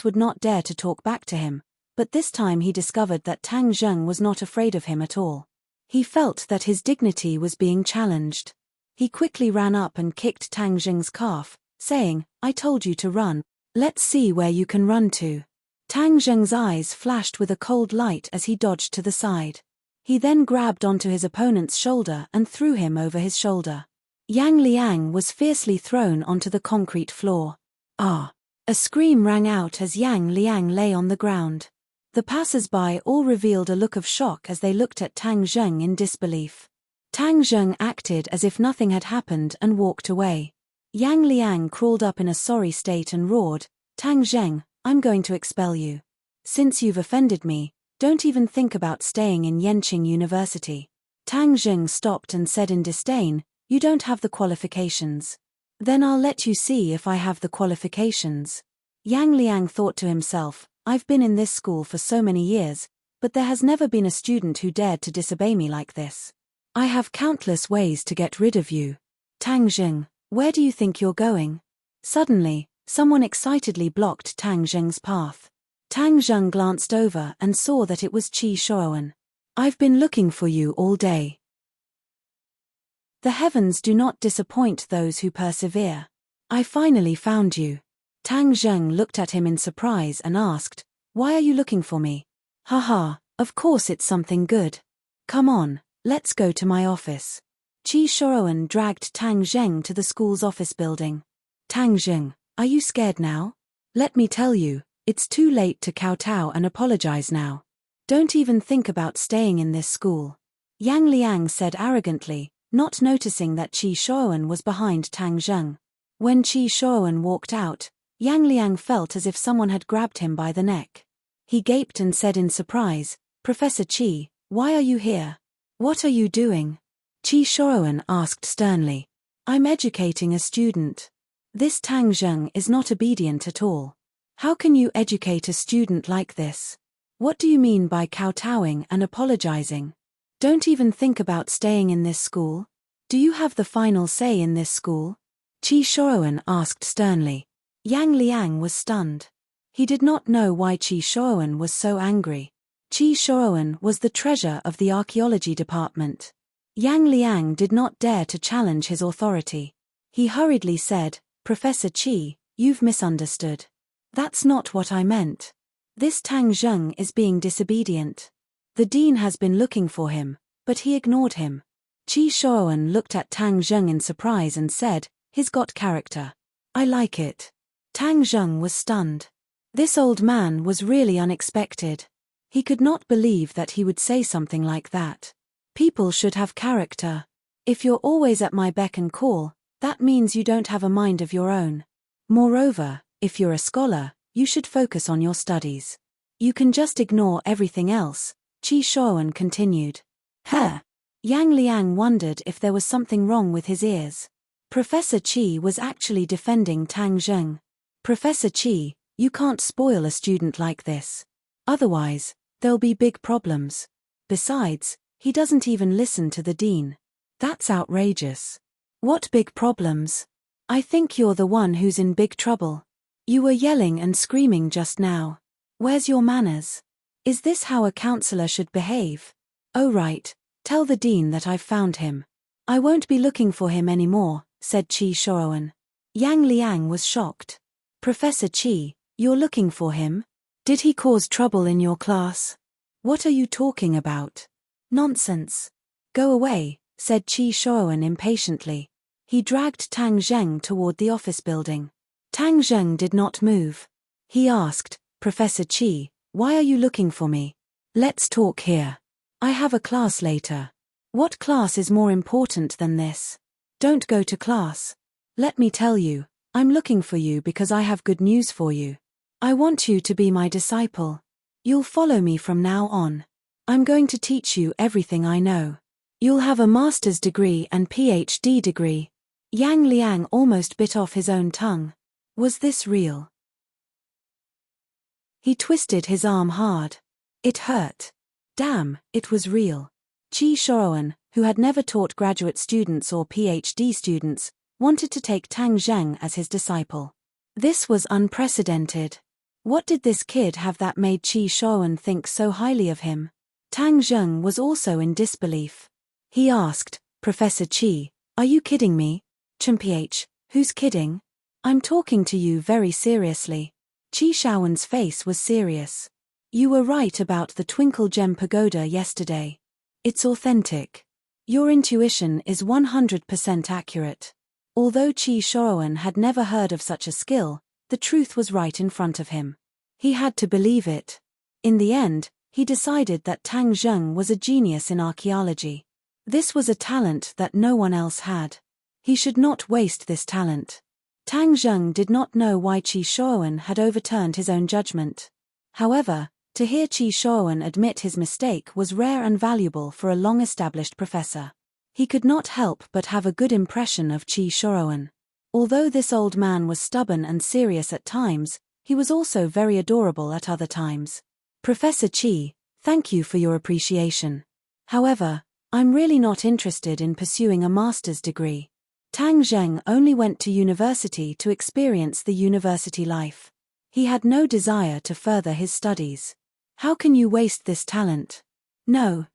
would not dare to talk back to him, but this time he discovered that Tang Zheng was not afraid of him at all. He felt that his dignity was being challenged. He quickly ran up and kicked Tang Zheng's calf, saying, "I told you to run. Let's see where you can run to." Tang Zheng's eyes flashed with a cold light as he dodged to the side. He then grabbed onto his opponent's shoulder and threw him over his shoulder. Yang Liang was fiercely thrown onto the concrete floor. "Ah!" A scream rang out as Yang Liang lay on the ground. The passers-by all revealed a look of shock as they looked at Tang Zheng in disbelief. Tang Zheng acted as if nothing had happened and walked away. Yang Liang crawled up in a sorry state and roared, "Tang Zheng, I'm going to expel you. Since you've offended me, don't even think about staying in Yenqing University." Tang Zheng stopped and said in disdain, "You don't have the qualifications. Then I'll let you see if I have the qualifications." Yang Liang thought to himself, "I've been in this school for so many years, but there has never been a student who dared to disobey me like this. I have countless ways to get rid of you. Tang Zheng, where do you think you're going?" Suddenly, someone excitedly blocked Tang Zheng's path. Tang Zheng glanced over and saw that it was Qi Shuowen. "I've been looking for you all day." The heavens do not disappoint those who persevere. "I finally found you." Tang Zheng looked at him in surprise and asked, "Why are you looking for me?" "Haha, of course it's something good. Come on, let's go to my office." Qi Shuowen dragged Tang Zheng to the school's office building. "Tang Zheng, are you scared now? Let me tell you, it's too late to kowtow and apologize now. Don't even think about staying in this school," Yang Liang said arrogantly, not noticing that Qi Shuowen was behind Tang Zheng. When Qi Shuowen walked out, Yang Liang felt as if someone had grabbed him by the neck. He gaped and said in surprise, "Professor Qi, why are you here? What are you doing?" Qi Shuowen asked sternly. "I'm educating a student. This Tang Zheng is not obedient at all. How can you educate a student like this? What do you mean by kowtowing and apologizing? Don't even think about staying in this school? Do you have the final say in this school?" Qi Shuowen asked sternly. Yang Liang was stunned. He did not know why Qi Shuowen was so angry. Qi Shuowen was the treasurer of the archaeology department. Yang Liang did not dare to challenge his authority. He hurriedly said, "Professor Qi, you've misunderstood. That's not what I meant. This Tang Zheng is being disobedient. The dean has been looking for him, but he ignored him." Qi Shuowen looked at Tang Zheng in surprise and said, "He's got character. I like it." Tang Zheng was stunned. This old man was really unexpected. He could not believe that he would say something like that. People should have character. If you're always at my beck and call, that means you don't have a mind of your own. Moreover, if you're a scholar, you should focus on your studies. You can just ignore everything else," Qi Shuowen continued. "Huh." Yang Liang wondered if there was something wrong with his ears. Professor Qi was actually defending Tang Zheng. "Professor Qi, you can't spoil a student like this. Otherwise, there'll be big problems. Besides, he doesn't even listen to the dean. That's outrageous." "What big problems? I think you're the one who's in big trouble. You were yelling and screaming just now. Where's your manners? Is this how a counselor should behave?" "Oh right, tell the dean that I've found him. I won't be looking for him anymore," said Qi Shuowen. Yang Liang was shocked. "Professor Qi, you're looking for him? Did he cause trouble in your class? What are you talking about?" "Nonsense. Go away," said Qi Shuowen impatiently. He dragged Tang Zheng toward the office building. Tang Zheng did not move. He asked, "Professor Qi, why are you looking for me? Let's talk here. I have a class later." "What class is more important than this?" "Don't go to class. Let me tell you, I'm looking for you because I have good news for you. I want you to be my disciple. You'll follow me from now on. I'm going to teach you everything I know. You'll have a master's degree and PhD degree." Yang Liang almost bit off his own tongue. Was this real? He twisted his arm hard. It hurt. Damn, it was real. Qi Shuowen, who had never taught graduate students or PhD students, wanted to take Tang Zheng as his disciple. This was unprecedented. What did this kid have that made Qi Shuowen think so highly of him? Tang Zheng was also in disbelief. He asked, "Professor Qi, are you kidding me?" "Ch, who's kidding? I'm talking to you very seriously." Qi Shuowen's face was serious. "You were right about the Twinkle Gem Pagoda yesterday. It's authentic. Your intuition is 100% accurate." Although Qi Shuowen had never heard of such a skill, the truth was right in front of him. He had to believe it. In the end, he decided that Tang Zheng was a genius in archaeology. This was a talent that no one else had. He should not waste this talent. Tang Zheng did not know why Qi Shuowen had overturned his own judgment. However, to hear Qi Shuowen admit his mistake was rare and valuable for a long-established professor. He could not help but have a good impression of Qi Shuowen. Although this old man was stubborn and serious at times, he was also very adorable at other times. "Professor Qi, thank you for your appreciation. However, I'm really not interested in pursuing a master's degree." Tang Zheng only went to university to experience the university life. He had no desire to further his studies. "How can you waste this talent?" No,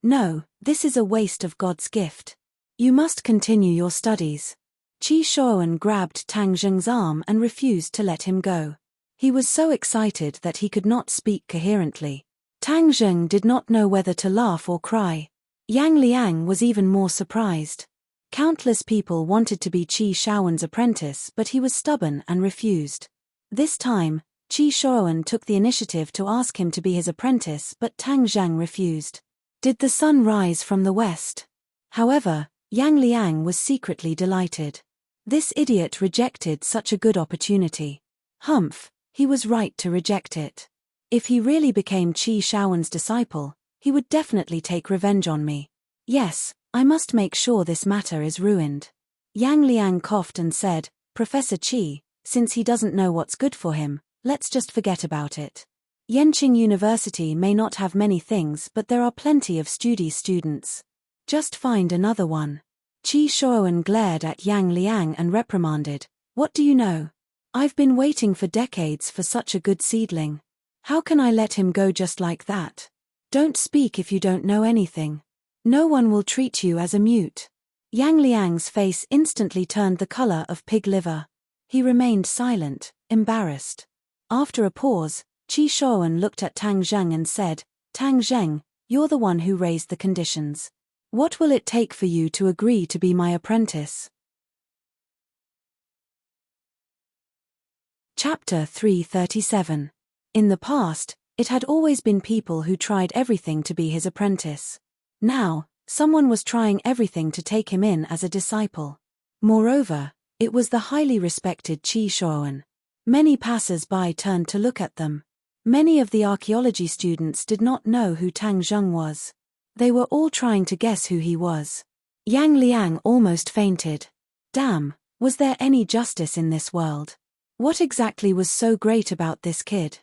this is a waste of God's gift. You must continue your studies." Qi Shuowen grabbed Tang Zheng's arm and refused to let him go. He was so excited that he could not speak coherently. Tang Zheng did not know whether to laugh or cry. Yang Liang was even more surprised. Countless people wanted to be Qi Shuowen's apprentice, but he was stubborn and refused. This time, Qi Shuowen took the initiative to ask him to be his apprentice, but Tang Zheng refused. Did the sun rise from the west? However, Yang Liang was secretly delighted. This idiot rejected such a good opportunity. Humph, he was right to reject it. If he really became Qi Shuowen's disciple, he would definitely take revenge on me. Yes, I must make sure this matter is ruined. Yang Liang coughed and said, "Professor Qi, since he doesn't know what's good for him, let's just forget about it. Yanqing University may not have many things, but there are plenty of students. Just find another one." Qi Shuowen glared at Yang Liang and reprimanded, "What do you know? I've been waiting for decades for such a good seedling. How can I let him go just like that? Don't speak if you don't know anything. No one will treat you as a mute." Yang Liang's face instantly turned the color of pig liver. He remained silent, embarrassed. After a pause, Qi Shuowen looked at Tang Zheng and said, "Tang Zheng, you're the one who raised the conditions. What will it take for you to agree to be my apprentice?" Chapter 337. In the past, it had always been people who tried everything to be his apprentice. Now, someone was trying everything to take him in as a disciple. Moreover, it was the highly respected Qi Shuowen. Many passers-by turned to look at them. Many of the archaeology students did not know who Tang Zheng was. They were all trying to guess who he was. Yang Liang almost fainted. Damn, was there any justice in this world? What exactly was so great about this kid?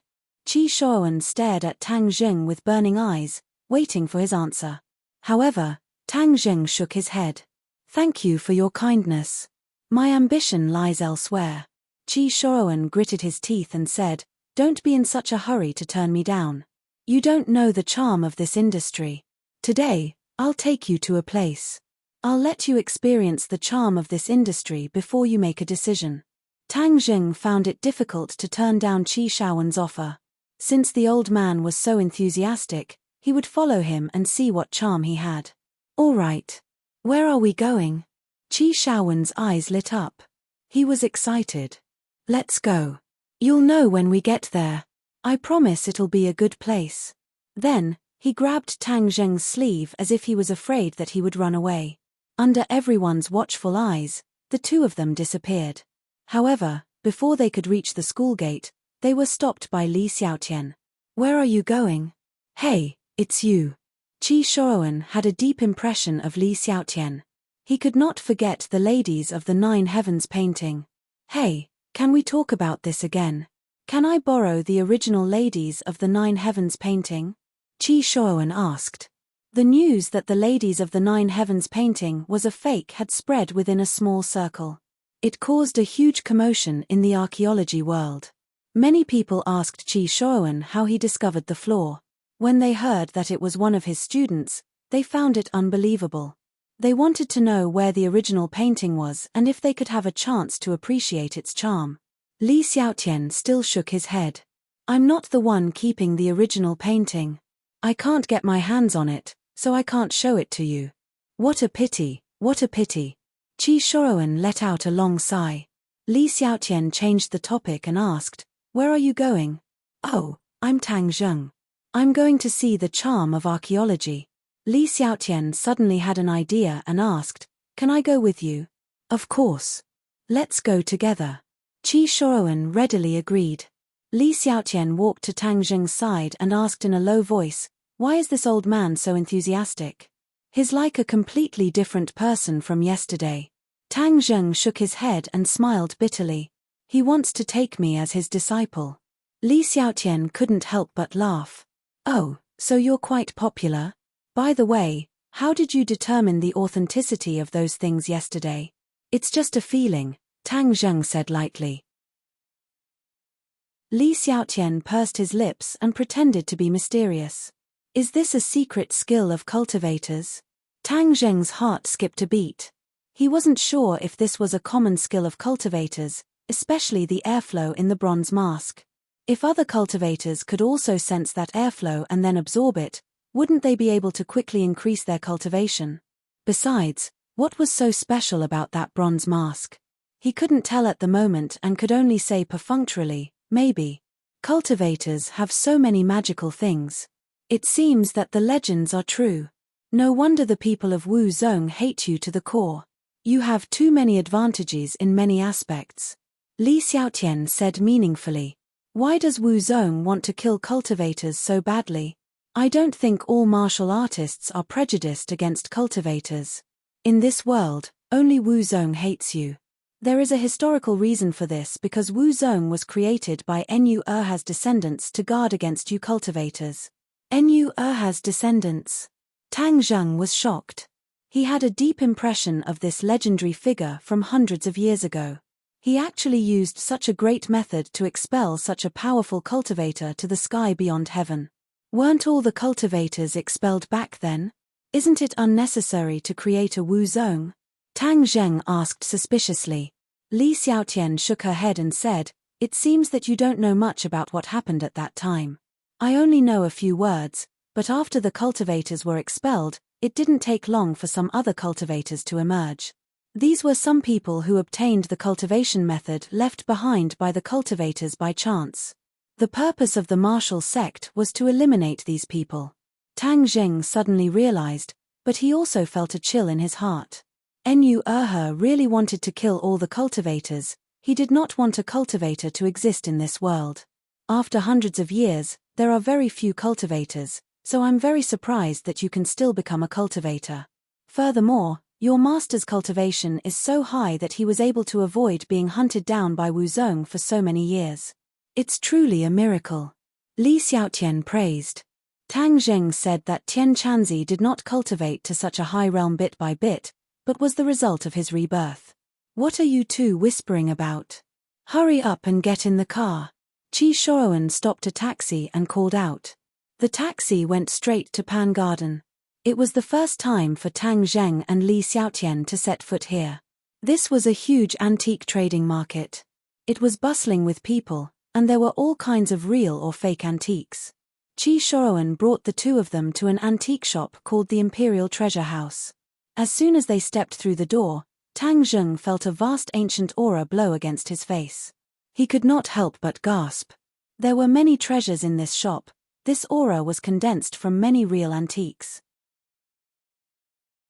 Qi Shuowen stared at Tang Zheng with burning eyes, waiting for his answer. However, Tang Zheng shook his head. "Thank you for your kindness. My ambition lies elsewhere." Qi Shuowen gritted his teeth and said, "Don't be in such a hurry to turn me down. You don't know the charm of this industry. Today, I'll take you to a place. I'll let you experience the charm of this industry before you make a decision." Tang Zheng found it difficult to turn down Qi Shuowen's offer. Since the old man was so enthusiastic, he would follow him and see what charm he had. "All right. Where are we going?" Qi Shaowen's eyes lit up. He was excited. Let's go. You'll know when we get there. I promise it'll be a good place. Then, he grabbed Tang Zheng's sleeve as if he was afraid that he would run away. Under everyone's watchful eyes, the two of them disappeared. However, before they could reach the school gate, they were stopped by Li Xiaotian. Where are you going? Hey, it's you. Qi Shaowen had a deep impression of Li Xiaotian. He could not forget the ladies of the Nine Heavens painting. Hey, can we talk about this again? Can I borrow the original ladies of the Nine Heavens painting? Qi Shaowen asked. The news that the ladies of the Nine Heavens painting was a fake had spread within a small circle. It caused a huge commotion in the archaeology world. Many people asked Qi Shaowen how he discovered the flaw. When they heard that it was one of his students, they found it unbelievable. They wanted to know where the original painting was and if they could have a chance to appreciate its charm. Li Xiaotian still shook his head. I'm not the one keeping the original painting. I can't get my hands on it, so I can't show it to you. What a pity, what a pity. Qi Shaowen let out a long sigh. Li Xiaotian changed the topic and asked, where are you going? Oh, I'm Tang Zheng. I'm going to see the charm of archaeology. Li Xiaotian suddenly had an idea and asked, can I go with you? Of course. Let's go together. Qi Shaowen readily agreed. Li Xiaotian walked to Tang Zheng's side and asked in a low voice, why is this old man so enthusiastic? He's like a completely different person from yesterday. Tang Zheng shook his head and smiled bitterly. He wants to take me as his disciple. Li Xiaotian couldn't help but laugh. Oh, so you're quite popular? By the way, how did you determine the authenticity of those things yesterday? It's just a feeling, Tang Zheng said lightly. Li Xiaotian pursed his lips and pretended to be mysterious. Is this a secret skill of cultivators? Tang Zheng's heart skipped a beat. He wasn't sure if this was a common skill of cultivators, especially the airflow in the bronze mask. If other cultivators could also sense that airflow and then absorb it, wouldn't they be able to quickly increase their cultivation? Besides, what was so special about that bronze mask? He couldn't tell at the moment and could only say perfunctorily, maybe. Cultivators have so many magical things. It seems that the legends are true. No wonder the people of Wu Zong hate you to the core. You have too many advantages in many aspects. Li Xiaotian said meaningfully. Why does Wu Zong want to kill cultivators so badly? I don't think all martial artists are prejudiced against cultivators. In this world, only Wu Zong hates you. There is a historical reason for this because Wu Zong was created by Enyu Erha's descendants to guard against you cultivators. Enyu Erha's descendants. Tang Zheng was shocked. He had a deep impression of this legendary figure from hundreds of years ago. He actually used such a great method to expel such a powerful cultivator to the sky beyond heaven. Weren't all the cultivators expelled back then? Isn't it unnecessary to create a Wu Zong? Tang Zheng asked suspiciously. Li Xiaotian shook her head and said, it seems that you don't know much about what happened at that time. I only know a few words, but after the cultivators were expelled, it didn't take long for some other cultivators to emerge. These were some people who obtained the cultivation method left behind by the cultivators by chance. The purpose of the martial sect was to eliminate these people. Tang Zheng suddenly realized, but he also felt a chill in his heart. Enyu Erha really wanted to kill all the cultivators. He did not want a cultivator to exist in this world. After hundreds of years, there are very few cultivators, so I'm very surprised that you can still become a cultivator. Furthermore, your master's cultivation is so high that he was able to avoid being hunted down by Wu Zong for so many years. It's truly a miracle. Li Xiaotian praised. Tang Zheng said that Tian Chanzi did not cultivate to such a high realm bit by bit, but was the result of his rebirth. What are you two whispering about? Hurry up and get in the car. Qi Shaowen stopped a taxi and called out. The taxi went straight to Pan Garden. It was the first time for Tang Zheng and Li Xiaotian to set foot here. This was a huge antique trading market. It was bustling with people, and there were all kinds of real or fake antiques. Qi Shaowen brought the two of them to an antique shop called the Imperial Treasure House. As soon as they stepped through the door, Tang Zheng felt a vast ancient aura blow against his face. He could not help but gasp. There were many treasures in this shop. This aura was condensed from many real antiques.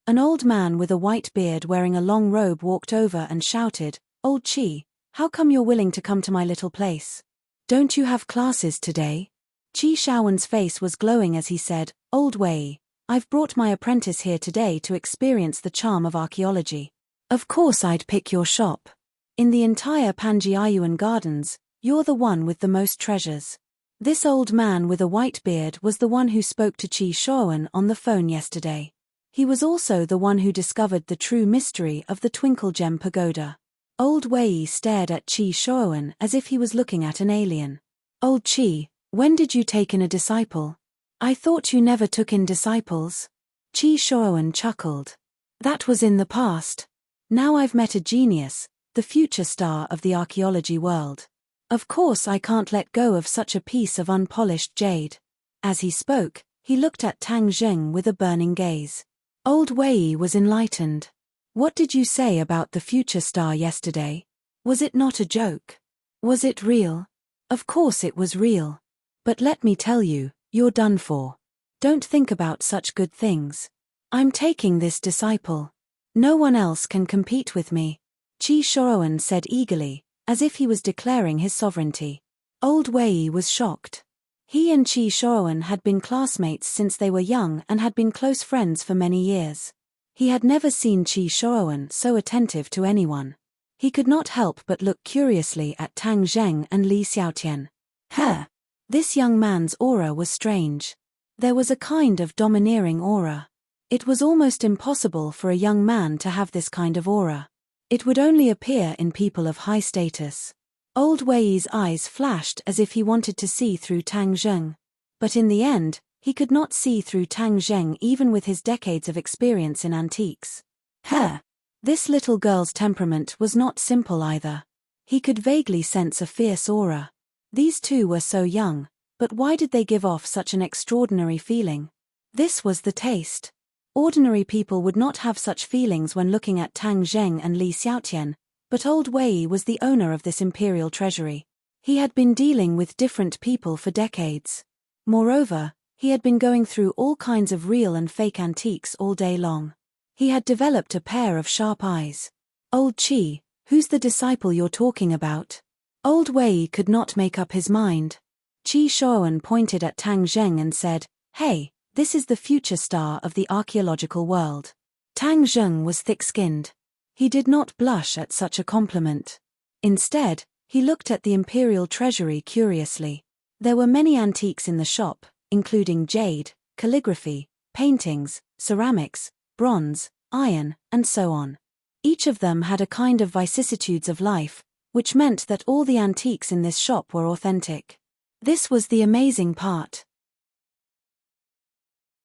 An old man with a white beard wearing a long robe walked over and shouted, "Old Chi, how come you're willing to come to my little place? Don't you have classes today?" Chi Shaowen's face was glowing as he said, "Old Wei, I've brought my apprentice here today to experience the charm of archaeology. Of course I'd pick your shop. In the entire Panjiayuan Gardens, you're the one with the most treasures." This old man with a white beard was the one who spoke to Chi Shaowen on the phone yesterday. He was also the one who discovered the true mystery of the Twinkle Gem Pagoda. Old Wei stared at Chi Shaowen as if he was looking at an alien. "Old Chi, when did you take in a disciple? I thought you never took in disciples." Chi Shaowen chuckled. "That was in the past. Now I've met a genius, the future star of the archaeology world. Of course I can't let go of such a piece of unpolished jade." As he spoke, he looked at Tang Zheng with a burning gaze. Old Wei was enlightened. "What did you say about the future star yesterday? Was it not a joke? Was it real?" "Of course it was real. But let me tell you, you're done for. Don't think about such good things. I'm taking this disciple. No one else can compete with me," Chi Shaowen said eagerly, as if he was declaring his sovereignty. Old Wei was shocked. He and Chi Shaowen had been classmates since they were young and had been close friends for many years. He had never seen Chi Shaowen so attentive to anyone. He could not help but look curiously at Tang Zheng and Li Xiaotian. This young man's aura was strange. There was a kind of domineering aura. It was almost impossible for a young man to have this kind of aura. It would only appear in people of high status. Old Wei's eyes flashed as if he wanted to see through Tang Zheng. But in the end, he could not see through Tang Zheng even with his decades of experience in antiques. This little girl's temperament was not simple either. He could vaguely sense a fierce aura. These two were so young, but why did they give off such an extraordinary feeling? This was the taste. Ordinary people would not have such feelings when looking at Tang Zheng and Li Xiaotian, but Old Wei was the owner of this imperial treasury. He had been dealing with different people for decades. Moreover, he had been going through all kinds of real and fake antiques all day long. He had developed a pair of sharp eyes. "Old Chi, who's the disciple you're talking about?" Old Wei could not make up his mind. Chi Shaowen pointed at Tang Zheng and said, "Hey, this is the future star of the archaeological world." Tang Zheng was thick-skinned. He did not blush at such a compliment. Instead, he looked at the imperial treasury curiously. There were many antiques in the shop, including jade, calligraphy, paintings, ceramics, bronze, iron, and so on. Each of them had a kind of vicissitudes of life, which meant that all the antiques in this shop were authentic. This was the amazing part.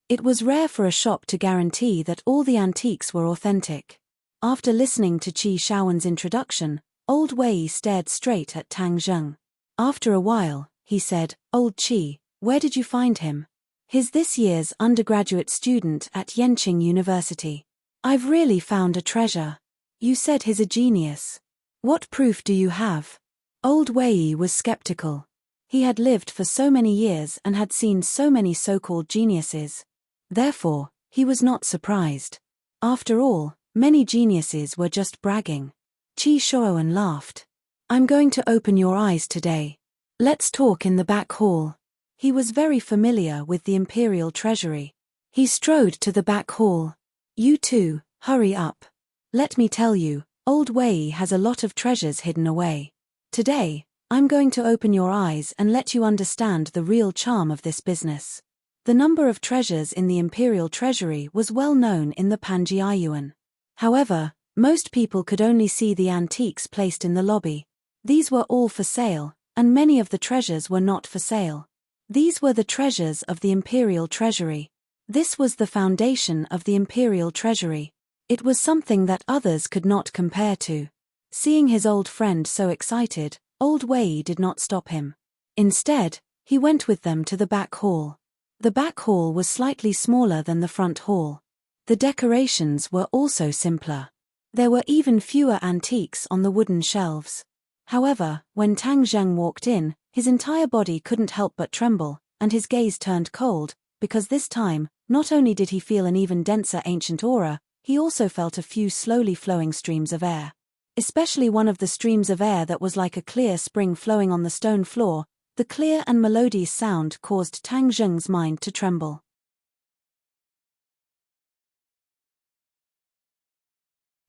It was rare for a shop to guarantee that all the antiques were authentic. After listening to Chi Shaowen's introduction, Old Wei stared straight at Tang Zheng. After a while, he said, "Old Chi, where did you find him?" "He's this year's undergraduate student at Yenqing University." "I've really found a treasure. You said he's a genius. What proof do you have?" Old Wei was skeptical. He had lived for so many years and had seen so many so-called geniuses. Therefore, he was not surprised. After all, many geniuses were just bragging. Chi Shaowen laughed. "I'm going to open your eyes today. Let's talk in the back hall." He was very familiar with the imperial treasury. He strode to the back hall. "You two, hurry up. Let me tell you, Old Wei has a lot of treasures hidden away. Today, I'm going to open your eyes and let you understand the real charm of this business." The number of treasures in the imperial treasury was well known in the Panjiayuan. However, most people could only see the antiques placed in the lobby. These were all for sale, and many of the treasures were not for sale. These were the treasures of the imperial treasury. This was the foundation of the imperial treasury. It was something that others could not compare to. Seeing his old friend so excited, Old Wei did not stop him. Instead, he went with them to the back hall. The back hall was slightly smaller than the front hall. The decorations were also simpler. There were even fewer antiques on the wooden shelves. However, when Tang Zheng walked in, his entire body couldn't help but tremble, and his gaze turned cold, because this time, not only did he feel an even denser ancient aura, he also felt a few slowly flowing streams of air. Especially one of the streams of air that was like a clear spring flowing on the stone floor. The clear and melodious sound caused Tang Zheng's mind to tremble.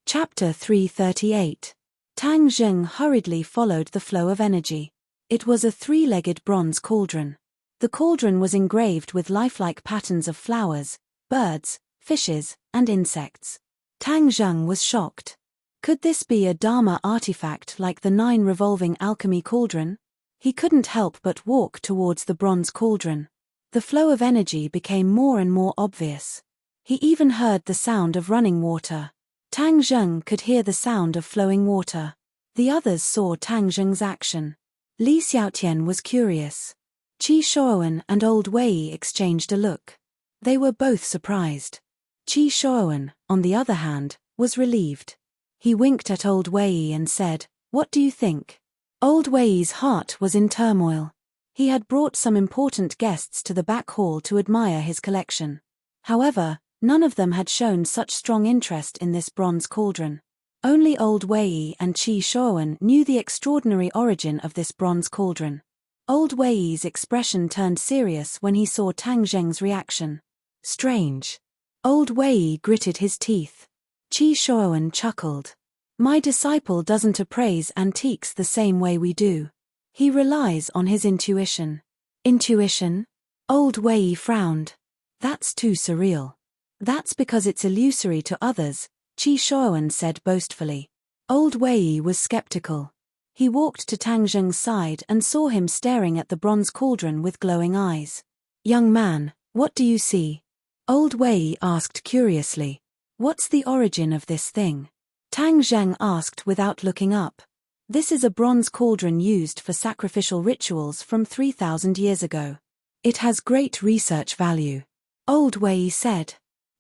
Chapter 338. Tang Zheng hurriedly followed the flow of energy. It was a three-legged bronze cauldron. The cauldron was engraved with lifelike patterns of flowers, birds, fishes, and insects. Tang Zheng was shocked. Could this be a Dharma artifact like the 9 revolving alchemy cauldron? He couldn't help but walk towards the bronze cauldron. The flow of energy became more and more obvious. He even heard the sound of running water. Tang Zheng could hear the sound of flowing water. The others saw Tang Zheng's action. Li Xiaotian was curious. Qi Shuowen and Old Wei exchanged a look. They were both surprised. Qi Shuowen, on the other hand, was relieved. He winked at Old Wei and said, "What do you think?" Old Wei's heart was in turmoil. He had brought some important guests to the back hall to admire his collection. However, none of them had shown such strong interest in this bronze cauldron. Only Old Wei and Qi Shuowen knew the extraordinary origin of this bronze cauldron. Old Wei's expression turned serious when he saw Tang Zheng's reaction. Strange. Old Wei gritted his teeth. Qi Shuowen chuckled. My disciple doesn't appraise antiques the same way we do. He relies on his intuition. Intuition? Old Wei frowned. That's too surreal. That's because it's illusory to others, Qi Shuowen said boastfully. Old Wei was skeptical. He walked to Tang Zheng's side and saw him staring at the bronze cauldron with glowing eyes. Young man, what do you see? Old Wei asked curiously. What's the origin of this thing? Tang Zheng asked without looking up. This is a bronze cauldron used for sacrificial rituals from 3,000 years ago. It has great research value. Old Wei said.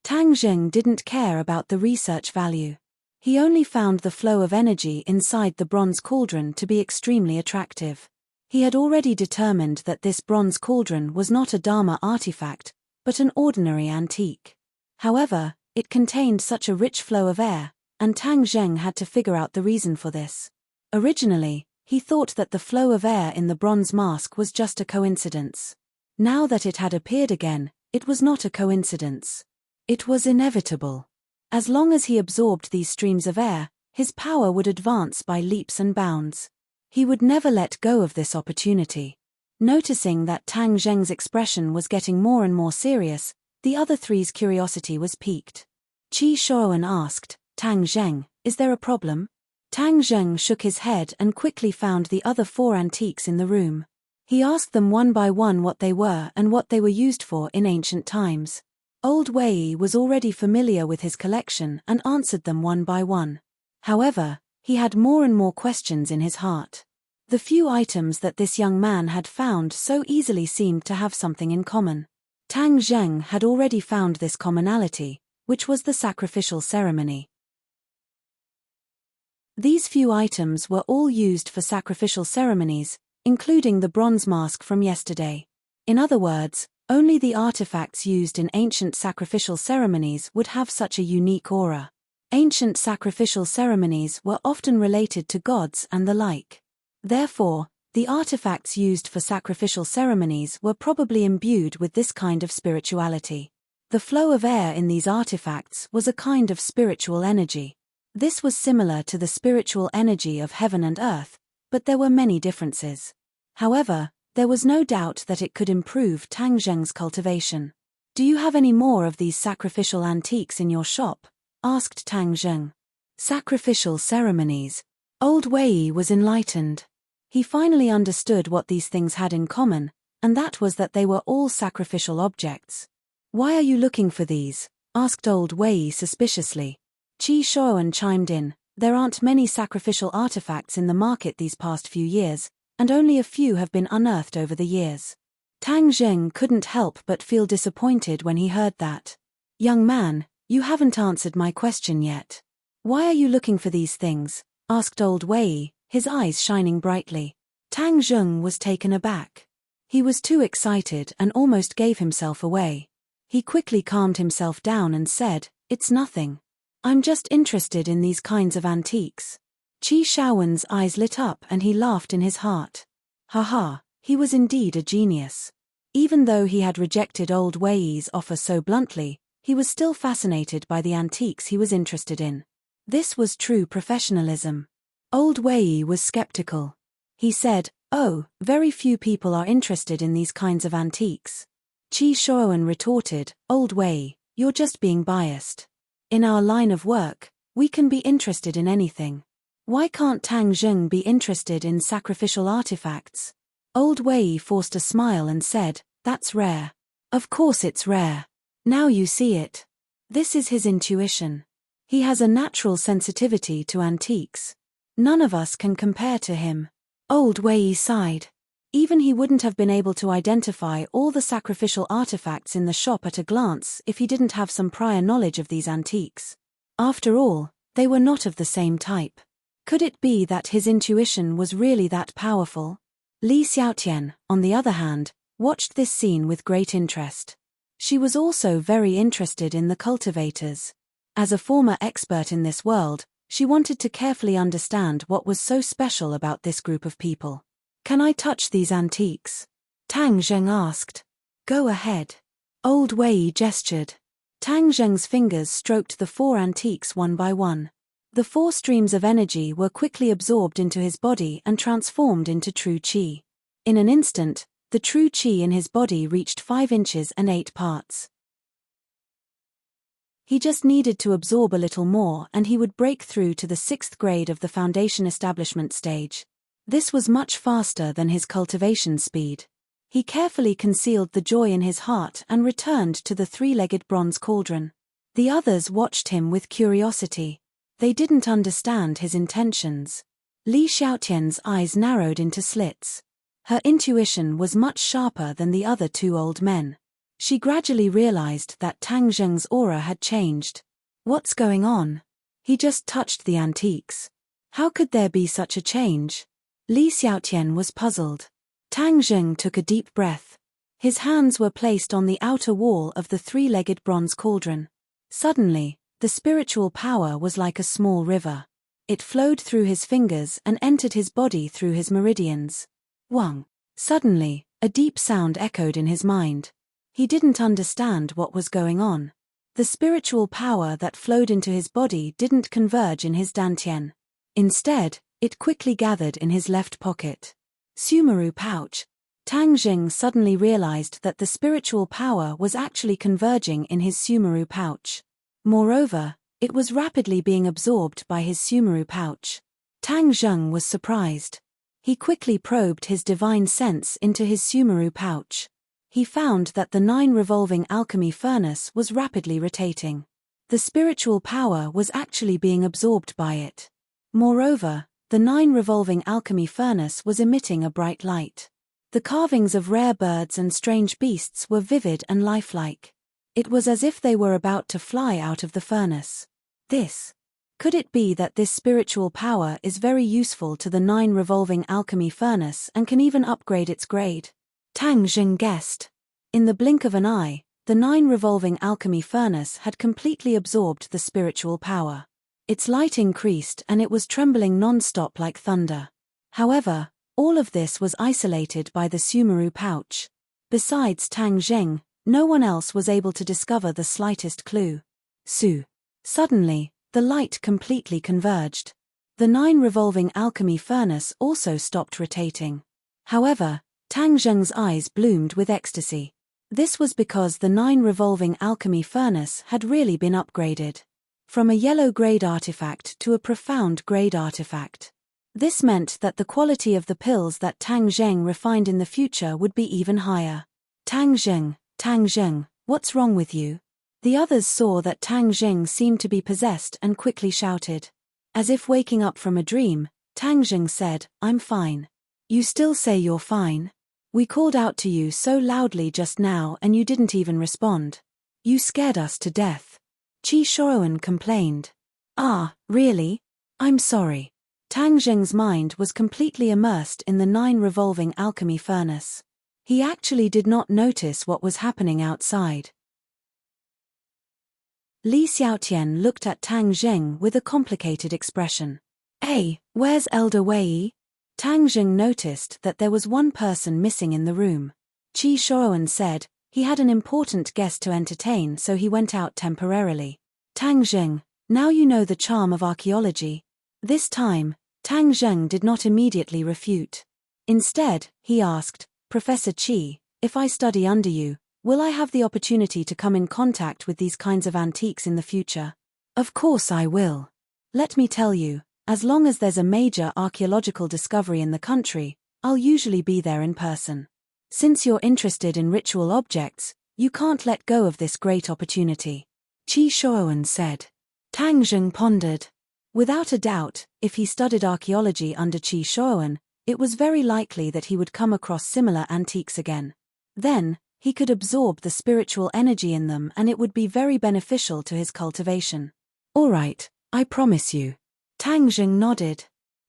Tang Zheng didn't care about the research value. He only found the flow of energy inside the bronze cauldron to be extremely attractive. He had already determined that this bronze cauldron was not a Dharma artifact, but an ordinary antique. However, it contained such a rich flow of air, and Tang Zheng had to figure out the reason for this. Originally, he thought that the flow of air in the bronze mask was just a coincidence. Now that it had appeared again, it was not a coincidence. It was inevitable. As long as he absorbed these streams of air, his power would advance by leaps and bounds. He would never let go of this opportunity. Noticing that Tang Zheng's expression was getting more and more serious, the other three's curiosity was piqued. Qi Shuowen asked, Tang Zheng, is there a problem? Tang Zheng shook his head and quickly found the other 4 antiques in the room. He asked them one by one what they were and what they were used for in ancient times. Old Wei was already familiar with his collection and answered them one by one. However, he had more and more questions in his heart. The few items that this young man had found so easily seemed to have something in common. Tang Zheng had already found this commonality, which was the sacrificial ceremony. These few items were all used for sacrificial ceremonies, including the bronze mask from yesterday. In other words, only the artifacts used in ancient sacrificial ceremonies would have such a unique aura. Ancient sacrificial ceremonies were often related to gods and the like. Therefore, the artifacts used for sacrificial ceremonies were probably imbued with this kind of spirituality. The flow of air in these artifacts was a kind of spiritual energy. This was similar to the spiritual energy of heaven and earth, but there were many differences. However, there was no doubt that it could improve Tang Zheng's cultivation. Do you have any more of these sacrificial antiques in your shop? Asked Tang Zheng. Sacrificial ceremonies. Old Wei was enlightened. He finally understood what these things had in common, and that was that they were all sacrificial objects. Why are you looking for these? Asked Old Wei suspiciously. Qi Shuowen chimed in, there aren't many sacrificial artifacts in the market these past few years, and only a few have been unearthed over the years. Tang Zheng couldn't help but feel disappointed when he heard that. Young man, you haven't answered my question yet. Why are you looking for these things? Asked old Wei, his eyes shining brightly. Tang Zheng was taken aback. He was too excited and almost gave himself away. He quickly calmed himself down and said, "It's nothing. I'm just interested in these kinds of antiques." Qi Shaowen's eyes lit up and he laughed in his heart. Haha, he was indeed a genius. Even though he had rejected old Wei's offer so bluntly, he was still fascinated by the antiques he was interested in. This was true professionalism. Old Wei was skeptical. He said, "Oh, very few people are interested in these kinds of antiques." Qi Shaowen retorted, "Old Wei, you're just being biased. In our line of work, we can be interested in anything. Why can't Tang Zheng be interested in sacrificial artifacts?" Old Wei forced a smile and said, "That's rare. Of course it's rare. Now you see it. This is his intuition. He has a natural sensitivity to antiques. None of us can compare to him." Old Wei sighed. Even he wouldn't have been able to identify all the sacrificial artifacts in the shop at a glance if he didn't have some prior knowledge of these antiques. After all, they were not of the same type. Could it be that his intuition was really that powerful? Li Xiaotian, on the other hand, watched this scene with great interest. She was also very interested in the cultivators. As a former expert in this world, she wanted to carefully understand what was so special about this group of people. "Can I touch these antiques?" Tang Zheng asked. "Go ahead." Old Wei gestured. Tang Zheng's fingers stroked the 4 antiques one by one. The 4 streams of energy were quickly absorbed into his body and transformed into true qi. In an instant, the true qi in his body reached 5 inches and 8 parts. He just needed to absorb a little more and he would break through to the 6th grade of the foundation establishment stage. This was much faster than his cultivation speed. He carefully concealed the joy in his heart and returned to the 3-legged bronze cauldron. The others watched him with curiosity. They didn't understand his intentions. Li Xiaotian's eyes narrowed into slits. Her intuition was much sharper than the other 2 old men. She gradually realized that Tang Zheng's aura had changed. What's going on? He just touched the antiques. How could there be such a change? Li Xiaotian was puzzled. Tang Zheng took a deep breath. His hands were placed on the outer wall of the 3-legged bronze cauldron. Suddenly, the spiritual power was like a small river. It flowed through his fingers and entered his body through his meridians. Wang. Suddenly, a deep sound echoed in his mind. He didn't understand what was going on. The spiritual power that flowed into his body didn't converge in his dantian. Instead, it quickly gathered in his left pocket. Sumeru pouch. Tang Zheng suddenly realized that the spiritual power was actually converging in his Sumeru pouch. Moreover, it was rapidly being absorbed by his Sumeru pouch. Tang Zheng was surprised. He quickly probed his divine sense into his Sumeru pouch. He found that the 9-revolving alchemy furnace was rapidly rotating. The spiritual power was actually being absorbed by it. Moreover, the 9-revolving alchemy furnace was emitting a bright light. The carvings of rare birds and strange beasts were vivid and lifelike. It was as if they were about to fly out of the furnace. Could it be that this spiritual power is very useful to the 9-revolving alchemy furnace and can even upgrade its grade? Tang Zheng guessed. In the blink of an eye, the 9-revolving alchemy furnace had completely absorbed the spiritual power. Its light increased and it was trembling non-stop like thunder. However, all of this was isolated by the Sumeru pouch. Besides Tang Zheng, no one else was able to discover the slightest clue. Suddenly, the light completely converged. The 9-revolving alchemy furnace also stopped rotating. However, Tang Zheng's eyes bloomed with ecstasy. This was because the 9-revolving alchemy furnace had really been upgraded. From a yellow-grade artifact to a profound-grade artifact. This meant that the quality of the pills that Tang Zheng refined in the future would be even higher. Tang Zheng, what's wrong with you? The others saw that Tang Zheng seemed to be possessed and quickly shouted. As if waking up from a dream, Tang Zheng said, "I'm fine." "You still say you're fine? We called out to you so loudly just now and you didn't even respond. You scared us to death." Qi Shaowen complained. Ah, really? I'm sorry. Tang Zheng's mind was completely immersed in the 9 revolving alchemy furnace. He actually did not notice what was happening outside. Li Xiaotian looked at Tang Zheng with a complicated expression. Hey, where's Elder Wei? Tang Zheng noticed that there was one person missing in the room. Qi Shuowen said he had an important guest to entertain, so he went out temporarily. Tang Zheng, now you know the charm of archaeology. This time, Tang Zheng did not immediately refute. Instead, he asked, Professor Qi, if I study under you, will I have the opportunity to come in contact with these kinds of antiques in the future? Of course I will. Let me tell you, as long as there's a major archaeological discovery in the country, I'll usually be there in person. Since you're interested in ritual objects, you can't let go of this great opportunity. Qi Shuowen said. Tang Zheng pondered. Without a doubt, if he studied archaeology under Qi Shuowen, it was very likely that he would come across similar antiques again. Then, he could absorb the spiritual energy in them and it would be very beneficial to his cultivation. All right, I promise you. Tang Zheng nodded.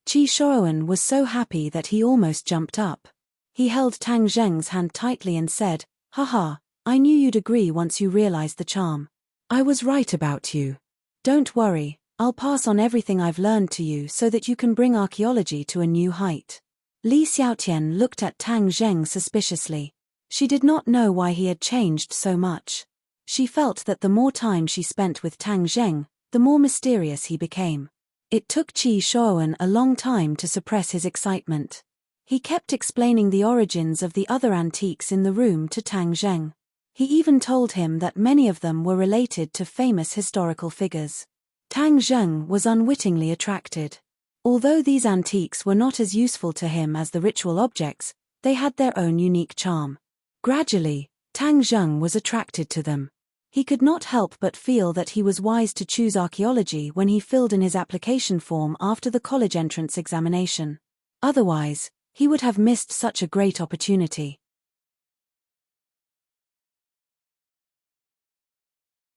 Qi Shuowen was so happy that he almost jumped up. He held Tang Zheng's hand tightly and said, Haha, I knew you'd agree once you realized the charm. I was right about you. Don't worry, I'll pass on everything I've learned to you so that you can bring archaeology to a new height. Li Xiaotian looked at Tang Zheng suspiciously. She did not know why he had changed so much. She felt that the more time she spent with Tang Zheng, the more mysterious he became. It took Qi Shuowen a long time to suppress his excitement. He kept explaining the origins of the other antiques in the room to Tang Zheng. He even told him that many of them were related to famous historical figures. Tang Zheng was unwittingly attracted. Although these antiques were not as useful to him as the ritual objects, they had their own unique charm. Gradually, Tang Zheng was attracted to them. He could not help but feel that he was wise to choose archaeology when he filled in his application form after the college entrance examination. Otherwise, he would have missed such a great opportunity.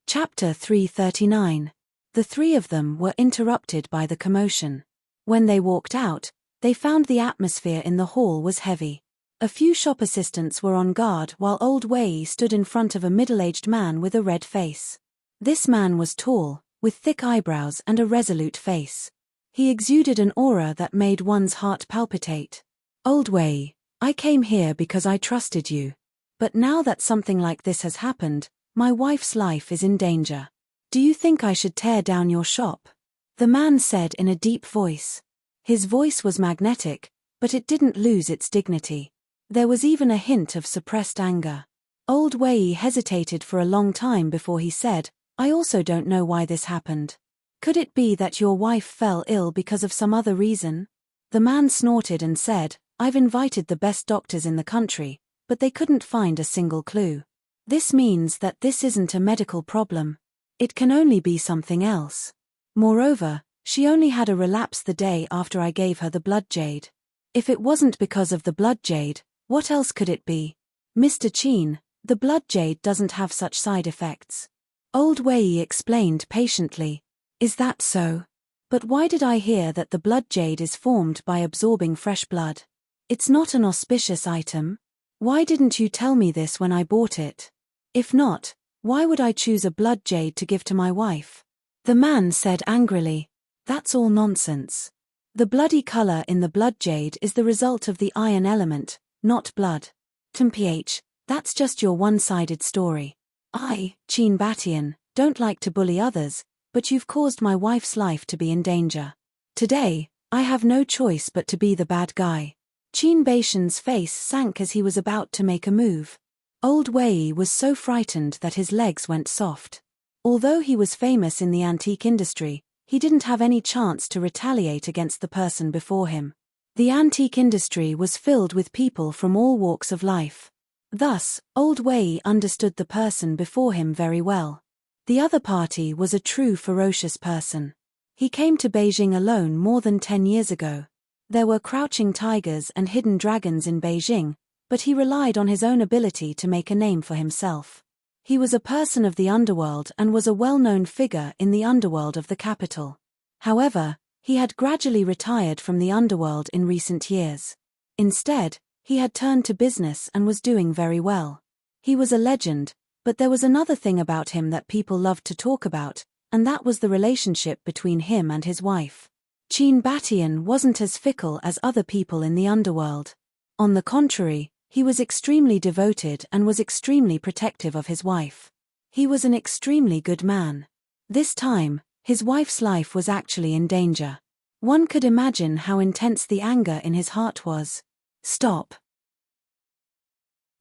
Chapter 339. The 3 of them were interrupted by the commotion. When they walked out, they found the atmosphere in the hall was heavy. A few shop assistants were on guard while old Wei stood in front of a middle-aged man with a red face. This man was tall, with thick eyebrows and a resolute face. He exuded an aura that made one's heart palpitate. Old Wei, I came here because I trusted you. But now that something like this has happened, my wife's life is in danger. Do you think I should tear down your shop? The man said in a deep voice. His voice was magnetic, but it didn't lose its dignity. There was even a hint of suppressed anger. Old Wei hesitated for a long time before he said, I also don't know why this happened. Could it be that your wife fell ill because of some other reason? The man snorted and said, I've invited the best doctors in the country, but they couldn't find a single clue. This means that this isn't a medical problem. It can only be something else. Moreover, she only had a relapse the day after I gave her the blood jade. If it wasn't because of the blood jade, what else could it be? Mr. Qin, the blood jade doesn't have such side effects. Old Wei explained patiently. Is that so? But why did I hear that the blood jade is formed by absorbing fresh blood? It's not an auspicious item. Why didn't you tell me this when I bought it? If not, why would I choose a blood jade to give to my wife? The man said angrily. That's all nonsense. The bloody color in the blood jade is the result of the iron element, not blood. Temph, that's just your one-sided story. I, Qin Batian, don't like to bully others, but you've caused my wife's life to be in danger. Today, I have no choice but to be the bad guy. Qin Baishan's face sank as he was about to make a move. Old Wei was so frightened that his legs went soft. Although he was famous in the antique industry, he didn't have any chance to retaliate against the person before him. The antique industry was filled with people from all walks of life. Thus, Old Wei understood the person before him very well. The other party was a true ferocious person. He came to Beijing alone more than 10 years ago. There were crouching tigers and hidden dragons in Beijing, but he relied on his own ability to make a name for himself. He was a person of the underworld and was a well-known figure in the underworld of the capital. However, he had gradually retired from the underworld in recent years. Instead, he had turned to business and was doing very well. He was a legend, but there was another thing about him that people loved to talk about, and that was the relationship between him and his wife. Qin Batian wasn't as fickle as other people in the underworld. On the contrary, he was extremely devoted and was extremely protective of his wife. He was an extremely good man. This time, his wife's life was actually in danger. One could imagine how intense the anger in his heart was. Stop.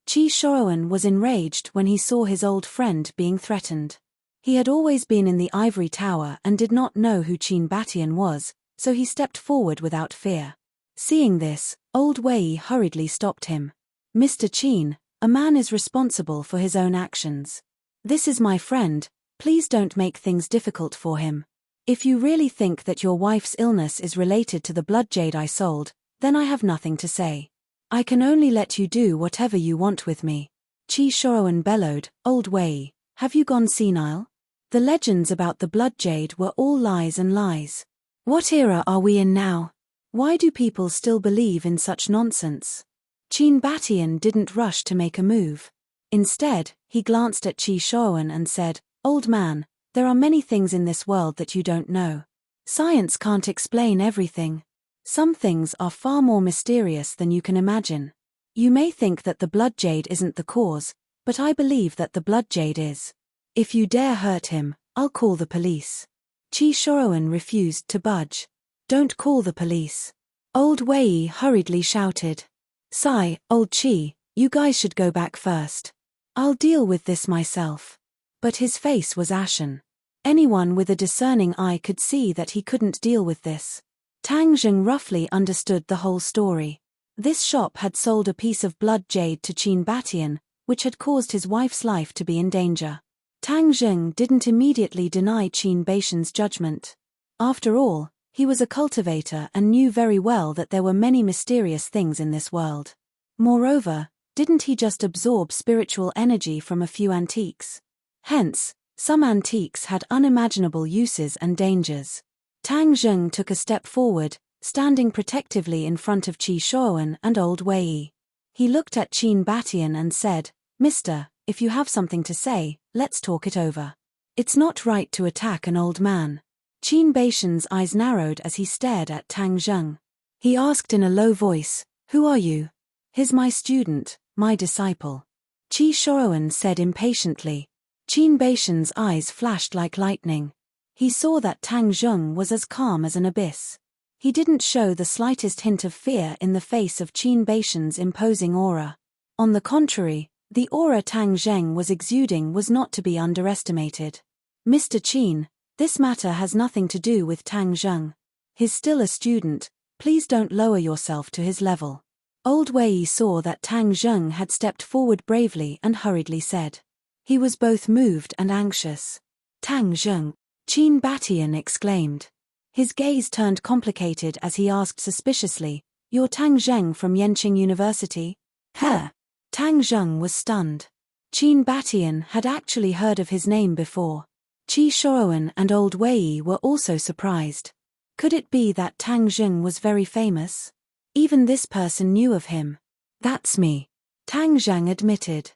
Qi Shoan was enraged when he saw his old friend being threatened. He had always been in the ivory tower and did not know who Qin Batian was, so he stepped forward without fear. Seeing this, old Wei hurriedly stopped him. Mr. Qin, a man is responsible for his own actions. This is my friend, please don't make things difficult for him. If you really think that your wife's illness is related to the blood jade I sold, then I have nothing to say. I can only let you do whatever you want with me. Qi Shoan bellowed, Old Wei, have you gone senile? The legends about the blood jade were all lies and lies. What era are we in now? Why do people still believe in such nonsense? Qin Batian didn't rush to make a move. Instead, he glanced at Qi Shoan and said, Old man, there are many things in this world that you don't know. Science can't explain everything. Some things are far more mysterious than you can imagine. You may think that the blood jade isn't the cause, but I believe that the blood jade is. If you dare hurt him, I'll call the police. Qi Shoan refused to budge. Don't call the police. Old Wei hurriedly shouted. Sigh, Old Qi, you guys should go back first. I'll deal with this myself. But his face was ashen. Anyone with a discerning eye could see that he couldn't deal with this. Tang Zheng roughly understood the whole story. This shop had sold a piece of blood jade to Qin Batian, which had caused his wife's life to be in danger. Tang Zheng didn't immediately deny Qin Batian's judgment. After all, he was a cultivator and knew very well that there were many mysterious things in this world. Moreover, didn't he just absorb spiritual energy from a few antiques? Hence, some antiques had unimaginable uses and dangers. Tang Zheng took a step forward, standing protectively in front of Qi Shoan and Old Wei. He looked at Qin Batian and said, Mister, if you have something to say, let's talk it over. It's not right to attack an old man. Qin Batian's eyes narrowed as he stared at Tang Zheng. He asked in a low voice, Who are you? He's my student, my disciple. Qi Shoan said impatiently. Qin Batian's eyes flashed like lightning. He saw that Tang Zheng was as calm as an abyss. He didn't show the slightest hint of fear in the face of Qin Batian's imposing aura. On the contrary, the aura Tang Zheng was exuding was not to be underestimated. Mr. Qin, this matter has nothing to do with Tang Zheng. He's still a student, please don't lower yourself to his level. Old Wei saw that Tang Zheng had stepped forward bravely and hurriedly said. He was both moved and anxious. Tang Zheng, Qin Batian exclaimed. His gaze turned complicated as he asked suspiciously, You're Tang Zheng from Yenqing University? Huh? Tang Zheng was stunned. Qin Batian had actually heard of his name before. Qi Shoan and Old Wei were also surprised. Could it be that Tang Zheng was very famous? Even this person knew of him. That's me. Tang Zheng admitted.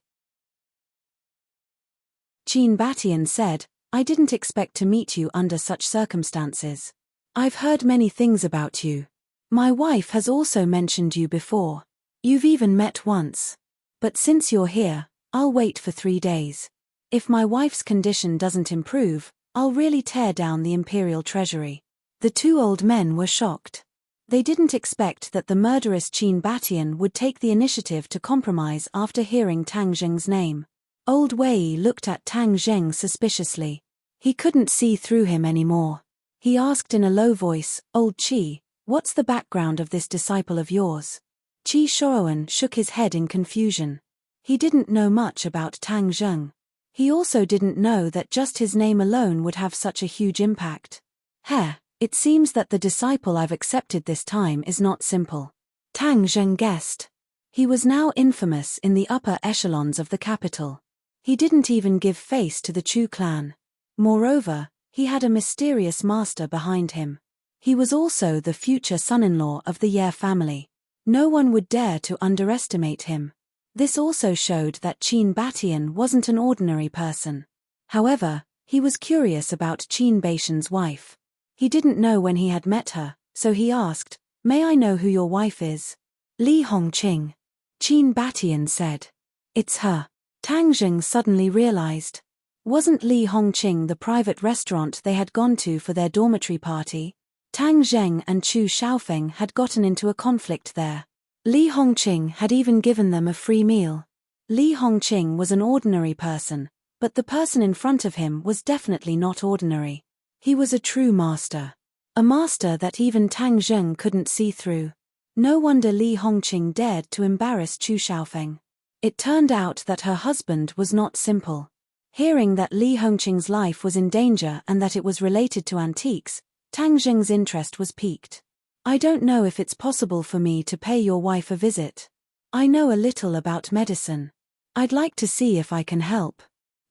Qin Batian said, I didn't expect to meet you under such circumstances. I've heard many things about you. My wife has also mentioned you before. You've even met once. But since you're here, I'll wait for 3 days. If my wife's condition doesn't improve, I'll really tear down the imperial treasury. The two old men were shocked. They didn't expect that the murderous Qin Batian would take the initiative to compromise after hearing Tang Zheng's name. Old Wei looked at Tang Zheng suspiciously. He couldn't see through him anymore. He asked in a low voice, Old Qi, what's the background of this disciple of yours? Qi Shoan shook his head in confusion. He didn't know much about Tang Zheng. He also didn't know that just his name alone would have such a huge impact. It seems that the disciple I've accepted this time is not simple. Tang Zheng guessed. He was now infamous in the upper echelons of the capital. He didn't even give face to the Chu clan. Moreover, he had a mysterious master behind him. He was also the future son-in-law of the Ye family. No one would dare to underestimate him. This also showed that Qin Batian wasn't an ordinary person. However, he was curious about Qin Baishan's wife. He didn't know when he had met her, so he asked, "May I know who your wife is?" "Li Hongqing." Qin Batian said. "It's her." Tang Jing suddenly realized. Wasn't Li Hongqing the private restaurant they had gone to for their dormitory party? Tang Zheng and Chu Xiaofeng had gotten into a conflict there. Li Hongqing had even given them a free meal. Li Hongqing was an ordinary person, but the person in front of him was definitely not ordinary. He was a true master. A master that even Tang Zheng couldn't see through. No wonder Li Hongqing dared to embarrass Chu Xiaofeng. It turned out that her husband was not simple. Hearing that Li Hongqing's life was in danger and that it was related to antiques, Tang Zheng's interest was piqued. "I don't know if it's possible for me to pay your wife a visit. I know a little about medicine. I'd like to see if I can help."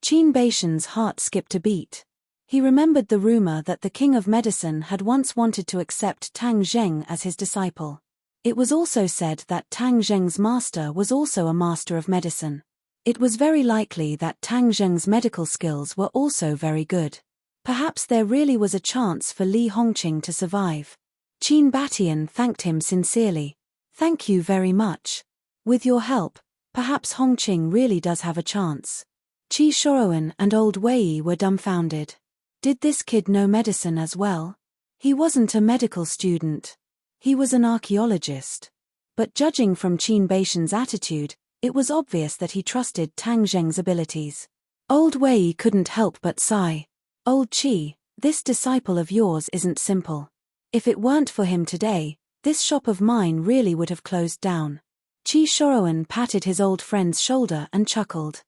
Qin Baishan's heart skipped a beat. He remembered the rumor that the king of medicine had once wanted to accept Tang Zheng as his disciple. It was also said that Tang Zheng's master was also a master of medicine. It was very likely that Tang Zheng's medical skills were also very good. Perhaps there really was a chance for Li Hongqing to survive. Qin Batian thanked him sincerely. "Thank you very much. With your help, perhaps Hongqing really does have a chance." Qi Shuowen and old Wei were dumbfounded. Did this kid know medicine as well? He wasn't a medical student. He was an archaeologist. But judging from Qin Baishan's attitude, it was obvious that he trusted Tang Zheng's abilities. Old Wei couldn't help but sigh. "Old Qi, this disciple of yours isn't simple. If it weren't for him today, this shop of mine really would have closed down." Qi Shuowen patted his old friend's shoulder and chuckled.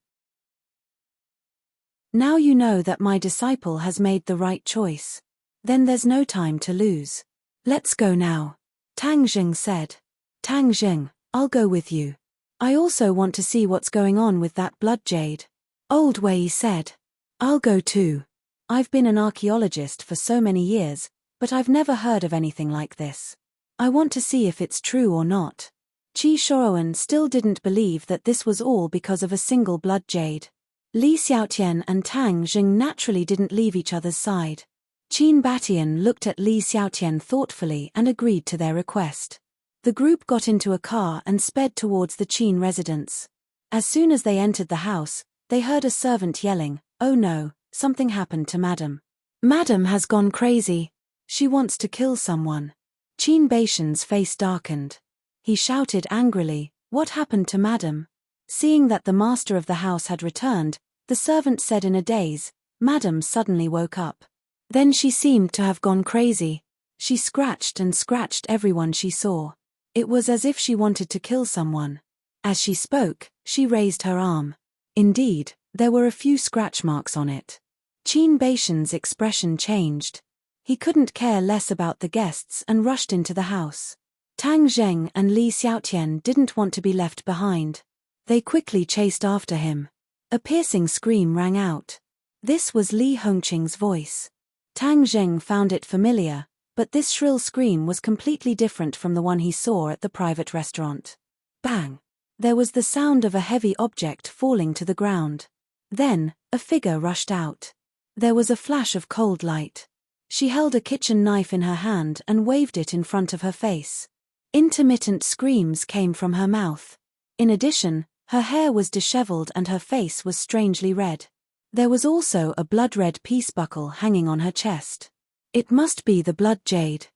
"Now you know that my disciple has made the right choice. Then there's no time to lose. Let's go now," Tang Zheng said. "Tang Zheng, I'll go with you. I also want to see what's going on with that blood jade," Old Wei said. "I'll go too. I've been an archaeologist for so many years, but I've never heard of anything like this. I want to see if it's true or not." Qi Shuowen still didn't believe that this was all because of a single blood jade. Li Xiaotian and Tang Jing naturally didn't leave each other's side. Qin Batian looked at Li Xiaotian thoughtfully and agreed to their request. The group got into a car and sped towards the Qin residence. As soon as they entered the house, they heard a servant yelling, "Oh no, something happened to Madam. Madam has gone crazy. She wants to kill someone." Qin Baishan's face darkened. He shouted angrily, "What happened to Madam?" Seeing that the master of the house had returned, the servant said in a daze, "Madam suddenly woke up. Then she seemed to have gone crazy. She scratched and scratched everyone she saw. It was as if she wanted to kill someone." As she spoke, she raised her arm. Indeed, there were a few scratch marks on it. Qin Baishan's expression changed. He couldn't care less about the guests and rushed into the house. Tang Zheng and Li Xiaotian didn't want to be left behind. They quickly chased after him. A piercing scream rang out. This was Li Hongqing's voice. Tang Zheng found it familiar, but this shrill scream was completely different from the one he saw at the private restaurant. Bang! There was the sound of a heavy object falling to the ground. Then, a figure rushed out. There was a flash of cold light. She held a kitchen knife in her hand and waved it in front of her face. Intermittent screams came from her mouth. In addition, her hair was disheveled and her face was strangely red. There was also a blood-red peace buckle hanging on her chest. It must be the blood jade.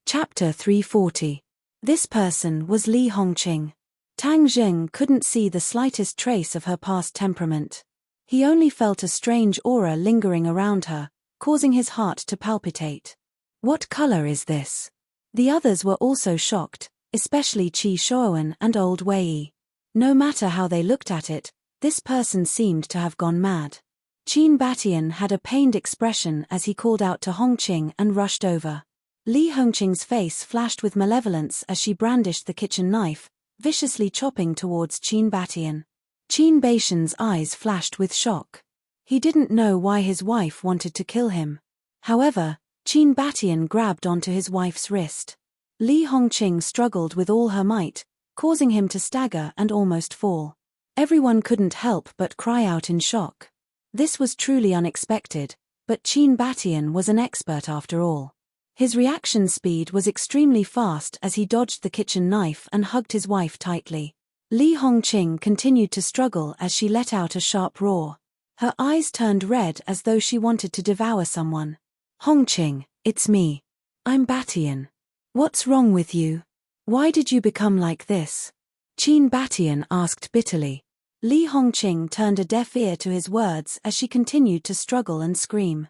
Chapter 340. This person was Li Hongqing. Tang Zheng couldn't see the slightest trace of her past temperament. He only felt a strange aura lingering around her, causing his heart to palpitate. What color is this? The others were also shocked, especially Qi Shuowen and Old Wei. No matter how they looked at it, this person seemed to have gone mad. Qin Batian had a pained expression as he called out to Hongqing and rushed over. Li Hongqing's face flashed with malevolence as she brandished the kitchen knife, viciously chopping towards Qin Batian. Qin Batian's eyes flashed with shock. He didn't know why his wife wanted to kill him. However, Qin Batian grabbed onto his wife's wrist. Li Hongqing struggled with all her might, causing him to stagger and almost fall. Everyone couldn't help but cry out in shock. This was truly unexpected, but Qin Batian was an expert after all. His reaction speed was extremely fast as he dodged the kitchen knife and hugged his wife tightly. Li Hongqing continued to struggle as she let out a sharp roar. Her eyes turned red as though she wanted to devour someone. Hongqing, it's me. I'm Batian. What's wrong with you? Why did you become like this? Qin Batian asked bitterly. Li Hongqing turned a deaf ear to his words as she continued to struggle and scream.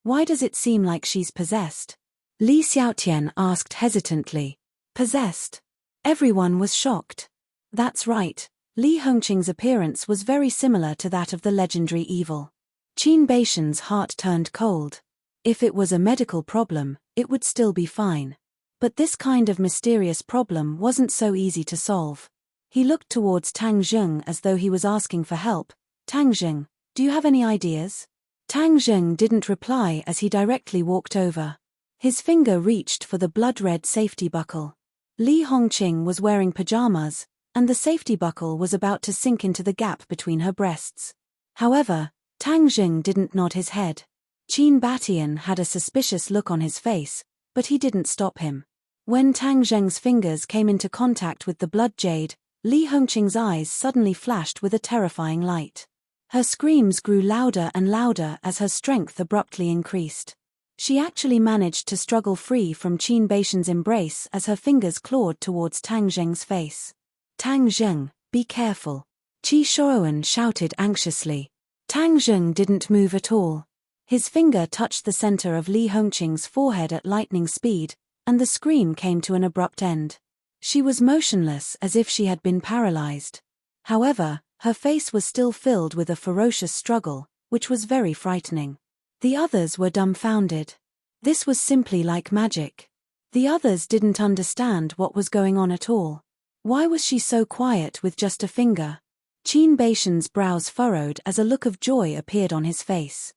Why does it seem like she's possessed? Li Xiaotian asked hesitantly. Possessed? Everyone was shocked. That's right, Li Hongqing's appearance was very similar to that of the legendary evil. Qin Batian's heart turned cold. If it was a medical problem, it would still be fine. But this kind of mysterious problem wasn't so easy to solve. He looked towards Tang Zheng as though he was asking for help. Tang Zheng, do you have any ideas? Tang Zheng didn't reply as he directly walked over. His finger reached for the blood-red safety buckle. Li Hongqing was wearing pajamas, and the safety buckle was about to sink into the gap between her breasts. However, Tang Zheng didn't nod his head. Qin Batian had a suspicious look on his face, but he didn't stop him. When Tang Zheng's fingers came into contact with the blood jade, Li Hongqing's eyes suddenly flashed with a terrifying light. Her screams grew louder and louder as her strength abruptly increased. She actually managed to struggle free from Qin Batian's embrace as her fingers clawed towards Tang Zheng's face. Tang Zheng, be careful. Qi Shuowen shouted anxiously. Tang Zheng didn't move at all. His finger touched the center of Li Hongqing's forehead at lightning speed, and the scream came to an abrupt end. She was motionless as if she had been paralyzed. However, her face was still filled with a ferocious struggle, which was very frightening. The others were dumbfounded. This was simply like magic. The others didn't understand what was going on at all. Why was she so quiet with just a finger? Qin Batian's brows furrowed as a look of joy appeared on his face.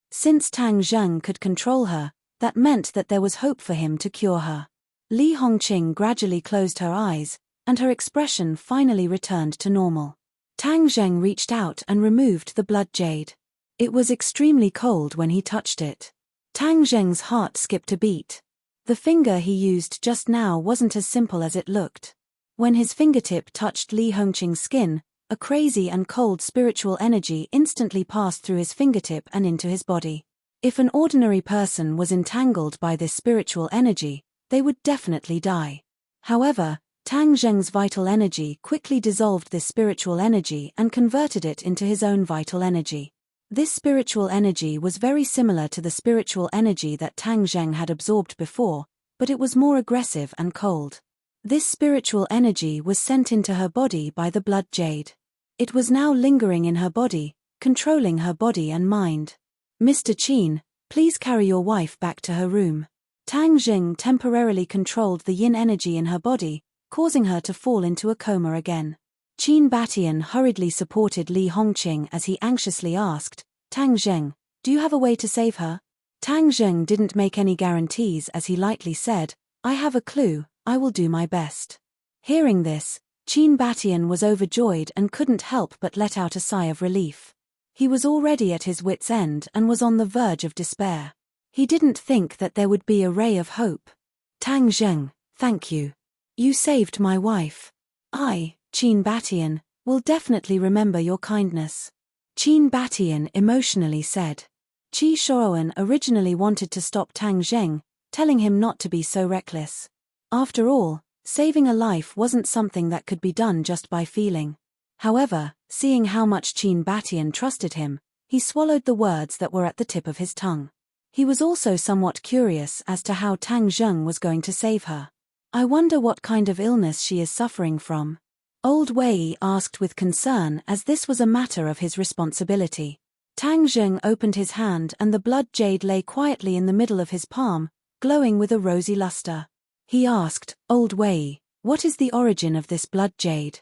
Since Tang Zheng could control her, that meant that there was hope for him to cure her. Li Hongqing gradually closed her eyes, and her expression finally returned to normal. Tang Zheng reached out and removed the blood jade. It was extremely cold when he touched it. Tang Zheng's heart skipped a beat. The finger he used just now wasn't as simple as it looked. When his fingertip touched Li Hongqing's skin, a crazy and cold spiritual energy instantly passed through his fingertip and into his body. If an ordinary person was entangled by this spiritual energy, they would definitely die. However, Tang Zheng's vital energy quickly dissolved this spiritual energy and converted it into his own vital energy. This spiritual energy was very similar to the spiritual energy that Tang Zheng had absorbed before, but it was more aggressive and cold. This spiritual energy was sent into her body by the blood jade. It was now lingering in her body, controlling her body and mind. Mr. Qin, please carry your wife back to her room. Tang Zheng temporarily controlled the yin energy in her body, causing her to fall into a coma again. Qin Batian hurriedly supported Li Hongqing as he anxiously asked, Tang Zheng, do you have a way to save her? Tang Zheng didn't make any guarantees as he lightly said, I have a clue, I will do my best. Hearing this, Qin Batian was overjoyed and couldn't help but let out a sigh of relief. He was already at his wit's end and was on the verge of despair. He didn't think that there would be a ray of hope. Tang Zheng, thank you. You saved my wife. I, Qin Batian, will definitely remember your kindness. Qin Batian emotionally said. Qi Shuowen originally wanted to stop Tang Zheng, telling him not to be so reckless. After all, saving a life wasn't something that could be done just by feeling. However, seeing how much Qin Batian trusted him, he swallowed the words that were at the tip of his tongue. He was also somewhat curious as to how Tang Zheng was going to save her. I wonder what kind of illness she is suffering from. Old Wei asked with concern as this was a matter of his responsibility. Tang Zheng opened his hand and the blood jade lay quietly in the middle of his palm, glowing with a rosy luster. He asked, "Old Wei, what is the origin of this blood jade?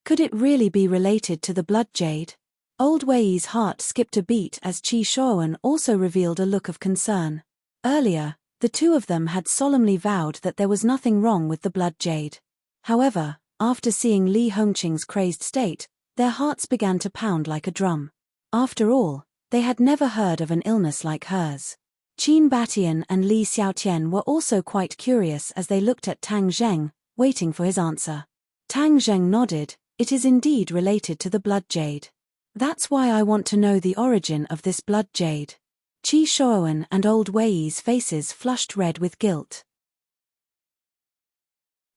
Could it really be related to the blood jade?" Old Wei's heart skipped a beat as Qi Shuowen also revealed a look of concern. Earlier, the two of them had solemnly vowed that there was nothing wrong with the blood jade. However, after seeing Li Hongqing's crazed state, their hearts began to pound like a drum. After all, they had never heard of an illness like hers. Qin Batian and Li Xiaotian were also quite curious as they looked at Tang Zheng, waiting for his answer. Tang Zheng nodded. "It is indeed related to the blood jade. That's why I want to know the origin of this blood jade." Qi Shuowen and Old Wei's faces flushed red with guilt.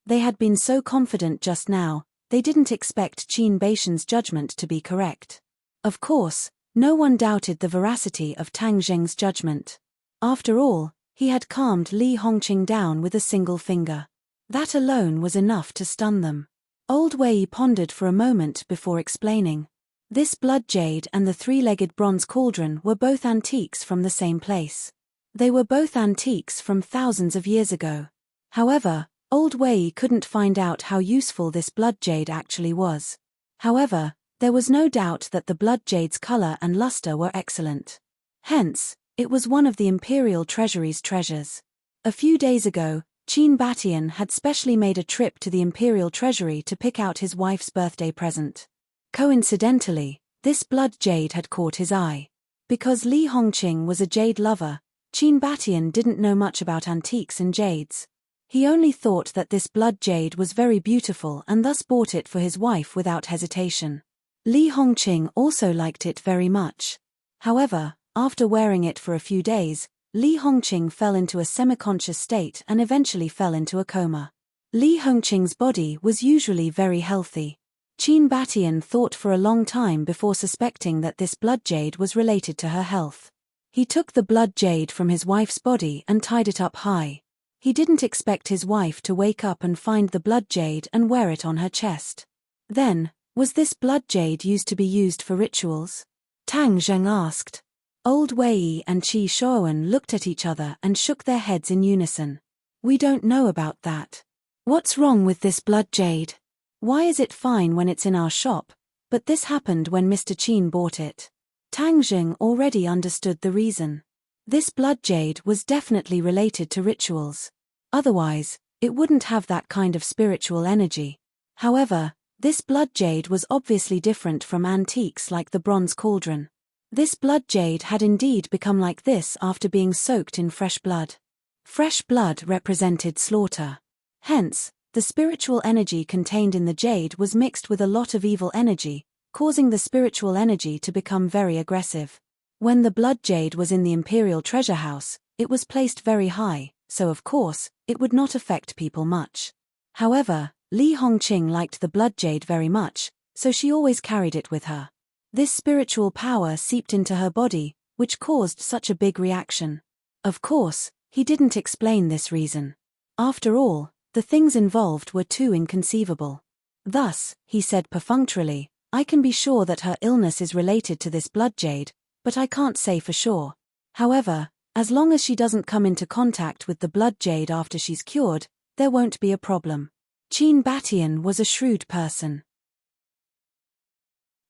They had been so confident just now, they didn't expect Qin Baishan's judgment to be correct. Of course, no one doubted the veracity of Tang Zheng's judgment. After all, he had calmed Li Hongqing down with a single finger. That alone was enough to stun them. Old Wei pondered for a moment before explaining. This blood jade and the three-legged bronze cauldron were both antiques from the same place. They were both antiques from thousands of years ago. However, Old Wei couldn't find out how useful this blood jade actually was. However, there was no doubt that the blood jade's color and luster were excellent. Hence, it was one of the Imperial Treasury's treasures. A few days ago, Qin Batian had specially made a trip to the Imperial Treasury to pick out his wife's birthday present. Coincidentally, this blood jade had caught his eye. Because Li Hongqing was a jade lover, Qin Batian didn't know much about antiques and jades. He only thought that this blood jade was very beautiful and thus bought it for his wife without hesitation. Li Hongqing also liked it very much. However, after wearing it for a few days, Li Hongqing fell into a semi-conscious state and eventually fell into a coma. Li Hongqing's body was usually very healthy. Qin Batian thought for a long time before suspecting that this blood jade was related to her health. He took the blood jade from his wife's body and tied it up high. He didn't expect his wife to wake up and find the blood jade and wear it on her chest. Then, was this blood jade used for rituals? Tang Zheng asked. Old Wei and Qi Shuowen looked at each other and shook their heads in unison. "We don't know about that. What's wrong with this blood jade? Why is it fine when it's in our shop, but this happened when Mr. Qin bought it?" Tang Zheng already understood the reason. This blood jade was definitely related to rituals. Otherwise, it wouldn't have that kind of spiritual energy. However, this blood jade was obviously different from antiques like the bronze cauldron. This blood jade had indeed become like this after being soaked in fresh blood. Fresh blood represented slaughter. Hence, the spiritual energy contained in the jade was mixed with a lot of evil energy, causing the spiritual energy to become very aggressive. When the blood jade was in the Imperial Treasure House, it was placed very high, so of course, it would not affect people much. However, Li Hongqing liked the blood jade very much, so she always carried it with her. This spiritual power seeped into her body, which caused such a big reaction. Of course, he didn't explain this reason. After all, the things involved were too inconceivable. Thus, he said perfunctorily, "I can be sure that her illness is related to this blood jade, but I can't say for sure. However, as long as she doesn't come into contact with the blood jade after she's cured, there won't be a problem." Qin Batian was a shrewd person.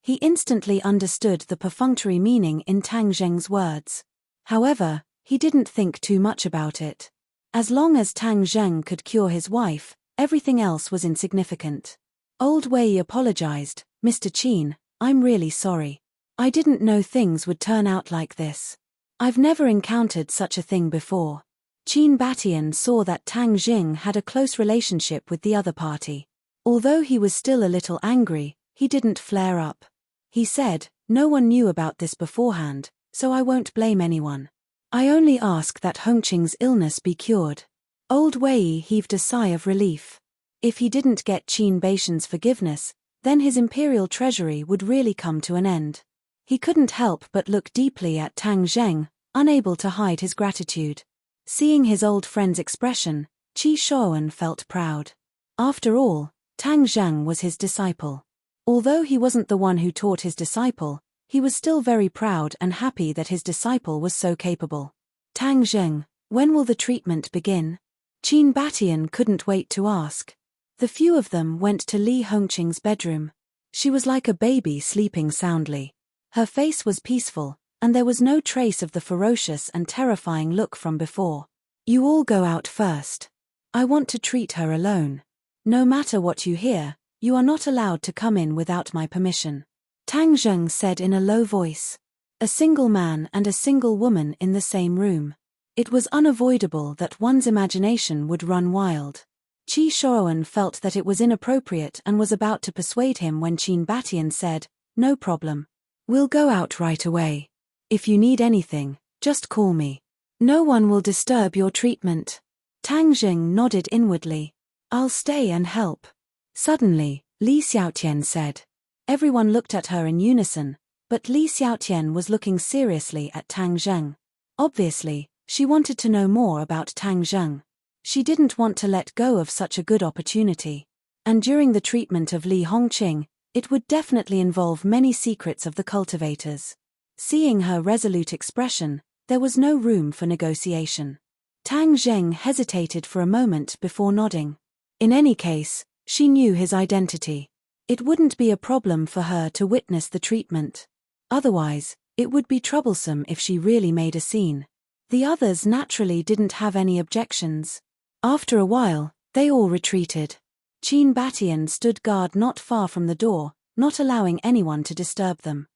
He instantly understood the perfunctory meaning in Tang Zheng's words. However, he didn't think too much about it. As long as Tang Zheng could cure his wife, everything else was insignificant. Old Wei apologized. "Mr. Qin, I'm really sorry. I didn't know things would turn out like this. I've never encountered such a thing before." Qin Batian saw that Tang Zheng had a close relationship with the other party. Although he was still a little angry, he didn't flare up. He said, "No one knew about this beforehand, so I won't blame anyone. I only ask that Hongqing's illness be cured." Old Wei heaved a sigh of relief. If he didn't get Qin Baishan's forgiveness, then his imperial treasury would really come to an end. He couldn't help but look deeply at Tang Zheng, unable to hide his gratitude. Seeing his old friend's expression, Qi Shuowen felt proud. After all, Tang Zheng was his disciple. Although he wasn't the one who taught his disciple, he was still very proud and happy that his disciple was so capable. "Tang Zheng, when will the treatment begin?" Qin Batian couldn't wait to ask. The few of them went to Li Hongqing's bedroom. She was like a baby sleeping soundly. Her face was peaceful, and there was no trace of the ferocious and terrifying look from before. You all go out first. I want to treat her alone. No matter what you hear, you are not allowed to come in without my permission. Tang Zheng said in a low voice. A single man and a single woman in the same room. It was unavoidable that one's imagination would run wild. Qi Shoan felt that it was inappropriate and was about to persuade him when Qin Batian said, "No problem. We'll go out right away. If you need anything, just call me. No one will disturb your treatment." Tang Zheng nodded inwardly. "I'll stay and help." Suddenly, Li Xiaotian said. Everyone looked at her in unison, but Li Xiaotian was looking seriously at Tang Zheng. Obviously, she wanted to know more about Tang Zheng. She didn't want to let go of such a good opportunity. And during the treatment of Li Hongqing, it would definitely involve many secrets of the cultivators. Seeing her resolute expression, there was no room for negotiation. Tang Zheng hesitated for a moment before nodding. In any case, she knew his identity. It wouldn't be a problem for her to witness the treatment. Otherwise, it would be troublesome if she really made a scene. The others naturally didn't have any objections. After a while, they all retreated. Qin Batian stood guard not far from the door, not allowing anyone to disturb them.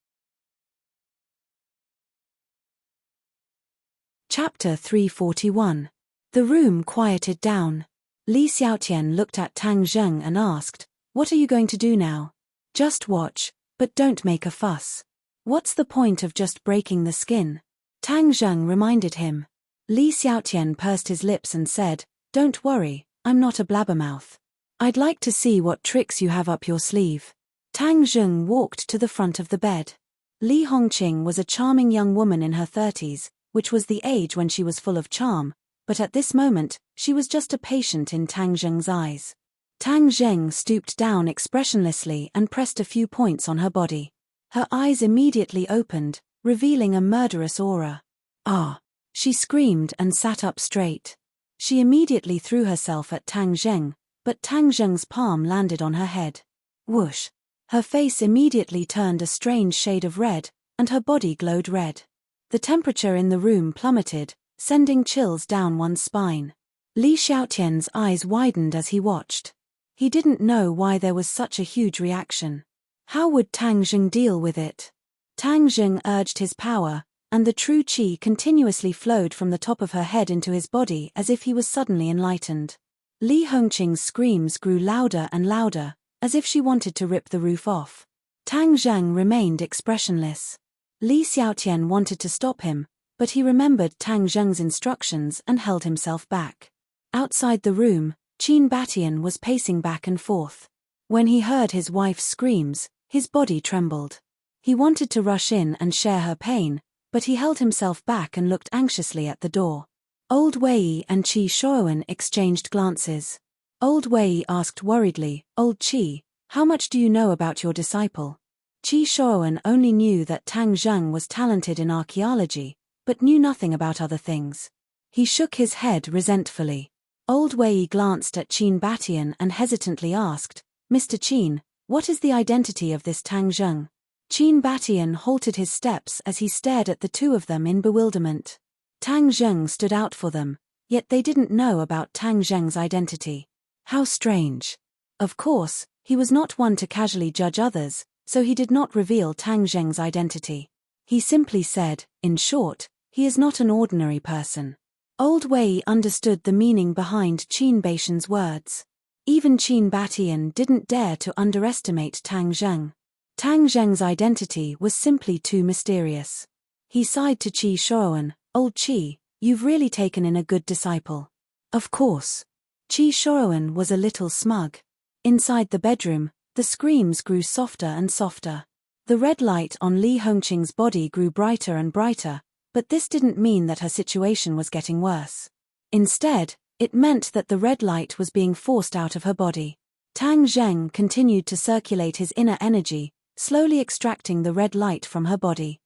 Chapter 341. The room quieted down. Li Xiaotian looked at Tang Zheng and asked, "What are you going to do now?" "Just watch, but don't make a fuss." "What's the point of just breaking the skin?" Tang Zheng reminded him. Li Xiaotian pursed his lips and said, "Don't worry, I'm not a blabbermouth. I'd like to see what tricks you have up your sleeve." Tang Zheng walked to the front of the bed. Li Hongqing was a charming young woman in her 30s, which was the age when she was full of charm, but at this moment, she was just a patient in Tang Zheng's eyes. Tang Zheng stooped down expressionlessly and pressed a few points on her body. Her eyes immediately opened, revealing a murderous aura. "Ah!" She screamed and sat up straight. She immediately threw herself at Tang Zheng, but Tang Zheng's palm landed on her head. Whoosh! Her face immediately turned a strange shade of red, and her body glowed red. The temperature in the room plummeted, sending chills down one's spine. Li Xiaotian's eyes widened as he watched. He didn't know why there was such a huge reaction. How would Tang Zheng deal with it? Tang Zheng urged his power, and the true qi continuously flowed from the top of her head into his body as if he was suddenly enlightened. Li Hongqing's screams grew louder and louder, as if she wanted to rip the roof off. Tang Zheng remained expressionless. Li Xiaotian wanted to stop him, but he remembered Tang Zheng's instructions and held himself back. Outside the room, Qin Batian was pacing back and forth. When he heard his wife's screams, his body trembled. He wanted to rush in and share her pain, but he held himself back and looked anxiously at the door. Old Wei and Qi Shoan exchanged glances. Old Wei asked worriedly, "Old Qi, how much do you know about your disciple?" Qi Shoan only knew that Tang Zheng was talented in archaeology, but knew nothing about other things. He shook his head resentfully. Old Wei glanced at Qin Batian and hesitantly asked, "Mr. Qin, what is the identity of this Tang Zheng?" Qin Batian halted his steps as he stared at the two of them in bewilderment. Tang Zheng stood out for them, yet they didn't know about Tang Zheng's identity. How strange. Of course, he was not one to casually judge others, so he did not reveal Tang Zheng's identity. He simply said, in short, he is not an ordinary person. Old Wei understood the meaning behind Qin Batian's words. Even Qin Batian didn't dare to underestimate Tang Zheng. Tang Zheng's identity was simply too mysterious. He sighed to Qi Shoan, "Old Qi, you've really taken in a good disciple." "Of course." Qi Shoan was a little smug. Inside the bedroom, the screams grew softer and softer. The red light on Li Hongqing's body grew brighter and brighter, but this didn't mean that her situation was getting worse. Instead, it meant that the red light was being forced out of her body. Tang Zheng continued to circulate his inner energy, slowly extracting the red light from her body.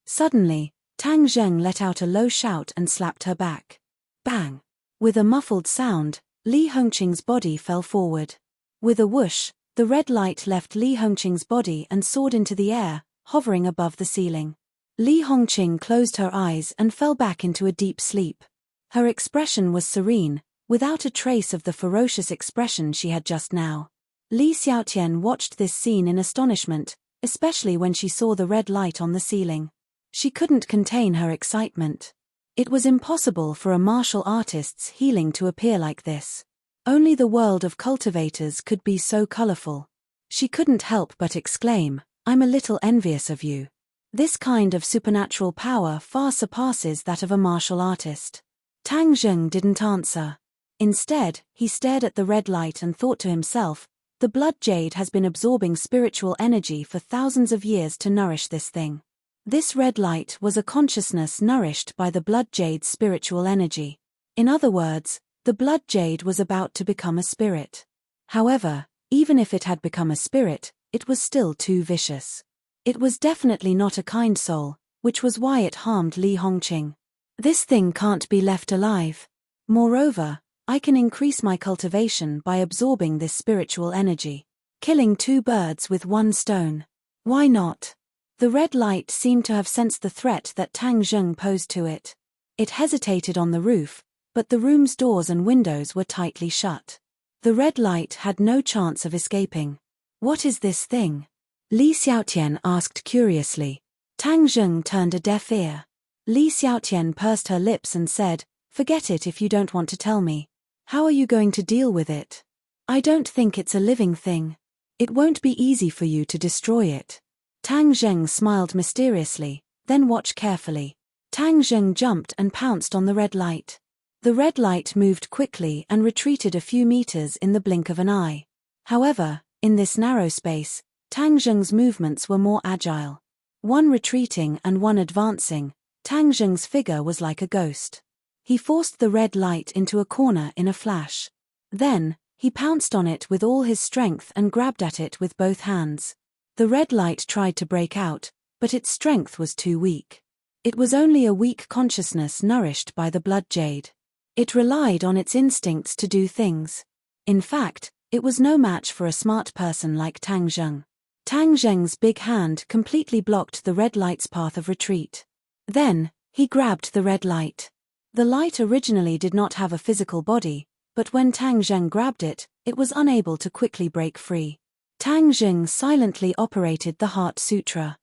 Suddenly, Tang Zheng let out a low shout and slapped her back. Bang! With a muffled sound, Li Hongqing's body fell forward. With a whoosh, the red light left Li Hongqing's body and soared into the air, hovering above the ceiling. Li Hongqing closed her eyes and fell back into a deep sleep. Her expression was serene, without a trace of the ferocious expression she had just now. Li Xiaotian watched this scene in astonishment, especially when she saw the red light on the ceiling. She couldn't contain her excitement. It was impossible for a martial artist's healing to appear like this. Only the world of cultivators could be so colorful. She couldn't help but exclaim, "I'm a little envious of you." This kind of supernatural power far surpasses that of a martial artist. Tang Zheng didn't answer. Instead, he stared at the red light and thought to himself, the blood jade has been absorbing spiritual energy for thousands of years to nourish this thing. This red light was a consciousness nourished by the blood jade's spiritual energy. In other words, the blood jade was about to become a spirit. However, even if it had become a spirit, it was still too vicious. It was definitely not a kind soul, which was why it harmed Li Hongqing. This thing can't be left alive. Moreover, I can increase my cultivation by absorbing this spiritual energy. Killing two birds with one stone. Why not? The red light seemed to have sensed the threat that Tang Zheng posed to it. It hesitated on the roof, but the room's doors and windows were tightly shut. The red light had no chance of escaping. What is this thing? Li Xiaotian asked curiously. Tang Zheng turned a deaf ear. Li Xiaotian pursed her lips and said, "Forget it if you don't want to tell me. How are you going to deal with it? I don't think it's a living thing. It won't be easy for you to destroy it." Tang Zheng smiled mysteriously, then watched carefully. Tang Zheng jumped and pounced on the red light. The red light moved quickly and retreated a few meters in the blink of an eye. However, in this narrow space, Tang Zheng's movements were more agile. One retreating and one advancing, Tang Zheng's figure was like a ghost. He forced the red light into a corner in a flash. Then, he pounced on it with all his strength and grabbed at it with both hands. The red light tried to break out, but its strength was too weak. It was only a weak consciousness nourished by the blood jade. It relied on its instincts to do things. In fact, it was no match for a smart person like Tang Zheng. Tang Zheng's big hand completely blocked the red light's path of retreat. Then, he grabbed the red light. The light originally did not have a physical body, but when Tang Zheng grabbed it, it was unable to quickly break free. Tang Zheng silently operated the Heart Sutra.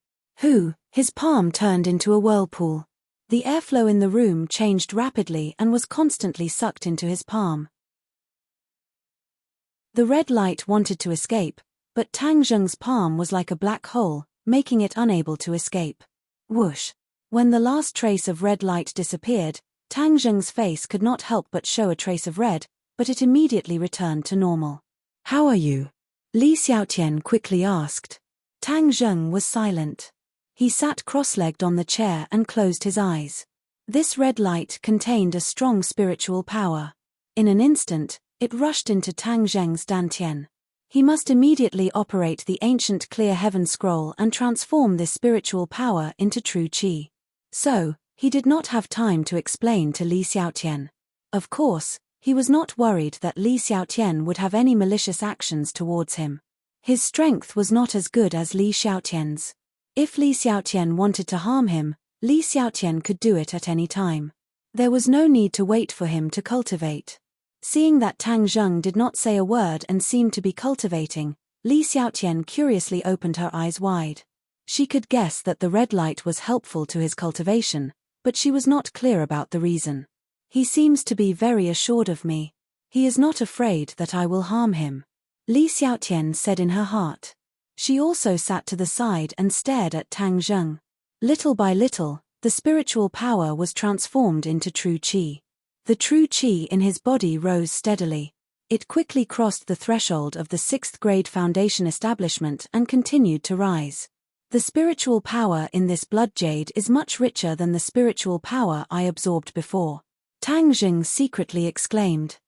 His palm turned into a whirlpool. The airflow in the room changed rapidly and was constantly sucked into his palm. The red light wanted to escape, but Tang Zheng's palm was like a black hole, making it unable to escape. Whoosh! When the last trace of red light disappeared, Tang Zheng's face could not help but show a trace of red, but it immediately returned to normal. "How are you?" Li Xiaotian quickly asked. Tang Zheng was silent. He sat cross-legged on the chair and closed his eyes. This red light contained a strong spiritual power. In an instant, it rushed into Tang Zheng's dantian. He must immediately operate the ancient clear heaven scroll and transform this spiritual power into true qi. So, he did not have time to explain to Li Xiaotian. Of course, he was not worried that Li Xiaotian would have any malicious actions towards him. His strength was not as good as Li Xiaotian's. If Li Xiaotian wanted to harm him, Li Xiaotian could do it at any time. There was no need to wait for him to cultivate. Seeing that Tang Zheng did not say a word and seemed to be cultivating, Li Xiaotian curiously opened her eyes wide. She could guess that the red light was helpful to his cultivation, but she was not clear about the reason. "He seems to be very assured of me. He is not afraid that I will harm him," Li Xiaotian said in her heart. She also sat to the side and stared at Tang Zheng. Little by little, the spiritual power was transformed into true qi. The true qi in his body rose steadily. It quickly crossed the threshold of the 6th grade foundation establishment and continued to rise. "The spiritual power in this blood jade is much richer than the spiritual power I absorbed before," Tang Zheng secretly exclaimed.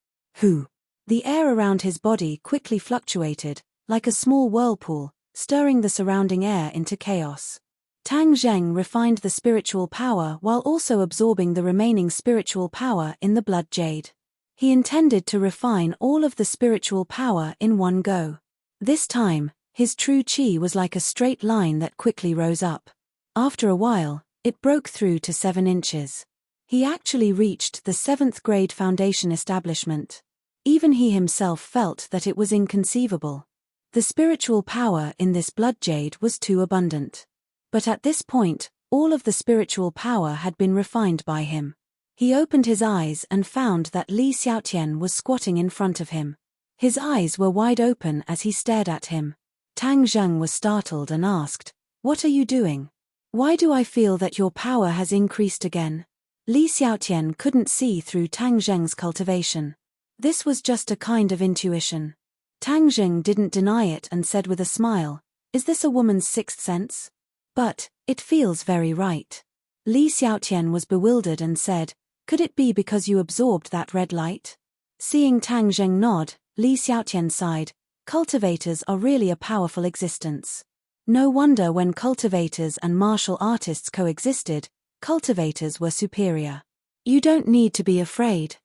The air around his body quickly fluctuated, like a small whirlpool, stirring the surrounding air into chaos. Tang Zheng refined the spiritual power while also absorbing the remaining spiritual power in the blood jade. He intended to refine all of the spiritual power in one go. This time, his true qi was like a straight line that quickly rose up. After a while, it broke through to 7 inches. He actually reached the 7th grade foundation establishment. Even he himself felt that it was inconceivable. The spiritual power in this blood jade was too abundant. But at this point, all of the spiritual power had been refined by him. He opened his eyes and found that Li Xiaotian was squatting in front of him. His eyes were wide open as he stared at him. Tang Zheng was startled and asked, "What are you doing? Why do I feel that your power has increased again?" Li Xiaotian couldn't see through Tang Zheng's cultivation. This was just a kind of intuition. Tang Zheng didn't deny it and said with a smile, "Is this a woman's sixth sense? But it feels very right." Li Xiaotian was bewildered and said, "Could it be because you absorbed that red light?" Seeing Tang Zheng nod, Li Xiaotian sighed, "Cultivators are really a powerful existence. No wonder when cultivators and martial artists coexisted, cultivators were superior. You don't need to be afraid."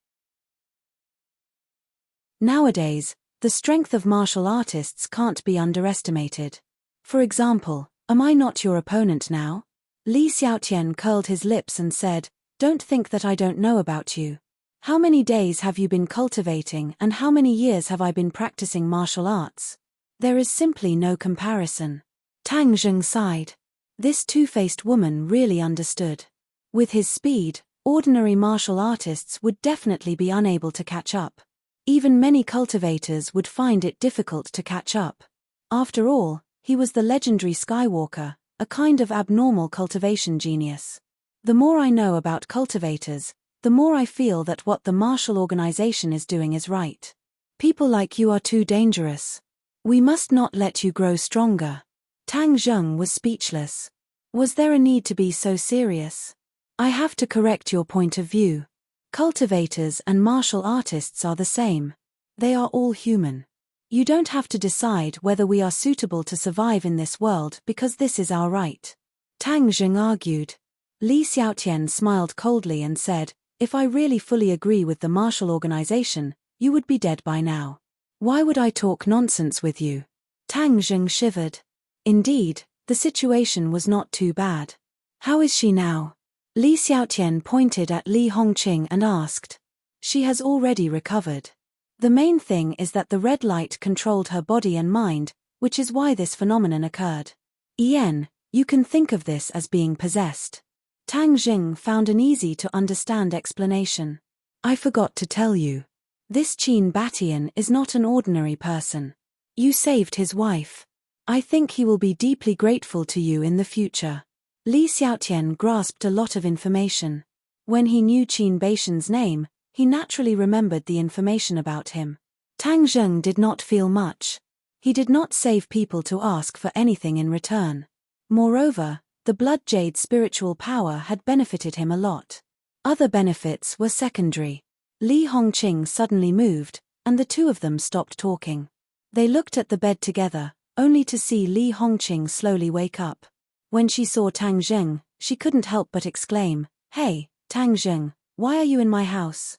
Nowadays, the strength of martial artists can't be underestimated. For example, "Am I not your opponent now?" Li Xiaotian curled his lips and said, "Don't think that I don't know about you. How many days have you been cultivating and how many years have I been practicing martial arts? There is simply no comparison." Tang Zheng sighed. This two-faced woman really understood. With his speed, ordinary martial artists would definitely be unable to catch up. Even many cultivators would find it difficult to catch up. After all, he was the legendary Skywalker, a kind of abnormal cultivation genius. The more I know about cultivators, the more I feel that what the martial organization is doing is right. People like you are too dangerous. We must not let you grow stronger. Tang Zheng was speechless. Was there a need to be so serious? I have to correct your point of view. Cultivators and martial artists are the same. They are all human. You don't have to decide whether we are suitable to survive in this world because this is our right. Tang Zheng argued. Li Xiaotian smiled coldly and said, "If I really fully agree with the martial organization, you would be dead by now. Why would I talk nonsense with you?" Tang Zheng shivered. Indeed, the situation was not too bad. "How is she now?" Li Xiaotian pointed at Li Hongqing and asked. "She has already recovered. The main thing is that the red light controlled her body and mind, which is why this phenomenon occurred. Yen, you can think of this as being possessed." Tang Zheng found an easy-to-understand explanation. "I forgot to tell you. This Qin Batian is not an ordinary person. You saved his wife. I think he will be deeply grateful to you in the future." Li Xiaotian grasped a lot of information. When he knew Qin Batian's name, he naturally remembered the information about him. Tang Zheng did not feel much. He did not save people to ask for anything in return. Moreover, the blood jade spiritual power had benefited him a lot. Other benefits were secondary. Li Hongqing suddenly moved, and the two of them stopped talking. They looked at the bed together, only to see Li Hongqing slowly wake up. When she saw Tang Zheng, she couldn't help but exclaim, "Hey, Tang Zheng, why are you in my house?"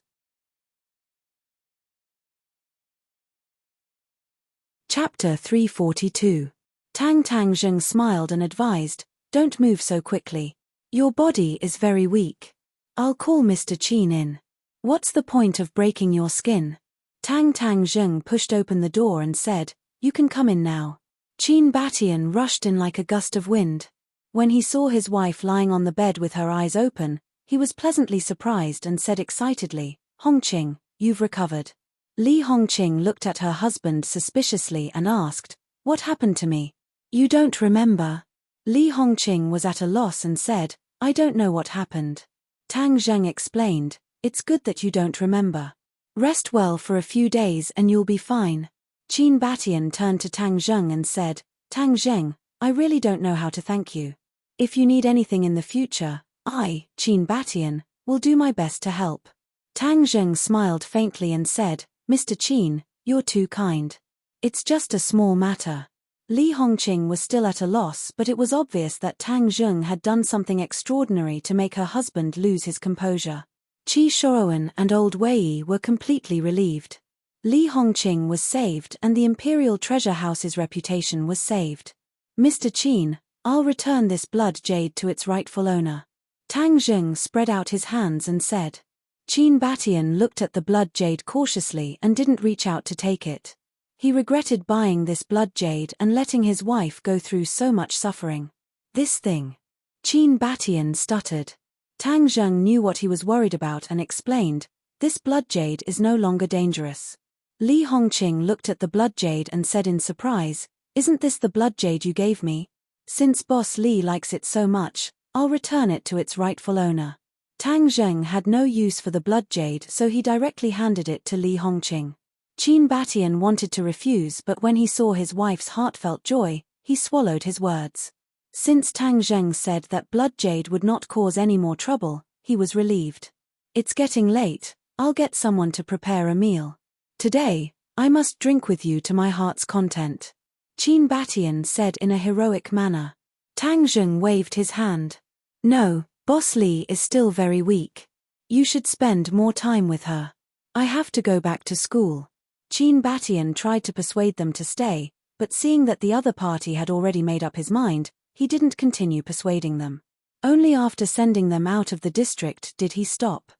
Chapter 342. Tang Zheng smiled and advised, "Don't move so quickly. Your body is very weak. I'll call Mr. Qin in. What's the point of breaking your skin?" Tang Zheng pushed open the door and said, "You can come in now." Qin Batian rushed in like a gust of wind. When he saw his wife lying on the bed with her eyes open, he was pleasantly surprised and said excitedly, "Hongqing, you've recovered." Li Hongqing looked at her husband suspiciously and asked, "What happened to me? You don't remember?" Li Hongqing was at a loss and said, "I don't know what happened." Tang Zheng explained, "It's good that you don't remember. Rest well for a few days and you'll be fine." Qin Batian turned to Tang Zheng and said, "Tang Zheng, I really don't know how to thank you. If you need anything in the future, I, Qin Batian, will do my best to help." Tang Zheng smiled faintly and said, "Mr. Qin, you're too kind. It's just a small matter. Li Hongqing was still at a loss, but it was obvious that Tang Zheng had done something extraordinary to make her husband lose his composure. Qi Shuowen and Old Wei were completely relieved. Li Hongqing was saved and the Imperial Treasure House's reputation was saved. Mr. Qin, I'll return this blood jade to its rightful owner. Tang Zheng spread out his hands and said. Qin Batian looked at the blood jade cautiously and didn't reach out to take it. He regretted buying this blood jade and letting his wife go through so much suffering. This thing. Qin Batian stuttered. Tang Zheng knew what he was worried about and explained, this blood jade is no longer dangerous. Li Hongqing looked at the blood jade and said in surprise, isn't this the blood jade you gave me? Since Boss Li likes it so much, I'll return it to its rightful owner. Tang Zheng had no use for the blood jade, so he directly handed it to Li Hongqing. Qin Batian wanted to refuse, but when he saw his wife's heartfelt joy, he swallowed his words. Since Tang Zheng said that blood jade would not cause any more trouble, he was relieved. It's getting late, I'll get someone to prepare a meal. Today, I must drink with you to my heart's content. Qin Batian said in a heroic manner. Tang Zheng waved his hand. No, Boss Li is still very weak. You should spend more time with her. I have to go back to school. Qin Batian tried to persuade them to stay, but seeing that the other party had already made up his mind, he didn't continue persuading them. Only after sending them out of the district did he stop.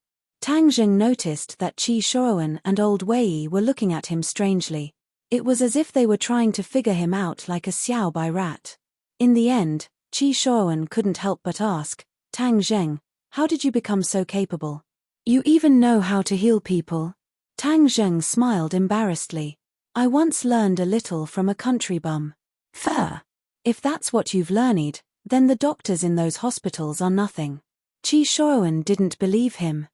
Tang Zheng noticed that Qi Shuowen and Old Wei were looking at him strangely. It was as if they were trying to figure him out like a xiao bai rat. In the end, Qi Shuowen couldn't help but ask, Tang Zheng, how did you become so capable? You even know how to heal people? Tang Zheng smiled embarrassedly. I once learned a little from a country bum. Fair. If that's what you've learned, then the doctors in those hospitals are nothing. Qi Shuowen didn't believe him.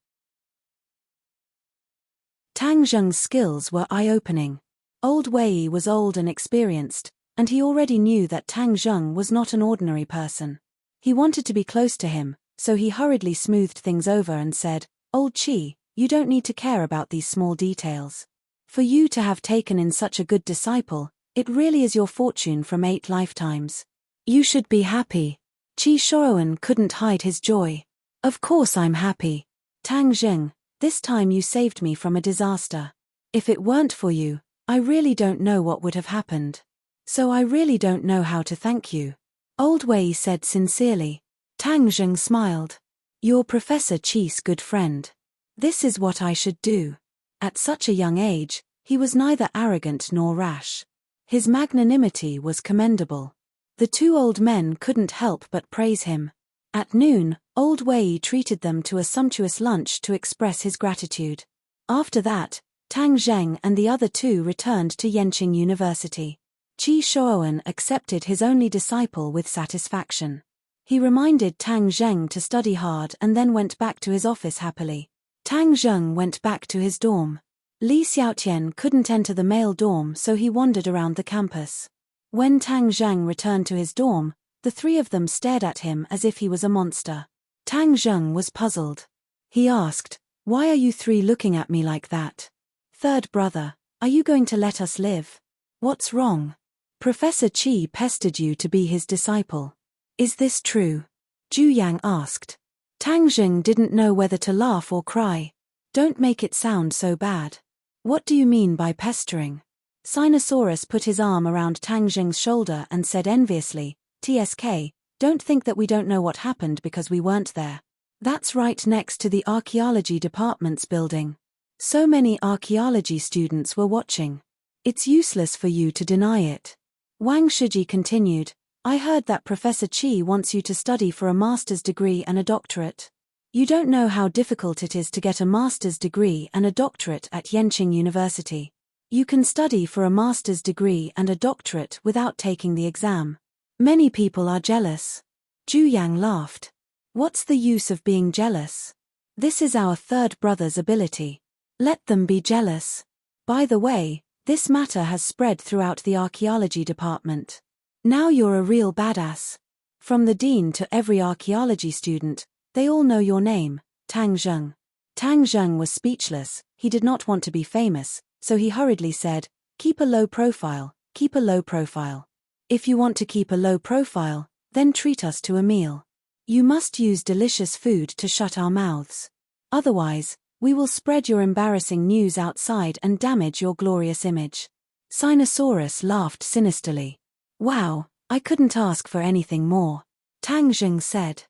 Tang Zheng's skills were eye-opening. Old Wei was old and experienced, and he already knew that Tang Zheng was not an ordinary person. He wanted to be close to him, so he hurriedly smoothed things over and said, Old Qi, you don't need to care about these small details. For you to have taken in such a good disciple, it really is your fortune from 8 lifetimes. You should be happy. Qi Shuowen couldn't hide his joy. Of course I'm happy. Tang Zheng, this time you saved me from a disaster. If it weren't for you, I really don't know what would have happened. So I really don't know how to thank you. Old Wei said sincerely. Tang Zheng smiled. You're Professor Qi's good friend. This is what I should do. At such a young age, he was neither arrogant nor rash. His magnanimity was commendable. The 2 old men couldn't help but praise him. At noon, Old Wei treated them to a sumptuous lunch to express his gratitude. After that, Tang Zheng and the other 2 returned to Yanqing University. Qi Shuowen accepted his only disciple with satisfaction. He reminded Tang Zheng to study hard and then went back to his office happily. Tang Zheng went back to his dorm. Li Xiaotian couldn't enter the male dorm, so he wandered around the campus. When Tang Zheng returned to his dorm, the 3 of them stared at him as if he was a monster. Tang Zheng was puzzled. He asked, Why are you 3 looking at me like that? Third brother, are you going to let us live? What's wrong? Professor Qi pestered you to be his disciple. Is this true? Zhu Yang asked. Tang Zheng didn't know whether to laugh or cry. Don't make it sound so bad. What do you mean by pestering? Sinosaurus put his arm around Tang Zheng's shoulder and said enviously, TSK, don't think that we don't know what happened because we weren't there. That's right next to the archaeology department's building. So many archaeology students were watching. It's useless for you to deny it. Wang Shiji continued, I heard that Professor Qi wants you to study for a master's degree and a doctorate. You don't know how difficult it is to get a master's degree and a doctorate at Yanqing University. You can study for a master's degree and a doctorate without taking the exam. Many people are jealous. Zhu Yang laughed. What's the use of being jealous? This is our third brother's ability. Let them be jealous. By the way, this matter has spread throughout the archaeology department. Now you're a real badass. From the dean to every archaeology student, they all know your name, Tang Zheng. Tang Zheng was speechless. He did not want to be famous, so he hurriedly said, keep a low profile, keep a low profile. If you want to keep a low profile, then treat us to a meal. You must use delicious food to shut our mouths. Otherwise, we will spread your embarrassing news outside and damage your glorious image. Sinosaurus laughed sinisterly. Wow, I couldn't ask for anything more. Tang Zheng said.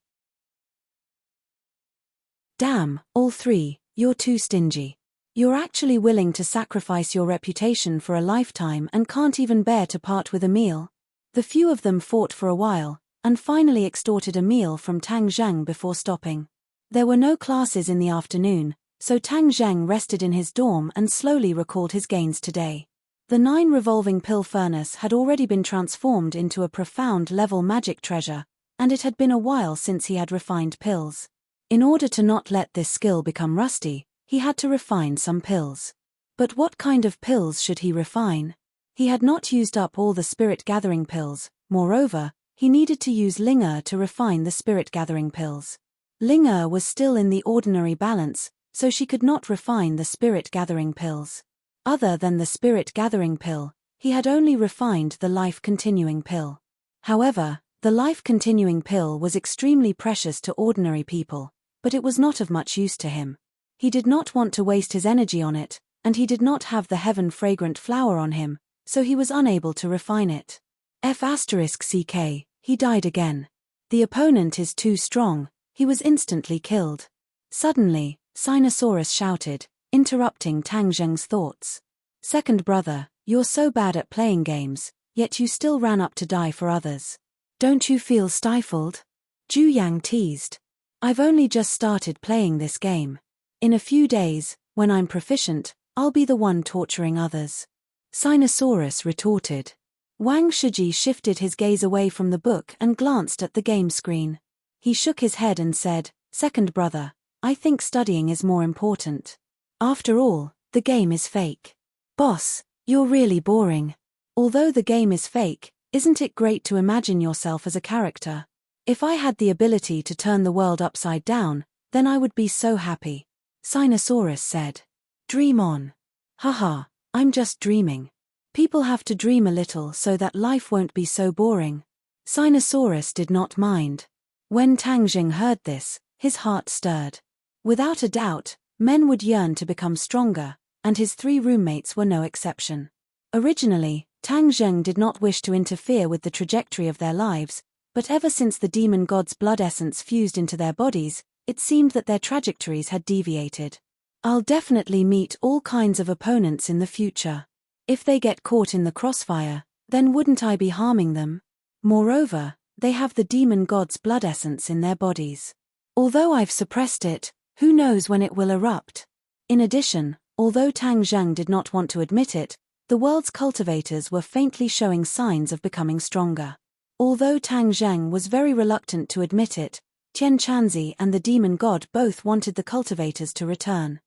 Damn, all three, you're too stingy. You're actually willing to sacrifice your reputation for a lifetime and can't even bear to part with a meal. The few of them fought for a while, and finally extorted a meal from Tang Zheng before stopping. There were no classes in the afternoon, so Tang Zheng rested in his dorm and slowly recalled his gains today. The 9 revolving pill furnace had already been transformed into a profound level magic treasure, and it had been a while since he had refined pills. In order to not let this skill become rusty, he had to refine some pills. But what kind of pills should he refine? He had not used up all the spirit-gathering pills. Moreover, he needed to use Linger to refine the spirit-gathering pills. Linger was still in the ordinary balance, so she could not refine the spirit-gathering pills. Other than the spirit-gathering pill, he had only refined the life-continuing pill. However, the life-continuing pill was extremely precious to ordinary people, but it was not of much use to him. He did not want to waste his energy on it, and he did not have the heaven-fragrant flower on him, so he was unable to refine it. F***ck, he died again. The opponent is too strong, he was instantly killed. Suddenly, Sinosaurus shouted, interrupting Tang Zheng's thoughts. Second brother, you're so bad at playing games, yet you still ran up to die for others. Don't you feel stifled? Zhu Yang teased. I've only just started playing this game. In a few days, when I'm proficient, I'll be the one torturing others. Sinosaurus retorted. Wang Shiji shifted his gaze away from the book and glanced at the game screen. He shook his head and said, Second brother, I think studying is more important. After all, the game is fake. Boss, you're really boring. Although the game is fake, isn't it great to imagine yourself as a character? If I had the ability to turn the world upside down, then I would be so happy. Sinosaurus said. Dream on. Haha, I'm just dreaming. People have to dream a little so that life won't be so boring. Sinosaurus did not mind. When Tang Zheng heard this, his heart stirred. Without a doubt, men would yearn to become stronger, and his 3 roommates were no exception. Originally, Tang Zheng did not wish to interfere with the trajectory of their lives, but ever since the demon god's blood essence fused into their bodies, it seemed that their trajectories had deviated. I'll definitely meet all kinds of opponents in the future. If they get caught in the crossfire, then wouldn't I be harming them? Moreover, they have the demon god's blood essence in their bodies. Although I've suppressed it, who knows when it will erupt? In addition, although Tang Zheng did not want to admit it, the world's cultivators were faintly showing signs of becoming stronger. Although Tang Zheng was very reluctant to admit it, Tian Chanzi and the demon god both wanted the cultivators to return.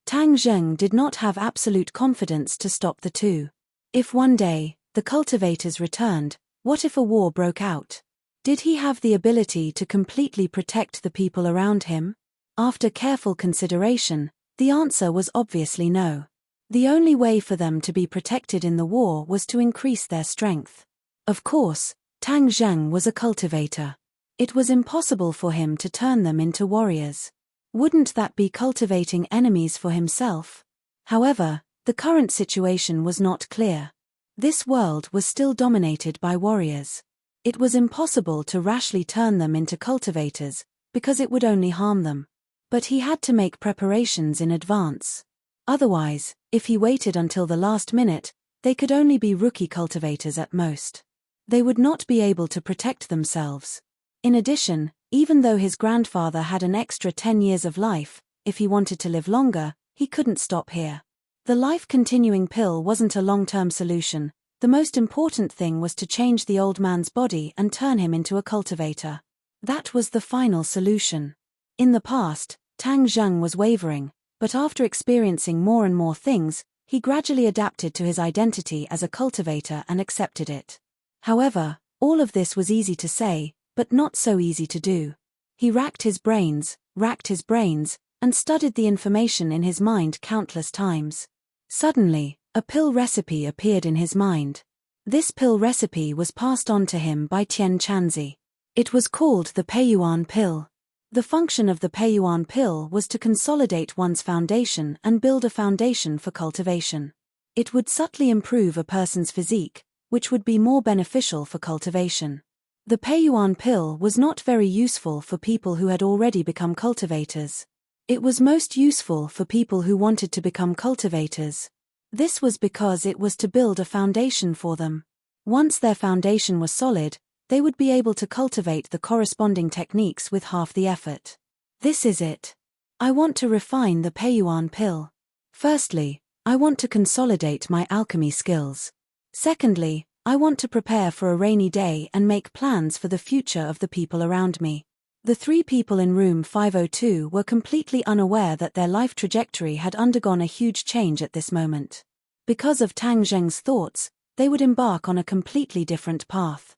Tang Zheng did not have absolute confidence to stop the two. If one day, the cultivators returned, what if a war broke out? Did he have the ability to completely protect the people around him? After careful consideration, the answer was obviously no. The only way for them to be protected in the war was to increase their strength. Of course, Tang Zheng was a cultivator. It was impossible for him to turn them into warriors. Wouldn't that be cultivating enemies for himself? However, the current situation was not clear. This world was still dominated by warriors. It was impossible to rashly turn them into cultivators, because it would only harm them. But he had to make preparations in advance. Otherwise, if he waited until the last minute, they could only be rookie cultivators at most. They would not be able to protect themselves. In addition, even though his grandfather had an extra 10 years of life, if he wanted to live longer, he couldn't stop here. The life-continuing pill wasn't a long-term solution. The most important thing was to change the old man's body and turn him into a cultivator. That was the final solution. In the past, Tang Zheng was wavering, but after experiencing more and more things, he gradually adapted to his identity as a cultivator and accepted it. However, all of this was easy to say, but not so easy to do. He racked his brains, and studied the information in his mind countless times. Suddenly, a pill recipe appeared in his mind. This pill recipe was passed on to him by Tian Chanzi. It was called the Peiyuan pill. The function of the Peiyuan pill was to consolidate one's foundation and build a foundation for cultivation. It would subtly improve a person's physique, which would be more beneficial for cultivation. The Peiyuan pill was not very useful for people who had already become cultivators. It was most useful for people who wanted to become cultivators. This was because it was to build a foundation for them. Once their foundation was solid, they would be able to cultivate the corresponding techniques with half the effort. This is it. I want to refine the Peiyuan pill. Firstly, I want to consolidate my alchemy skills. Secondly, I want to prepare for a rainy day and make plans for the future of the people around me. The 3 people in room 502 were completely unaware that their life trajectory had undergone a huge change at this moment. Because of Tang Zheng's thoughts, they would embark on a completely different path.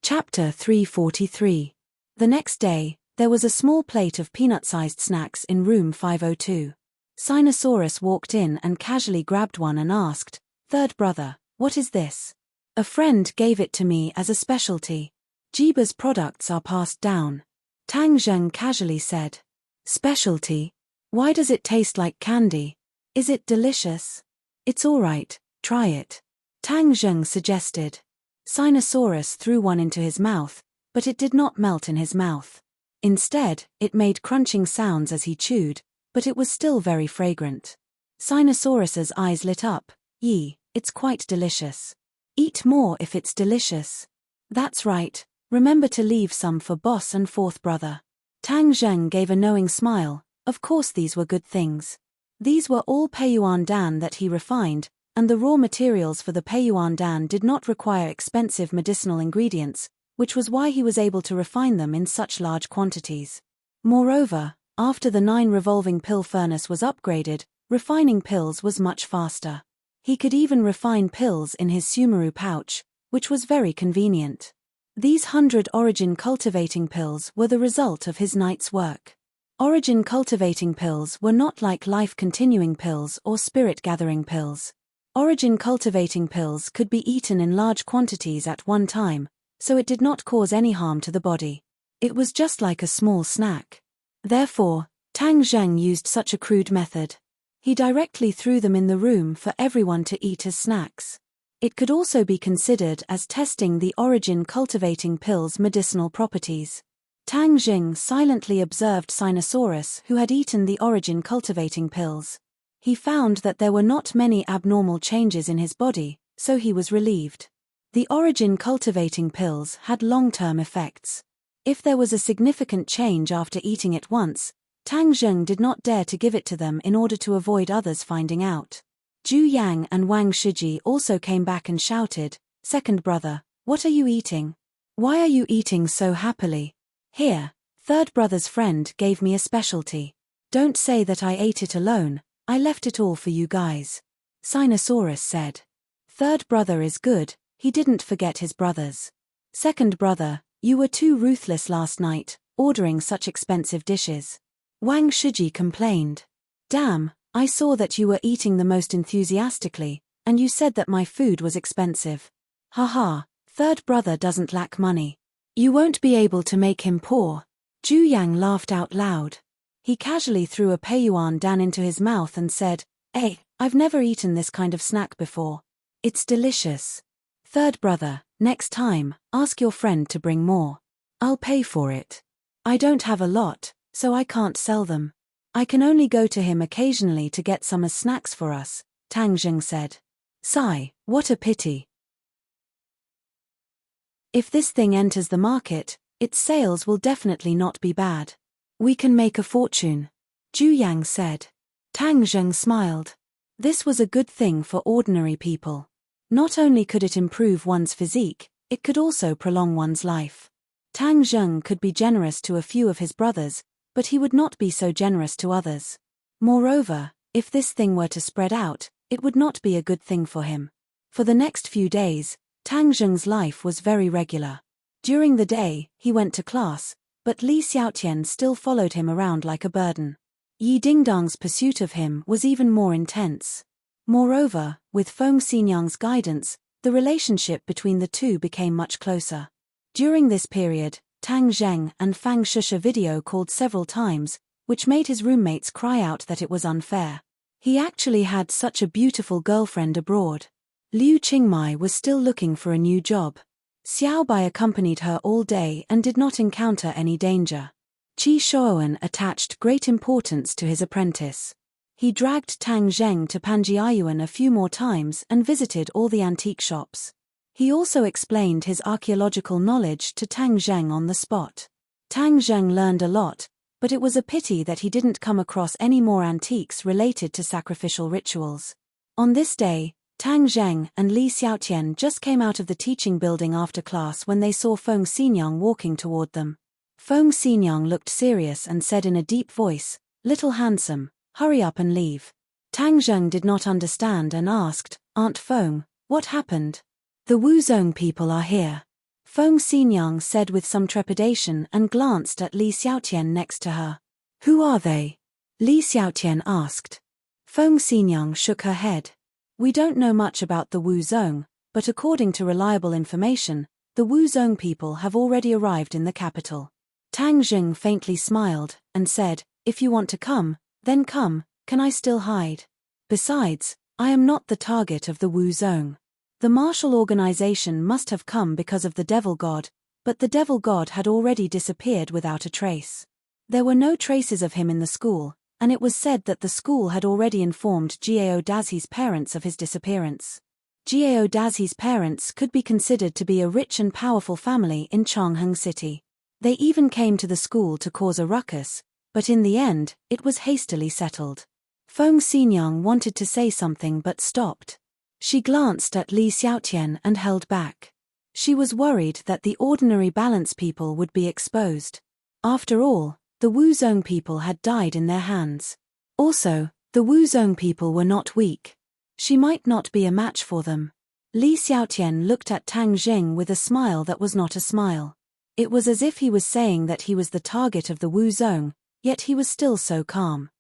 Chapter 343. The next day, there was a small plate of peanut-sized snacks in room 502. Sinosaurus walked in and casually grabbed one and asked, "Third brother, what is this?" "A friend gave it to me as a specialty. Jiba's products are passed down." Tang Zheng casually said. "Specialty? Why does it taste like candy? Is it delicious?" "It's alright, try it," Tang Zheng suggested. Sinosaurus threw one into his mouth, but it did not melt in his mouth. Instead, it made crunching sounds as he chewed, but it was still very fragrant. Sinosaurus's eyes lit up. "Yee, it's quite delicious. Eat more if it's delicious." "That's right, remember to leave some for boss and fourth brother." Tang Zheng gave a knowing smile. Of course these were good things. These were all Peiyuan Dan that he refined, and the raw materials for the Peiyuan Dan did not require expensive medicinal ingredients, which was why he was able to refine them in such large quantities. Moreover, after the 9 revolving pill furnace was upgraded, refining pills was much faster. He could even refine pills in his Sumeru pouch, which was very convenient. These 100 origin cultivating pills were the result of his night's work. Origin cultivating pills were not like life continuing pills or spirit gathering pills. Origin cultivating pills could be eaten in large quantities at one time, so it did not cause any harm to the body. It was just like a small snack. Therefore, Tang Zheng used such a crude method. He directly threw them in the room for everyone to eat as snacks. It could also be considered as testing the origin cultivating pill's medicinal properties. Tang Zheng silently observed Sinosaurus, who had eaten the origin cultivating pills. He found that there were not many abnormal changes in his body, so he was relieved. The origin cultivating pills had long-term effects. If there was a significant change after eating it once, Tang Zheng did not dare to give it to them in order to avoid others finding out. Zhu Yang and Wang Shiji also came back and shouted, "Second brother, what are you eating? Why are you eating so happily?" "Here, third brother's friend gave me a specialty. Don't say that I ate it alone, I left it all for you guys," Sinosaurus said. "Third brother is good, he didn't forget his brothers. Second brother, you were too ruthless last night, ordering such expensive dishes." Wang Shiji complained. "Damn, I saw that you were eating the most enthusiastically, and you said that my food was expensive. Haha, third brother doesn't lack money. You won't be able to make him poor." Zhu Yang laughed out loud. He casually threw a Peiyuan Dan into his mouth and said, "Hey, I've never eaten this kind of snack before. It's delicious. Third brother, next time, ask your friend to bring more. I'll pay for it. I don't have a lot, so I can't sell them. I can only go to him occasionally to get some as snacks for us," Tang Zheng said. "Sigh, what a pity. If this thing enters the market, its sales will definitely not be bad. We can make a fortune," Zhu Yang said. Tang Zheng smiled. This was a good thing for ordinary people. Not only could it improve one's physique, it could also prolong one's life. Tang Zheng could be generous to a few of his brothers, but he would not be so generous to others. Moreover, if this thing were to spread out, it would not be a good thing for him. For the next few days, Tang Zheng's life was very regular. During the day, he went to class, but Li Xiaotian still followed him around like a burden. Yi Dingdong's pursuit of him was even more intense. Moreover, with Feng Xinyang's guidance, the relationship between the two became much closer. During this period, Tang Zheng and Fang Shusha video called several times, which made his roommates cry out that it was unfair. He actually had such a beautiful girlfriend abroad. Liu Qingmai was still looking for a new job. Xiao Bai accompanied her all day and did not encounter any danger. Qi Shoan attached great importance to his apprentice. He dragged Tang Zheng to Panjiayuan a few more times and visited all the antique shops. He also explained his archaeological knowledge to Tang Zheng on the spot. Tang Zheng learned a lot, but it was a pity that he didn't come across any more antiques related to sacrificial rituals. On this day, Tang Zheng and Li Xiaotian just came out of the teaching building after class when they saw Feng Xinyang walking toward them. Feng Xinyang looked serious and said in a deep voice, "Little handsome, hurry up and leave." Tang Zheng did not understand and asked, "Aunt Feng, what happened?" "The Wuzong people are here," Feng Xinyang said with some trepidation and glanced at Li Xiaotian next to her. "Who are they?" Li Xiaotian asked. Feng Xinyang shook her head. "We don't know much about the Wuzong, but according to reliable information, the Wuzong people have already arrived in the capital." Tang Zheng faintly smiled and said, "If you want to come, then come, can I still hide? Besides, I am not the target of the Wuzong. The martial organization must have come because of the devil god, but the devil god had already disappeared without a trace. There were no traces of him in the school, and it was said that the school had already informed Gao Dazi's parents of his disappearance. Gao Dazi's parents could be considered to be a rich and powerful family in Chongheng City. They even came to the school to cause a ruckus, but in the end, it was hastily settled." Feng Xinyang wanted to say something but stopped. She glanced at Li Xiaotian and held back. She was worried that the ordinary balance people would be exposed. After all, the Wuzong people had died in their hands. Also, the Wuzong people were not weak. She might not be a match for them. Li Xiaotian looked at Tang Zheng with a smile that was not a smile. It was as if he was saying that he was the target of the Wuzong, yet he was still so calm.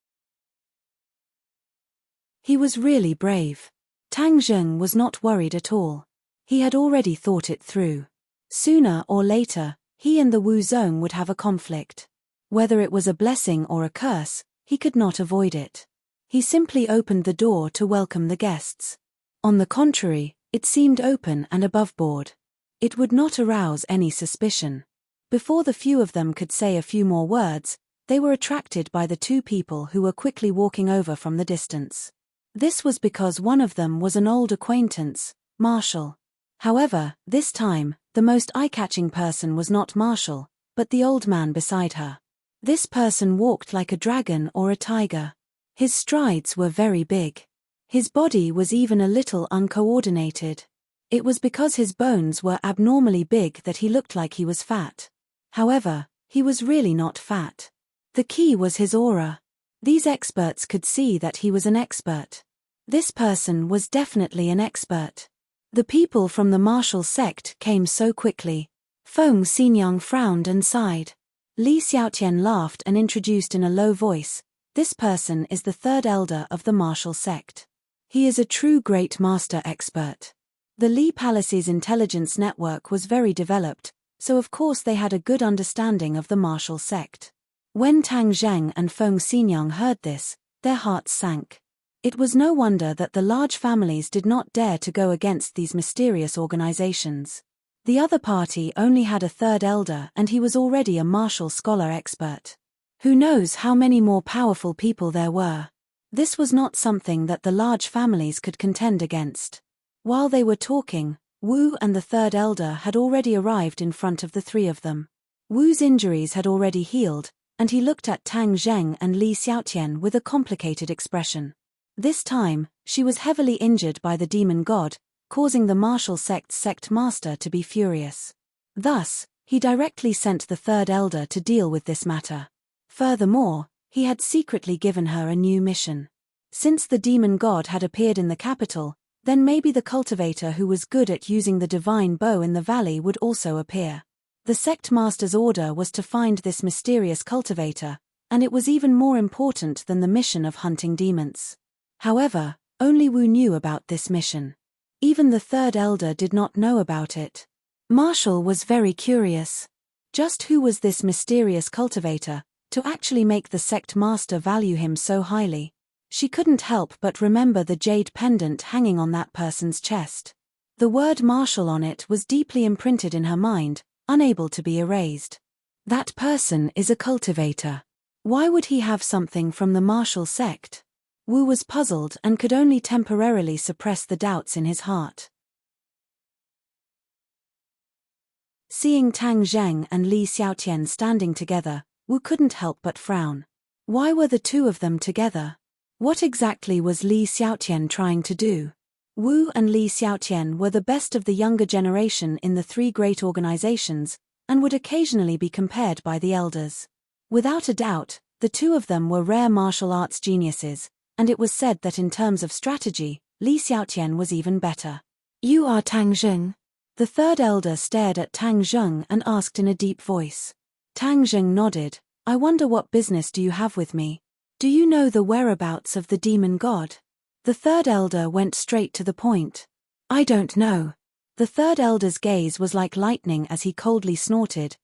He was really brave. Tang Zheng was not worried at all. He had already thought it through. Sooner or later, he and the Wuzong would have a conflict. Whether it was a blessing or a curse, he could not avoid it. He simply opened the door to welcome the guests. On the contrary, it seemed open and aboveboard. It would not arouse any suspicion. Before the few of them could say a few more words, they were attracted by the two people who were quickly walking over from the distance. This was because one of them was an old acquaintance, Marshall. However, this time, the most eye-catching person was not Marshall, but the old man beside her. This person walked like a dragon or a tiger. His strides were very big. His body was even a little uncoordinated. It was because his bones were abnormally big that he looked like he was fat. However, he was really not fat. The key was his aura. These experts could see that he was an expert. This person was definitely an expert. The people from the martial sect came so quickly. Feng Xinyang frowned and sighed. Li Xiaotian laughed and introduced in a low voice, "This person is the third elder of the martial sect. He is a true great master expert." The Li Palace's intelligence network was very developed, so of course they had a good understanding of the martial sect. When Tang Zheng and Feng Xinyang heard this, their hearts sank. It was no wonder that the large families did not dare to go against these mysterious organizations. The other party only had a third elder and he was already a martial scholar expert. Who knows how many more powerful people there were? This was not something that the large families could contend against. While they were talking, Wu and the third elder had already arrived in front of the three of them. Wu's injuries had already healed, and he looked at Tang Zheng and Li Xiaotian with a complicated expression. This time, she was heavily injured by the demon god, causing the martial sect's sect master to be furious. Thus, he directly sent the third elder to deal with this matter. Furthermore, he had secretly given her a new mission. Since the demon god had appeared in the capital, then maybe the cultivator who was good at using the divine bow in the valley would also appear. The sect master's order was to find this mysterious cultivator, and it was even more important than the mission of hunting demons. However, only Wu knew about this mission. Even the third elder did not know about it. Marshall was very curious. Just who was this mysterious cultivator, to actually make the sect master value him so highly? She couldn't help but remember the jade pendant hanging on that person's chest. The word Marshall on it was deeply imprinted in her mind, unable to be erased. That person is a cultivator. Why would he have something from the Marshall sect? Wu was puzzled and could only temporarily suppress the doubts in his heart. Seeing Tang Zheng and Li Xiaotian standing together, Wu couldn't help but frown. Why were the two of them together? What exactly was Li Xiaotian trying to do? Wu and Li Xiaotian were the best of the younger generation in the three great organizations, and would occasionally be compared by the elders. Without a doubt, the two of them were rare martial arts geniuses, and it was said that in terms of strategy, Li Xiaotian was even better. You are Tang Zheng? The third elder stared at Tang Zheng and asked in a deep voice. Tang Zheng nodded. I wonder what business do you have with me? Do you know the whereabouts of the demon god? The third elder went straight to the point. I don't know. The third elder's gaze was like lightning as he coldly snorted.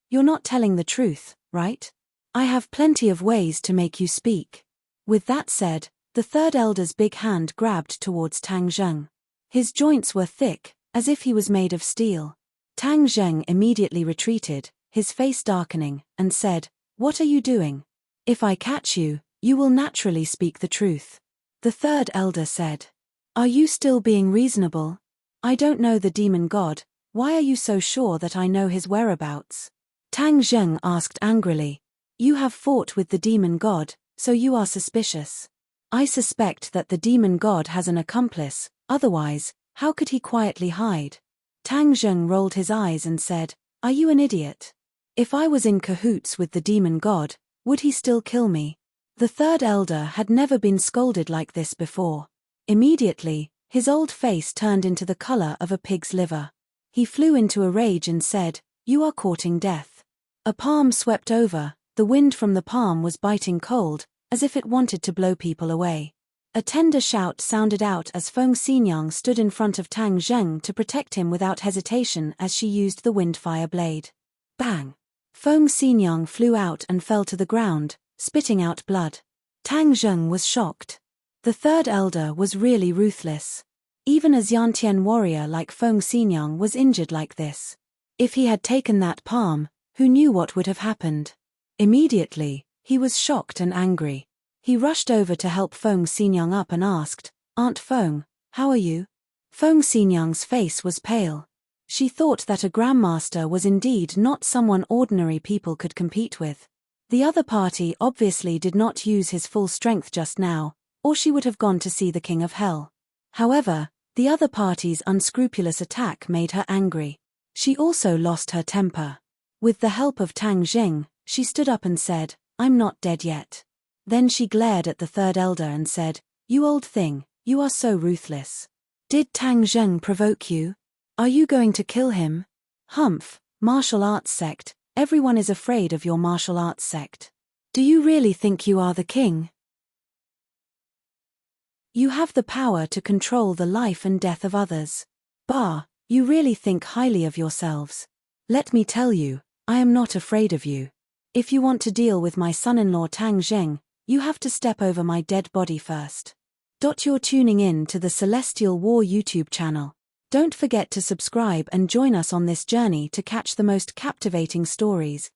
You're not telling the truth, right? I have plenty of ways to make you speak. With that said, the third elder's big hand grabbed towards Tang Zheng. His joints were thick, as if he was made of steel. Tang Zheng immediately retreated, his face darkening, and said, What are you doing? If I catch you, you will naturally speak the truth. The third elder said. Are you still being reasonable? I don't know the demon god, why are you so sure that I know his whereabouts? Tang Zheng asked angrily. You have fought with the demon god, so you are suspicious. I suspect that the demon god has an accomplice, otherwise, how could he quietly hide? Tang Zheng rolled his eyes and said, Are you an idiot? If I was in cahoots with the demon god, would he still kill me? The third elder had never been scolded like this before. Immediately, his old face turned into the color of a pig's liver. He flew into a rage and said, You are courting death. A palm swept over, the wind from the palm was biting cold, as if it wanted to blow people away. A tender shout sounded out as Feng Xinyang stood in front of Tang Zheng to protect him without hesitation as she used the windfire blade. Bang! Feng Xinyang flew out and fell to the ground, spitting out blood. Tang Zheng was shocked. The third elder was really ruthless. Even a Xiantian warrior like Feng Xinyang was injured like this. If he had taken that palm, who knew what would have happened? Immediately, he was shocked and angry. He rushed over to help Feng Xinyang up and asked, Aunt Feng, how are you? Feng Xinyang's face was pale. She thought that a grandmaster was indeed not someone ordinary people could compete with. The other party obviously did not use his full strength just now, or she would have gone to see the King of Hell. However, the other party's unscrupulous attack made her angry. She also lost her temper. With the help of Tang Zheng, she stood up and said, I'm not dead yet. Then she glared at the third elder and said, You old thing, you are so ruthless. Did Tang Zheng provoke you? Are you going to kill him? Humph, martial arts sect, everyone is afraid of your martial arts sect. Do you really think you are the king? You have the power to control the life and death of others. Bah, you really think highly of yourselves. Let me tell you, I am not afraid of you. If you want to deal with my son-in-law Tang Zheng, you have to step over my dead body first. You're tuning in to the Celestial War YouTube channel. Don't forget to subscribe and join us on this journey to catch the most captivating stories,